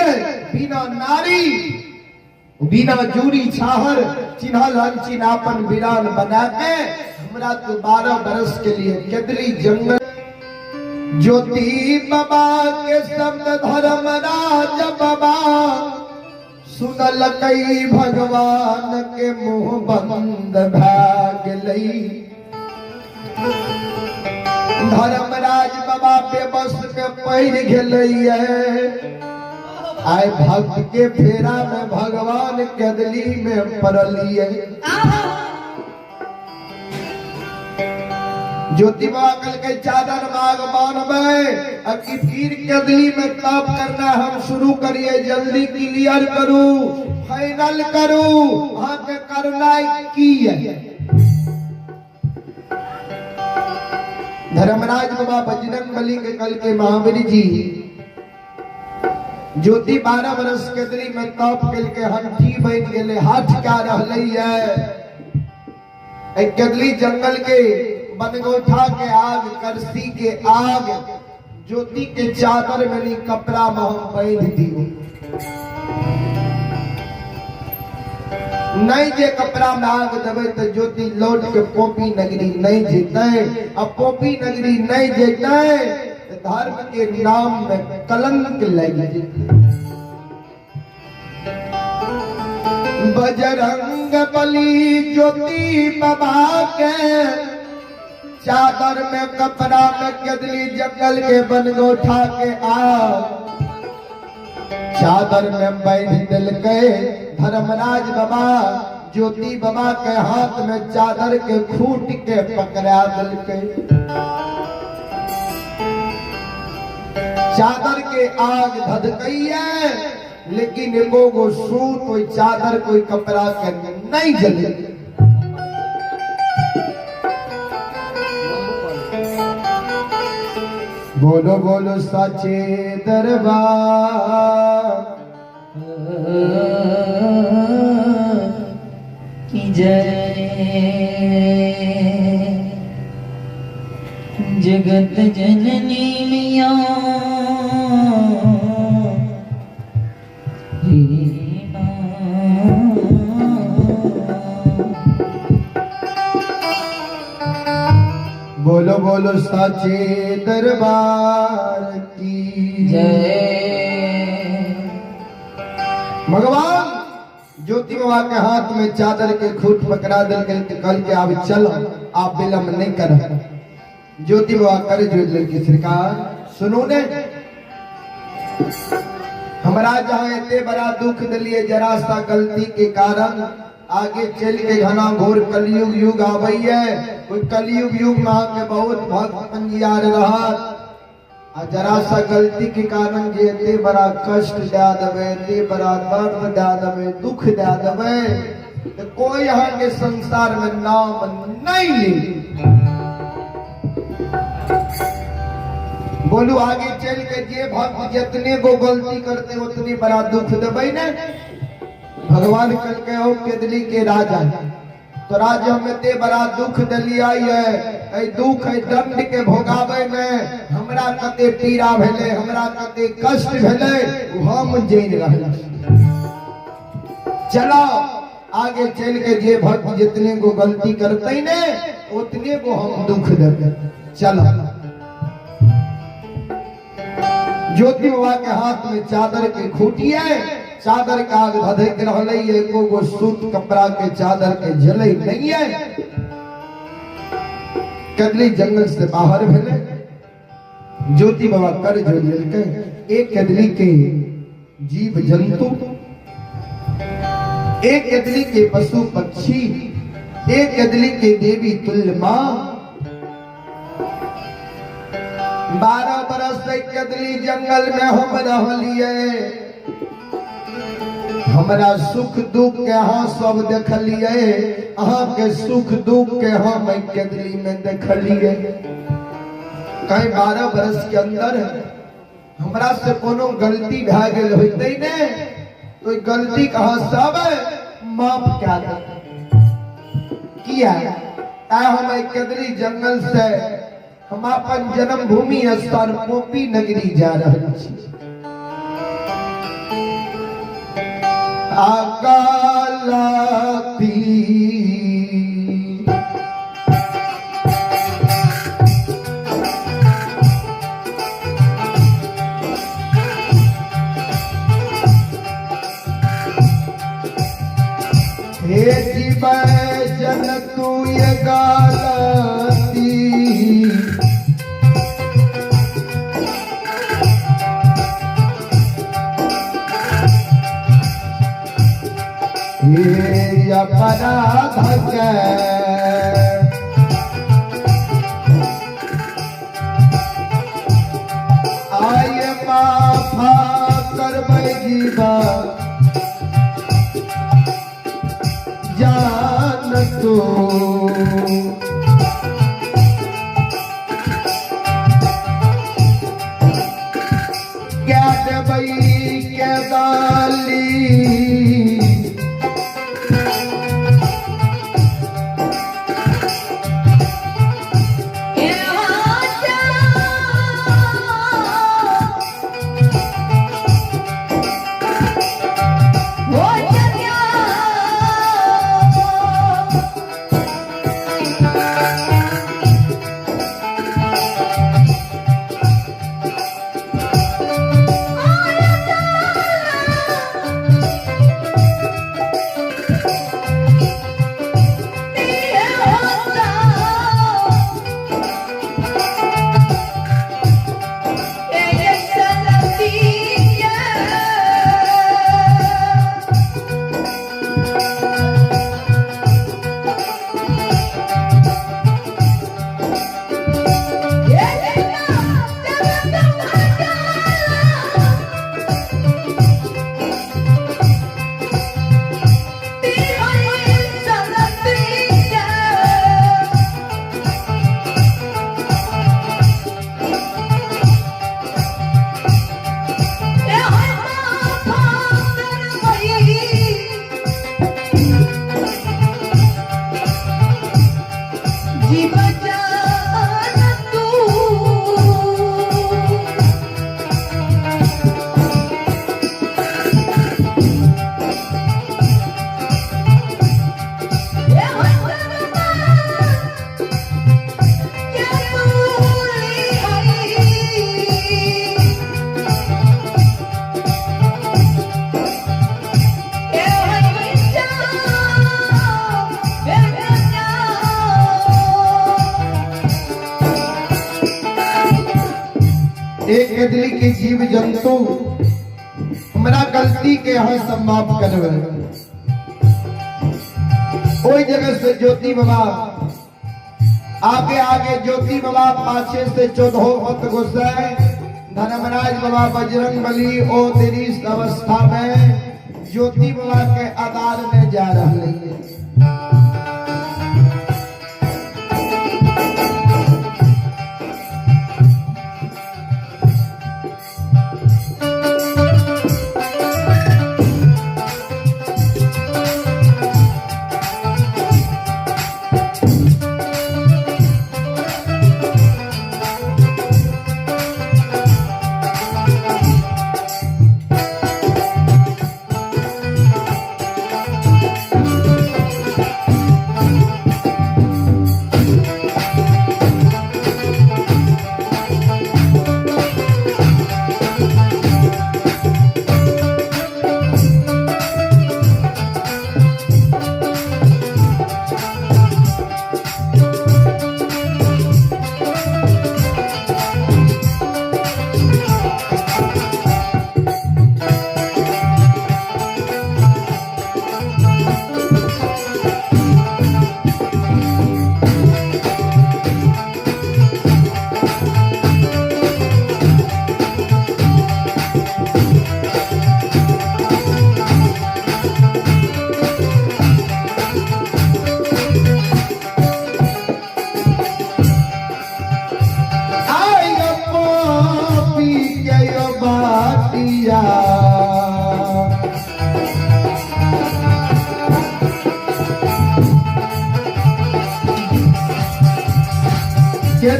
बिना नारी, बिना जूरी छाहर, चिन्हल चिन्हापन बिरान बना के हमरा तो 12 बरस के लिए केदली जंगल। ज्योति बाबा के शब्द धर्मराज बाबा सुनल कई भगवान के मुंह बंद भाग लई। धर्मराज बाबा पे बस के पैर गेलैया, आय भक्त के फेरा में भगवान केदली में पड़लिए। ज्योति बाबा कल के चादर बाग बांधबे, अकी फिर केदली में तप करना हम शुरू करिए। जल्दी क्लियर करू, फाइनल करू, वहां के करना की है। धर्मराज बाबा बजरंग बली के कल के महावीर जी ज्योति 12 बरस केदली में तप कल के हंठी बन गेले। हाथ क्या रहलैया, केदली जंगल के बनगोठा के आग, करसी के आग, ज्योति के चादर में नी कपड़ा में हम बांध दियो। नहीं जे कपड़ा में आग देवे तो ज्योति लौट के पोपी नगरी नहीं जेते। अब पोपी नगरी नहीं जेते तो धर्म के नाम में कलंक लग जेते। बजरंग बली ज्योति बाबा के चादर में कपड़ा में केदली जंगल के बनगोठा के आग, चादर में बांध दिल के धर्मराज बाबा ज्योति बाबा के हाथ में चादर के खूट के पकड़ा दिल के। चादर के आग धधकैया, लेकिन एगो गो सूत कोई चादर कोई कपड़ा के नहीं जले। बोलो बोलो साचे दरबार की जय। जगत जननी मिया बोलो बोलो साचे दरबार की जय। भगवान ज्योति बाबा के हाथ में चादर के खूट पकड़ा दिल के कल के आप चलो, आप विलम्ब नहीं कर। ज्योति बाबा करे जो लड़की सरकार सुनो ने, हमारा जहाँ इतने बड़ा दुख दिलिए जरा सा गलती के कारण, आगे चल के घना घोर कलयुग युग आवे है। कोई कलयुग युग में आके बहुत भक्त पंजियार रहा, जरा सा गलती के कारण जे इतने बड़ा कष्ट दे देवे, इतने बड़ा दर्द दे देवे, दुख दे देवे, तो कोई यहाँ के संसार में नाम नहीं ले। बोलू आगे चल के जे भक्त जितने को गलती करते उतनी बड़ा दुख देवे ने। भगवान कल के हो केदली के राजा, तो राजा में ते बड़ा दुख दलिया है। दुख है दंड के भोगावे में हमरा कते पीड़ा भेले, हमरा कते कष्ट भेले, हम जेल रहला। चलो आगे चल के जे भक्त जितने को गलती करते ने उतने को हम दुख देते। चलो ज्योति बाबा के हाथ में चादर के खूटिया, चादर का आग धधक रहले, एको गो सूत कपड़ा के चादर के जले नहीं है। केदली जंगल से बाहर भेले, ज्योति बाबा कर जो लेके एक केदली के जीव जंतु, एक केदली के पशु पक्षी, एक केदली के देवी तुल्य मां। 12 बरस से केदली जंगल में हम रहलिए, हमरा सुख दुख के हाँ सब देखलिए, अहाँ के सुख दुख के हम केदली में देखलिए। कहीं 12 बरस के अंदर हमरा से कोनो गलती भा गेल होते ने, तो गलती कहाँ सब माफ क्या किया। हम केदली जंगल से हम अपन जन्मभूमि स्थान मोपी नगरी जा रहल छी। आकालती हे जीव जन तू ये गालती ये अपराध के आय माफा करबै जीवा जान तो क्या देबै के गाली एक दिल के जीव जंतु हमरा गलती के यहाँ समाप्त करवे। ओई जगह से ज्योति बाबा आगे आगे, ज्योति बाबा पाछे से 14 मत गोसाई, धर्मराज बाबा बजरंग बली ओ तेरी अवस्था में ज्योति बाबा के आधार में जा रहे हैं।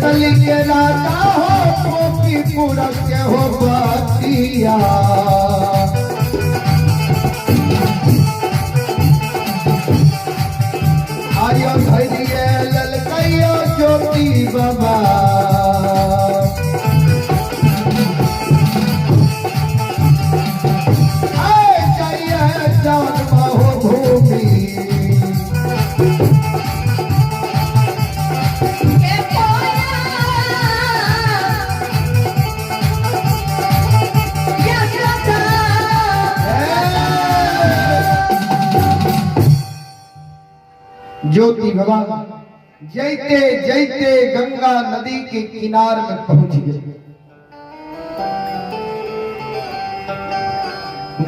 केसली के राजा हो गोपीपुर के हो बतिया आयो धैर्य ललकैयो ज्योति बाबा ज्योति बाबा जैते जैते गंगा नदी के किनार में पहुंच गए।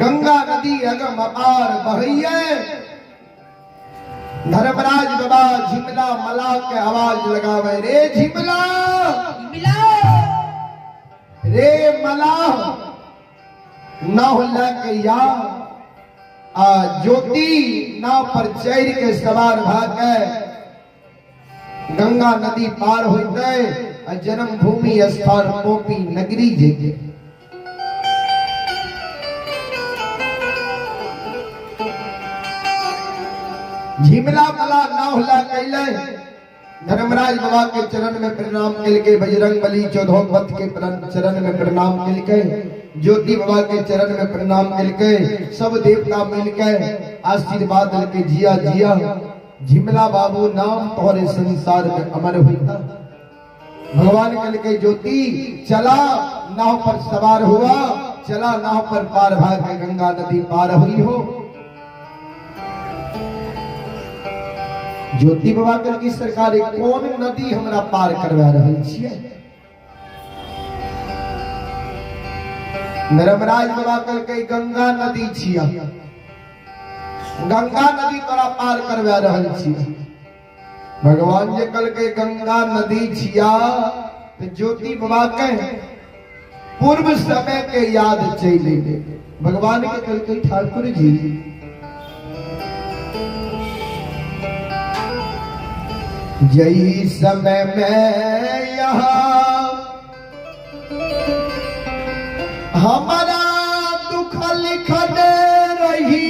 गंगा नदी अगम अपार बहैये। धर्मराज बाबा झिमला मला के आवाज लगावे, रे झिमला रे मला नाव लेके या ज्योति नाव पर चढ़ के सवार भागे गंगा नदी पार होते जन्म भूमि स्थान पोपी नगरी जेके झिमला मला नाव ला कैले धर्मराज बाबा के चरण में प्रणाम करके बजरंग बली चौधोपत के चरण में प्रणाम करके ज्योति बाबा के चरण में प्रणाम करके सब देवता मिलके आशीर्वाद लेके जिया जिया झिमला बाबू नाम तोरे संसार में अमर हुआ। भगवान कल के ज्योति चला नाव पर सवार हुआ, चला नाव पर पार भाग के गंगा नदी पार हुई हो। ज्योति बाबा कल की सरकार कौन नदी हमरा पार करवा रही छिए? धर्मराज बाबा कल के गंगा नदी छिया, गंगा नदी तोरा पार करवा रहल छिए। भगवान जे कल के गंगा नदी छिया तो ज्योति बाबा के पूर्व समय के याद चले गए। भगवान के कल के ठाकुर जी जई समय में यहाँ हमारा दुख लिख दे रही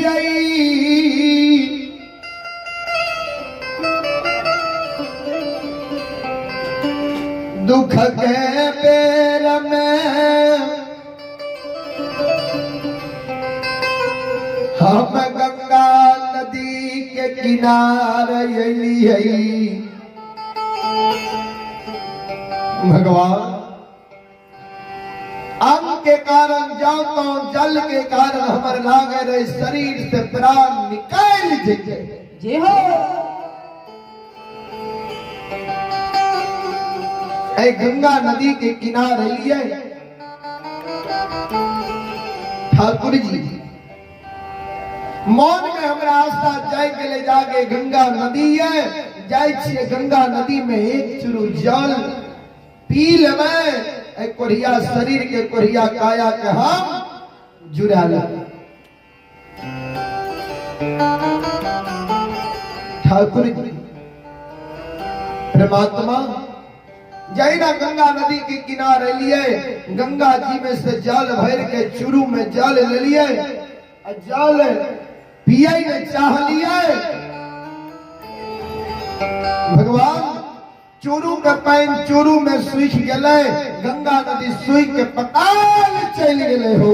दुख के बेर में हम गंगा नदी के किनारे अली भगवान अंग के कारण जाओ तो जल के कारण हमारे लागे रहे शरीर से प्राण निकाल जे हो। ऐ गंगा नदी के किनारे लिए ठाकुर जी मौन में हमारा आस्था जाय के ले जाके गंगा नदी है जाय छिए गंगा नदी में एक चुरु जल पी लेवे कोरिया शरीर के कोरिया काया के हम जुड़ा ले। ठाकुर जी परमात्मा जैना गंगा नदी के किनारे लिए गंगा जी में से जल भर के चुरू में जल ले लिए जल पिए ने चाह लिए। भगवान चोरू के पैन चोरू में सूख गए, गंगा नदी सूख के पताल चल गए हो।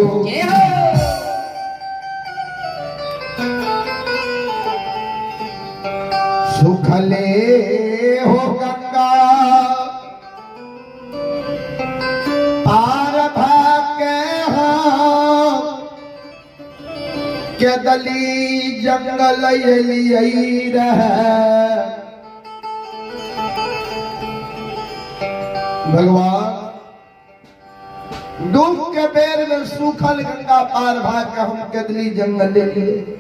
सुखले हो गंगा पार भागे के दली जंगल रहे। भगवान दुख के बेर में सूखल गंगा पार भाग के हम केदली जंगल ले लिए।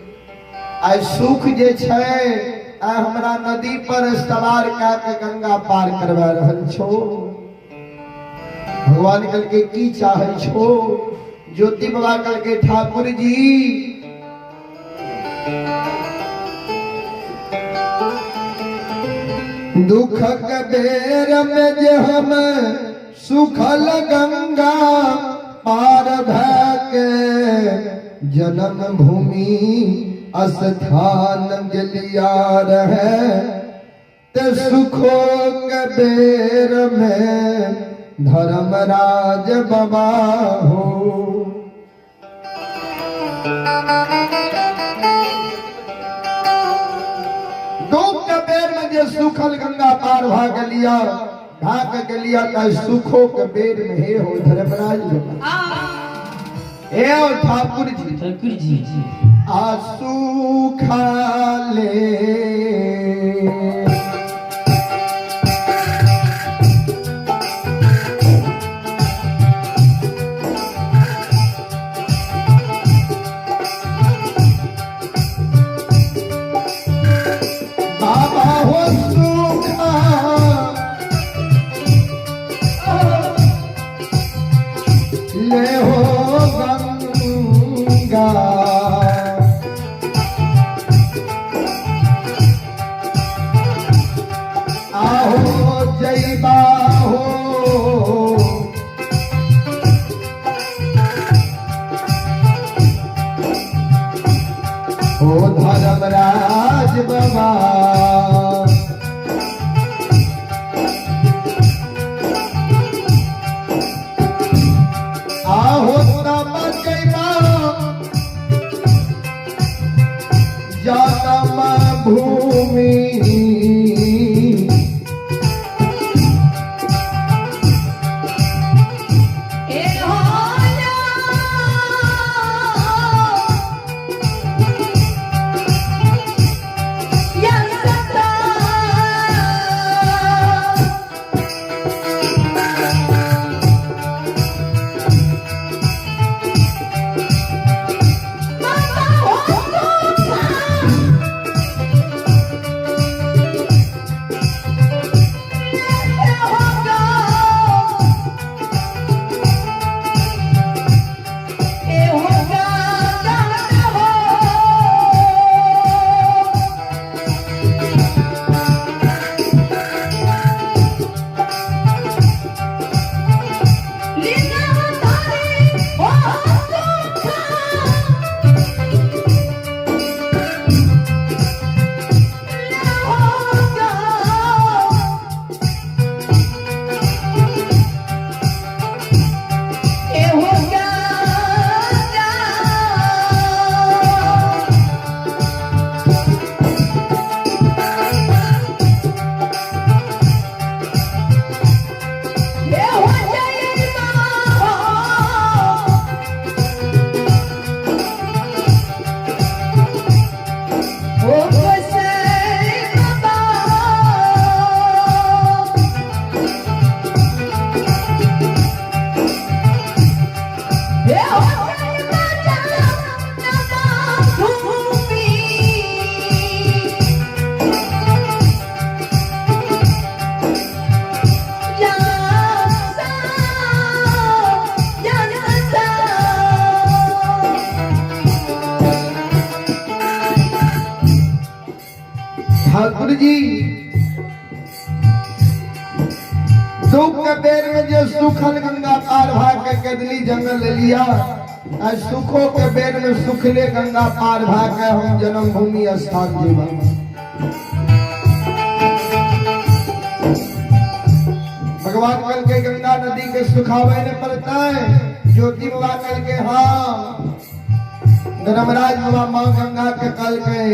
आई सुख जे छे आ हमरा नदी पर सवार का के गंगा पार करवा रहल छो। भगवान कल के की चाहे छो? ज्योति बाबा कल के ठाकुर जी दुख के बेर में जे हम सुखल गंगा पार भके जन्म भूमि स्थान गलिया रहे ते सुखो के बेर में धर्मराज बाबा हो। दुख के बेर में जे सुखल गंगा पार भाग लिया ढाक के लिया का सुखो के बेर में हे हो धर्मराज बाबा। ए ठाकुर जी आंसू खाले बाबा हो सुखा ले हो गंगा आहो जैबा हो धर्मराज बाबा। आहो तब जैबा जन्म भूमि ठाकुर जी दुख के बेर में जो सुखल गंगा पार भाग के कदली जंगल ले लिया आज सुखों के बेर में सुखले गंगा पार भाग के हम जन्म भूमि स्थान जीवा। भगवान कल के गंगा नदी के सुखावे ने पड़ता है। ज्योति बाबा कल के हाँ धर्मराज बाबा माँ गंगा के कल के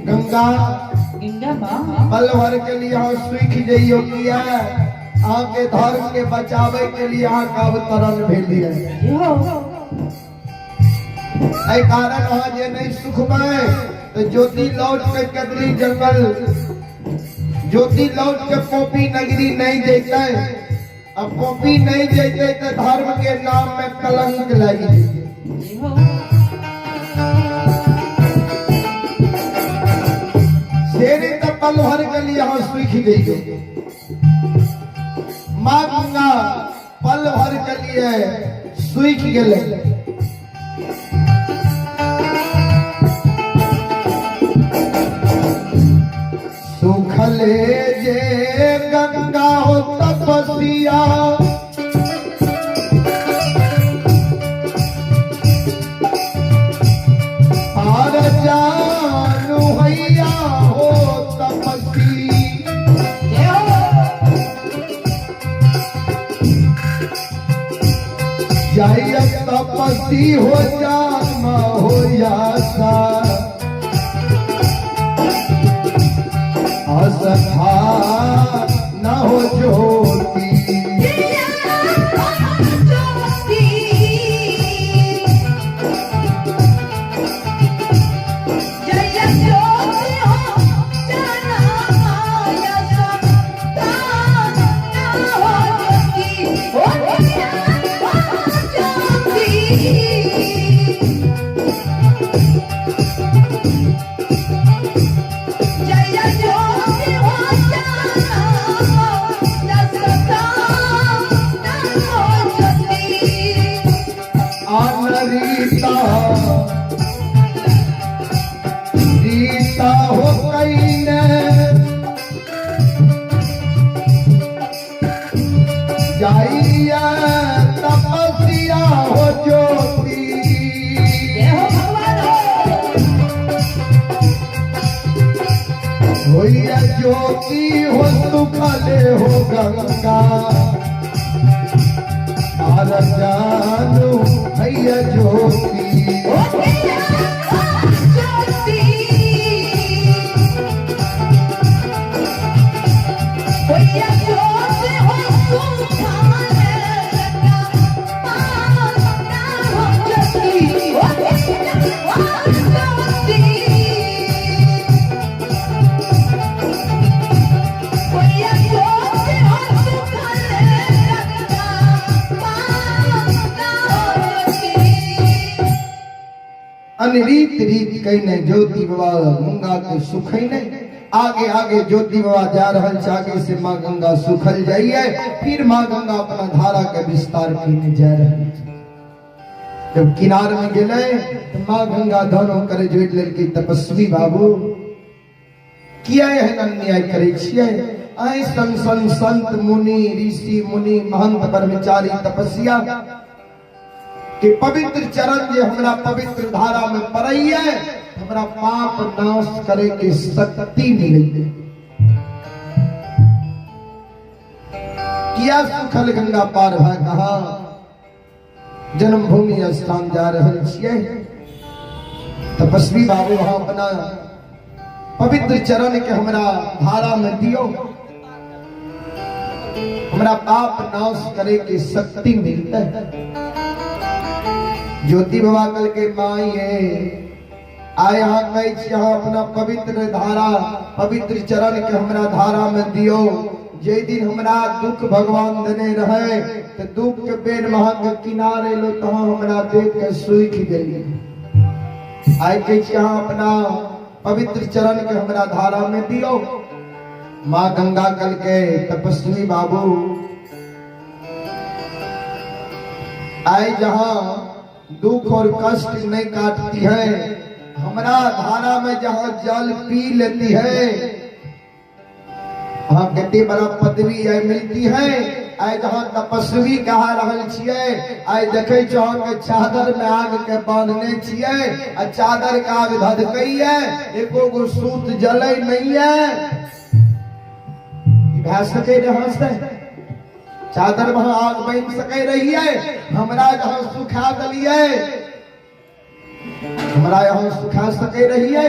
गंगा पल भर के लिए यहाँ सूख जाइयो किया आके धर्म के बचावे के लिए यहाँ का अवतरण भेज दिया। कारण वहाँ जे नहीं सुख पाए तो ज्योति लौट के कदली जंगल ज्योति लौट के पोपी नगरी नहीं जेते। अब पोपी नहीं जेते तो धर्म के नाम में कलंक लगी। शेरी तो पल भर के लिए यहाँ सूख गई। माँ गंगा पल भर के लिए सूख गए। सुख सुखले जे गंगा हो तपसिया आर जानू हैया हो तपसी जाइए तपसी हो जान हो यासा असखा न हो ज्योति रीता रीता हो गई ने जाइया तपस्या हो ज्योति होइया ज्योति हो सुखले हो गंगा आर जानू हैया ज्योति रीत रीत कई ने ज्योति बाबा गंगा के सुखई ने आगे आगे ज्योति बाबा जा रहल आगे से माँ गंगा सुखल जाइए फिर माँ गंगा अपना धारा के विस्तार करने जा रहे जब किनार में गेले तो माँ गंगा दोनों करे जोड़ लड़के तपस्वी बाबू किया है अन्याय करे छिए आए संग संत मुनि ऋषि मुनि महंत ब्रह्मचारी तपस्या कि पवित्र चरण जे हमरा पवित्र धारा में पड़ई है हमरा पाप नाश करे के शक्ति मिली किया सुखल गंगा पार है कहा जन्मभूमि स्थान जा रहल छिए तपस्वी बाबू वहां अपना पवित्र चरण के हमरा धारा में दियो हमरा पाप नाश करे के शक्ति मिलता है ज्योति बाबा कल के माई है आए यहाँ कही यहाँ अपना पवित्र धारा पवित्र चरण के हमरा धारा में दियो जे दिन हमरा दुख भगवान देने रहे तो दुख के बेर महा के किनारे लो तो हमरा देख के सूख गई आए कही यहाँ अपना पवित्र चरण के हमरा धारा में दियो माँ गंगा कल के तपस्वी बाबू आए जहाँ दुख और कष्ट नहीं काटती है हमरा धारा में जहाँ जल पी लेती है वहाँ कितनी बड़ा पदवी है मिलती है आए जहाँ तपस्वी कहा रहल छिए आए देखे जहाँ के चादर में आग के बांधने छिए आ चादर का आग धधकई है एको गो सूत जले नहीं है भै सके जहाँ से चादर वहां आग बन सके रही है हमरा जहाँ सुखा दलिए हमरा यहाँ सुखा सके रही है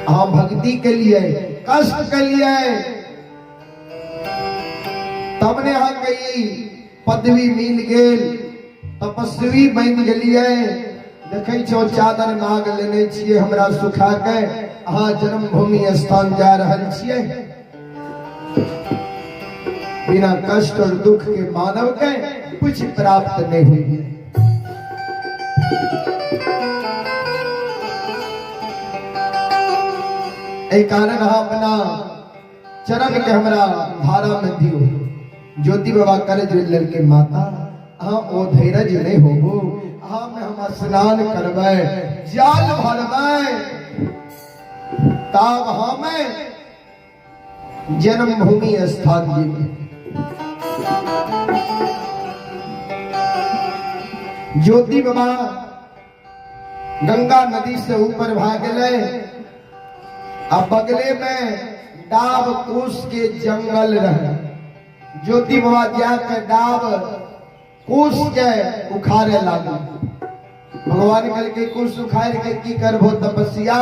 हाँ भक्ति के लिए कष्ट के लिए तब ने यहाँ कई पदवी मिल गेल तपस्वी बन गलिए देखे छो चादर में आग लेने छिए हमरा सुखा के हाँ जन्मभूमि स्थान जा रहल छिए बिना कष्ट और दुख के मानव के कुछ प्राप्त नहीं हुई एक कारण अपना चरण के हमरा धारा में दियो ज्योति बाबा करे जो लड़के माता हाँ ओ धैर्य नहीं होबो हाँ में हम स्नान करबै जाल भरबै ताब हमें जन्मभूमि स्थान जी के ज्योति बाबा गंगा नदी से ऊपर भागले। अब बगले में डाब कुश के जंगल रहे। ज्योति बाबा जाके डाब कुश के उखाड़े लागू। भगवान कल के कुश उखाड़ के की करबो तपस्या।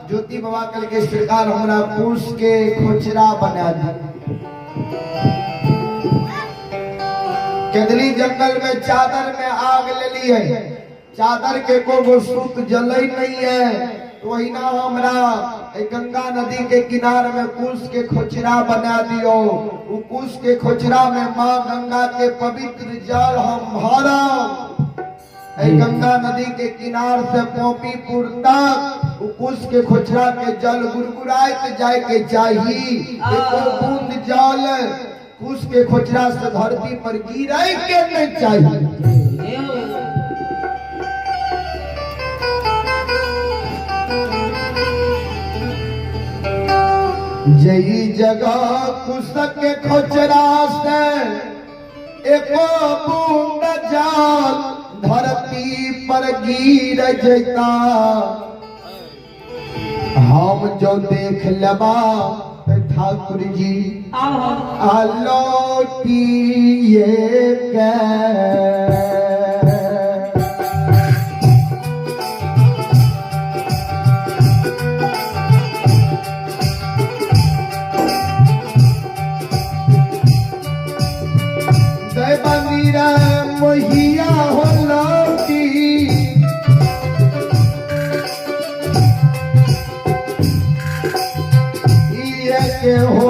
ज्योति बाबा कल के सरकार हमरा कुश के खोचरा बना दी। केदली जंगल में चादर में आग ले ली है। चादर के को सूत जलई नहीं है। तो वही ना हमरा गंगा नदी के किनारे में कुश के खोचरा बना दियो। वो कुश के खोचरा में माँ गंगा के पवित्र जल हम भरा। गंगा नदी के किनार से पोपीपुर तक कुश के खोचरा के जल गुरगुराइत जाए के चाहिए। एको बूंद जल कुश के खोचरा से धरती पर गिरे के नहीं चाहिए। जई जगह कुश के खोचरा से एको बूंद जल धरती पर गिर जता। हम जो देख लेबा ठाकुर जी आलोटिए के देवनीरा मोहिया हो लौटी। ये के हो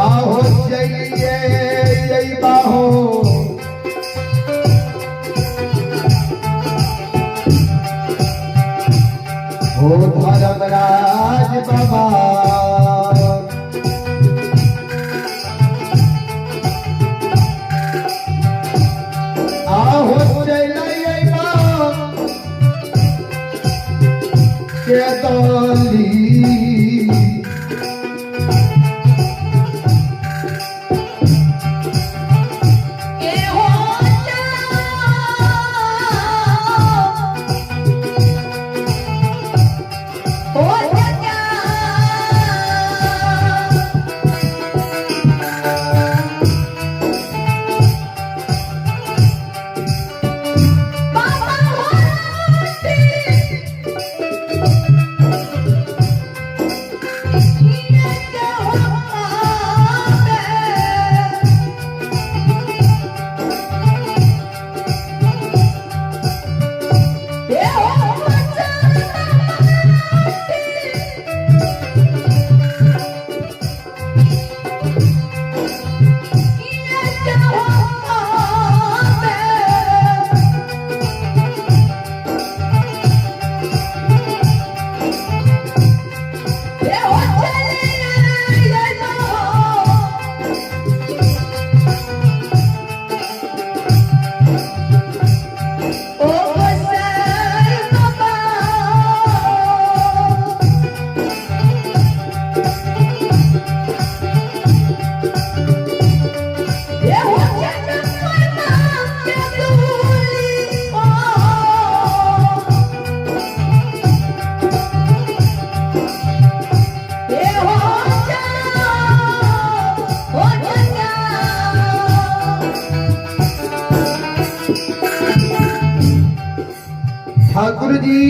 आहो चलिए यही बाहो हो धर्मराज बाबा। आहो चलिए बाहो के दली ठाकुर जी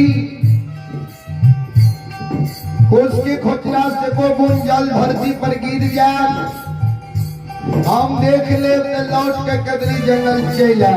उसके खोचरा से को बूंद जल धरती पर गिर गया। हम देख ले लौट के कदरी जंगल चला।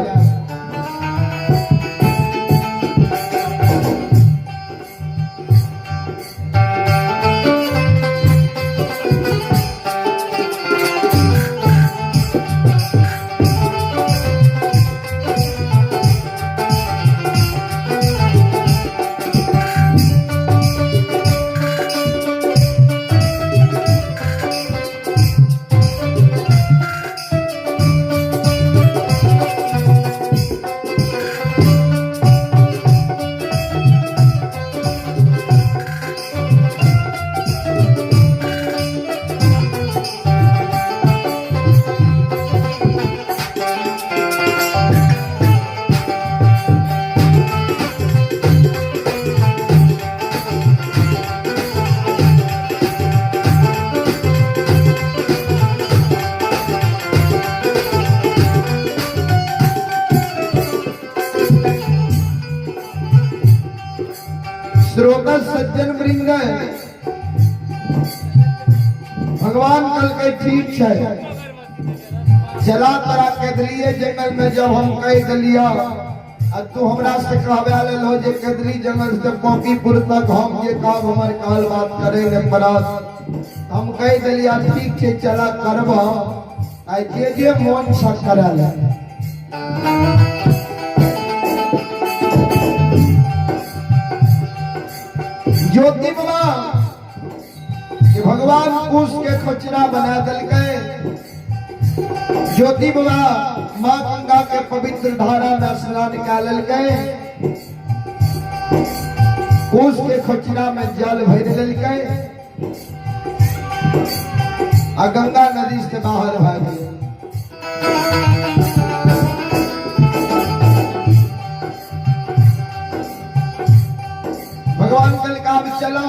ने भगवान कल के ठीक है चला तरा के दिलिए जंगल में जब हम कह दिलिया अब तू हमरा से कहवे आले लो जे केदरी जंगल से कॉपीपुर तक हम ये काम हमर काल बात करे ने परात हम कह दिलिया ठीक है चला करबा आई जे मन सा कराले ज्योति बाबा कि भगवान कुश के खोचरा बना दल गए ज्योति बाबा मां गंगा के पवित्र धारा में स्नान निकालल गए कुश के खोचरा में जल भर दल गए आ गंगा नदी से बाहर भाग गए भगवान कल काम चला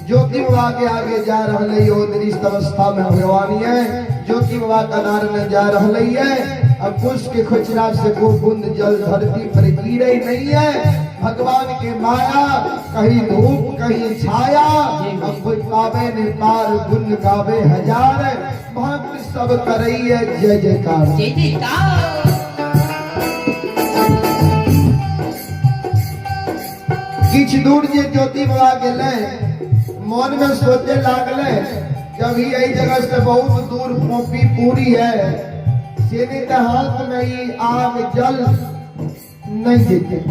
ज्योति बाबा के आगे जा रही है दृष्ट अवस्था में भगवान है ज्योति बाबा कनार में जा रही है अब कुश के खुचरा से को बूंद जल धरती पर गिरे नहीं है भगवान के माया कहीं धूप कहीं छाया अब कुछ पावे ने पार गुण गावे हजार भक्त सब करई है जय जयकार जय जयकार किछ दूर जे ज्योति बाबा गेले मन में सोचे लागले जब यही जगह से बहुत दूर पोपी पूरी है सेने के हाथ में ही आग जल नहीं देते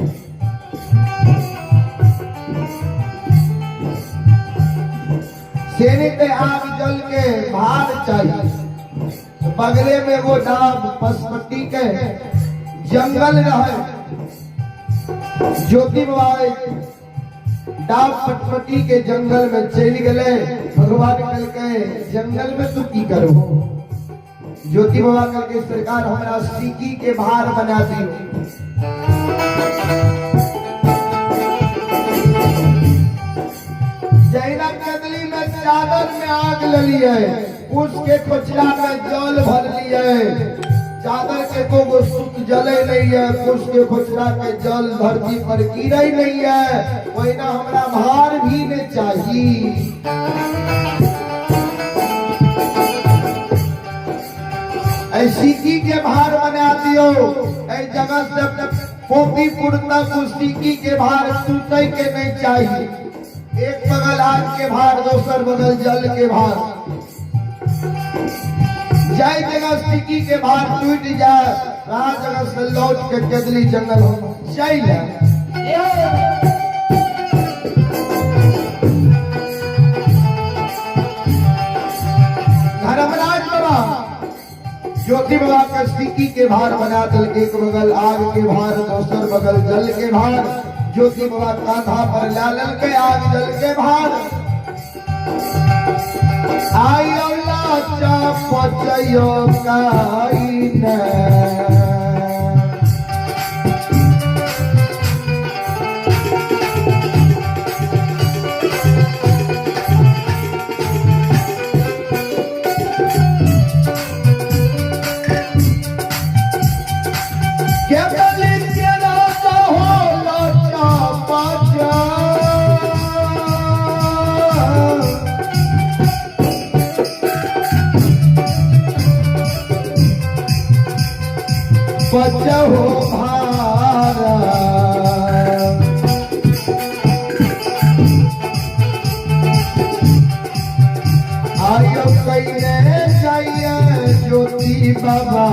सेने के आग जल के भार चाहिए बगले में वो डाब पशुपति के जंगल रहे ज्योति बाबा डाब पटपटी के जंगल में चल गए भगवान कल के जंगल में तू की करो ज्योति बाबा कल के सरकार हमारा सीकी के भार बना दी जैना कदली में चादर में आग लली है उसके खोचरा में जल भर लिए चादर के को सुख जले नहीं है कुश के खोचरा के जल धरती पर गिरे नहीं है वही ना हमारा भार भी न चाहिए ऐसी के भार बना दियो ऐ जगह से पोपी पुरता कुश्ती के भार टूटे के नहीं चाहिए एक बगल आग के भार दूसर बगल जल के भार जय जगह स्थिति के भार टूट जाए वहां जगह से लौट के केदली जंगल हो चल धर्मराज बाबा ज्योति बाबा का स्थिति के भार बना दल एक बगल आग के भार दूसर बगल जल के भार ज्योति बाबा कांधा पर लालल के आग जल के भार आई पचयो काईने बचहो भारा आयो कईने चाहिए ज्योति बाबा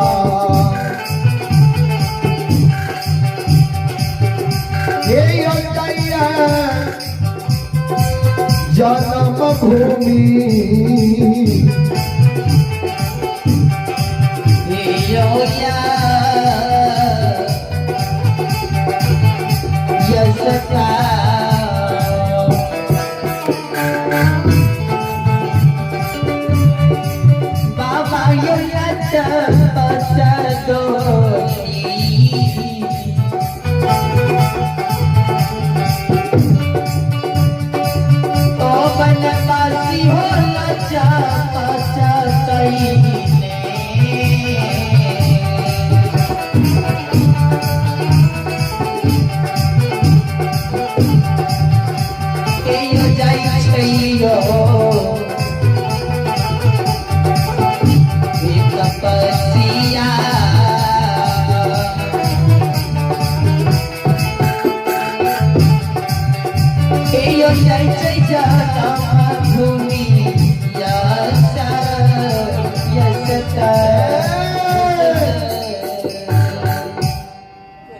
ये चाहिए जन्म भूमि बाबा यो ओ बनवासी हो लचा पचा कई सिया यो जय जय जगत भूमि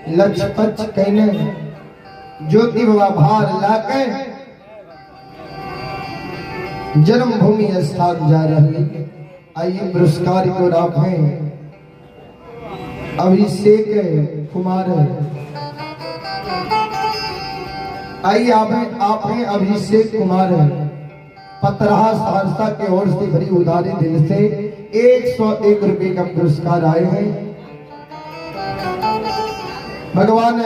लचपच कहने ज्योति बाबा भार लाके जन्मभूमि स्थान जा रहे। आइए पुरस्कार को राखें अभिषेक कुमार। आइए आप हैं अभिषेक कुमार पतरहा सहरसा के ओर से बड़ी उदारी दिल से 101 रुपए का पुरस्कार आए हैं। भगवान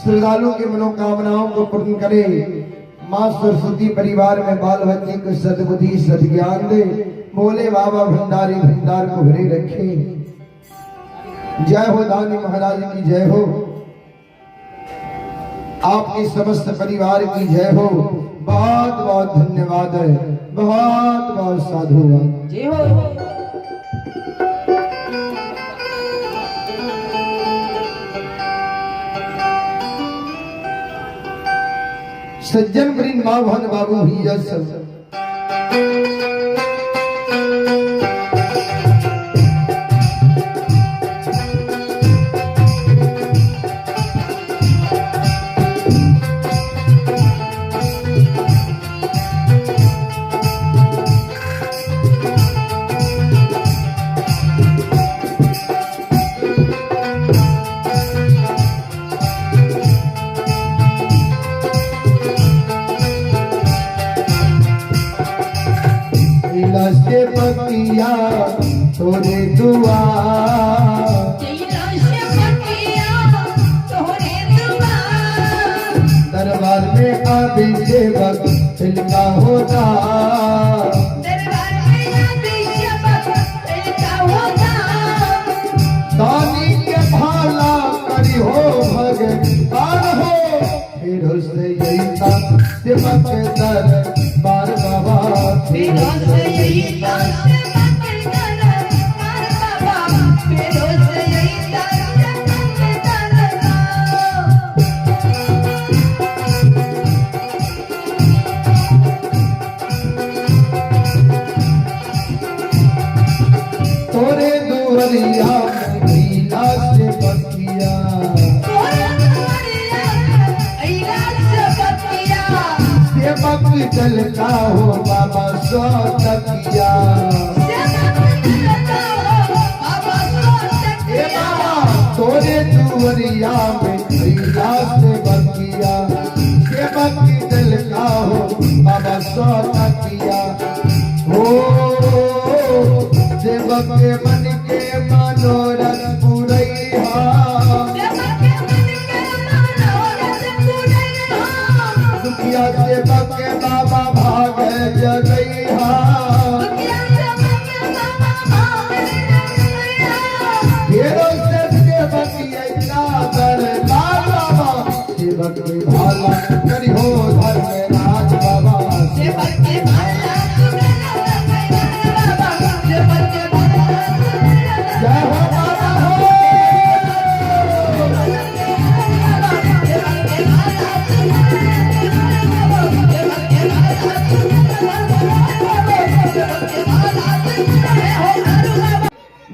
श्रद्धालु की मनोकामनाओं को पूर्ण करे। माँ सरस्वती परिवार में बाल बच्चे को सद्बुद्धि सद्ज्ञान दे। बोले बाबा भंडारी भंडार को भरे रखे। जय हो दानी महाराज की जय हो। आपके समस्त परिवार की जय हो। बहुत बहुत धन्यवाद है। बहुत बहुत साधुवाद। जय हो। सज्जन वृंद भावन बाबू ही यश से पतिया तोरे दुआ दरबार में अभिषेक तिलका होता। दानी के भाला करी हो भगवान हो। फिर उससे यही था सेवक दर बार बाबा। तोरे दुवरिया लीला से बतिया सेवक चलता हो बाबा सौ तकिया। तोरे दुवरिया में लीला से बतिया सेवक चलता हो बाबा सौ तकिया। हो सेवक के मन के मनोरथ पुरैया। दुखिया सेवक के बाबा भाग जगैया। फेरो से सेवक दरबार बाबा सेवक के भाला करी हो धर्म राज बाबा। सेवक के भाला जय हो बाबा हो।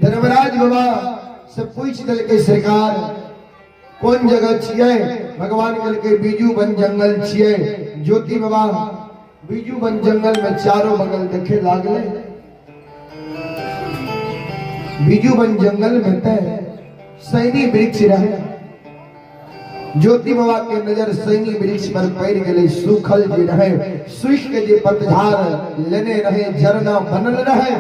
धर्मराज बाबा से पूछ दल के सरकार कौन जगह छिए। भगवान कल के बीजू बन जंगल छिए। ज्योति बाबा बीजू बन जंगल में चारों बगल देखे लागले। बीजू बन जंगल में तय सैनी वृक्ष रहे। ज्योति बाबा के नजर सैनी वृक्ष पर पड़ गए। सूखल जे रहे शुष्क जे पतझार लेने रहे झरना बनल रहे।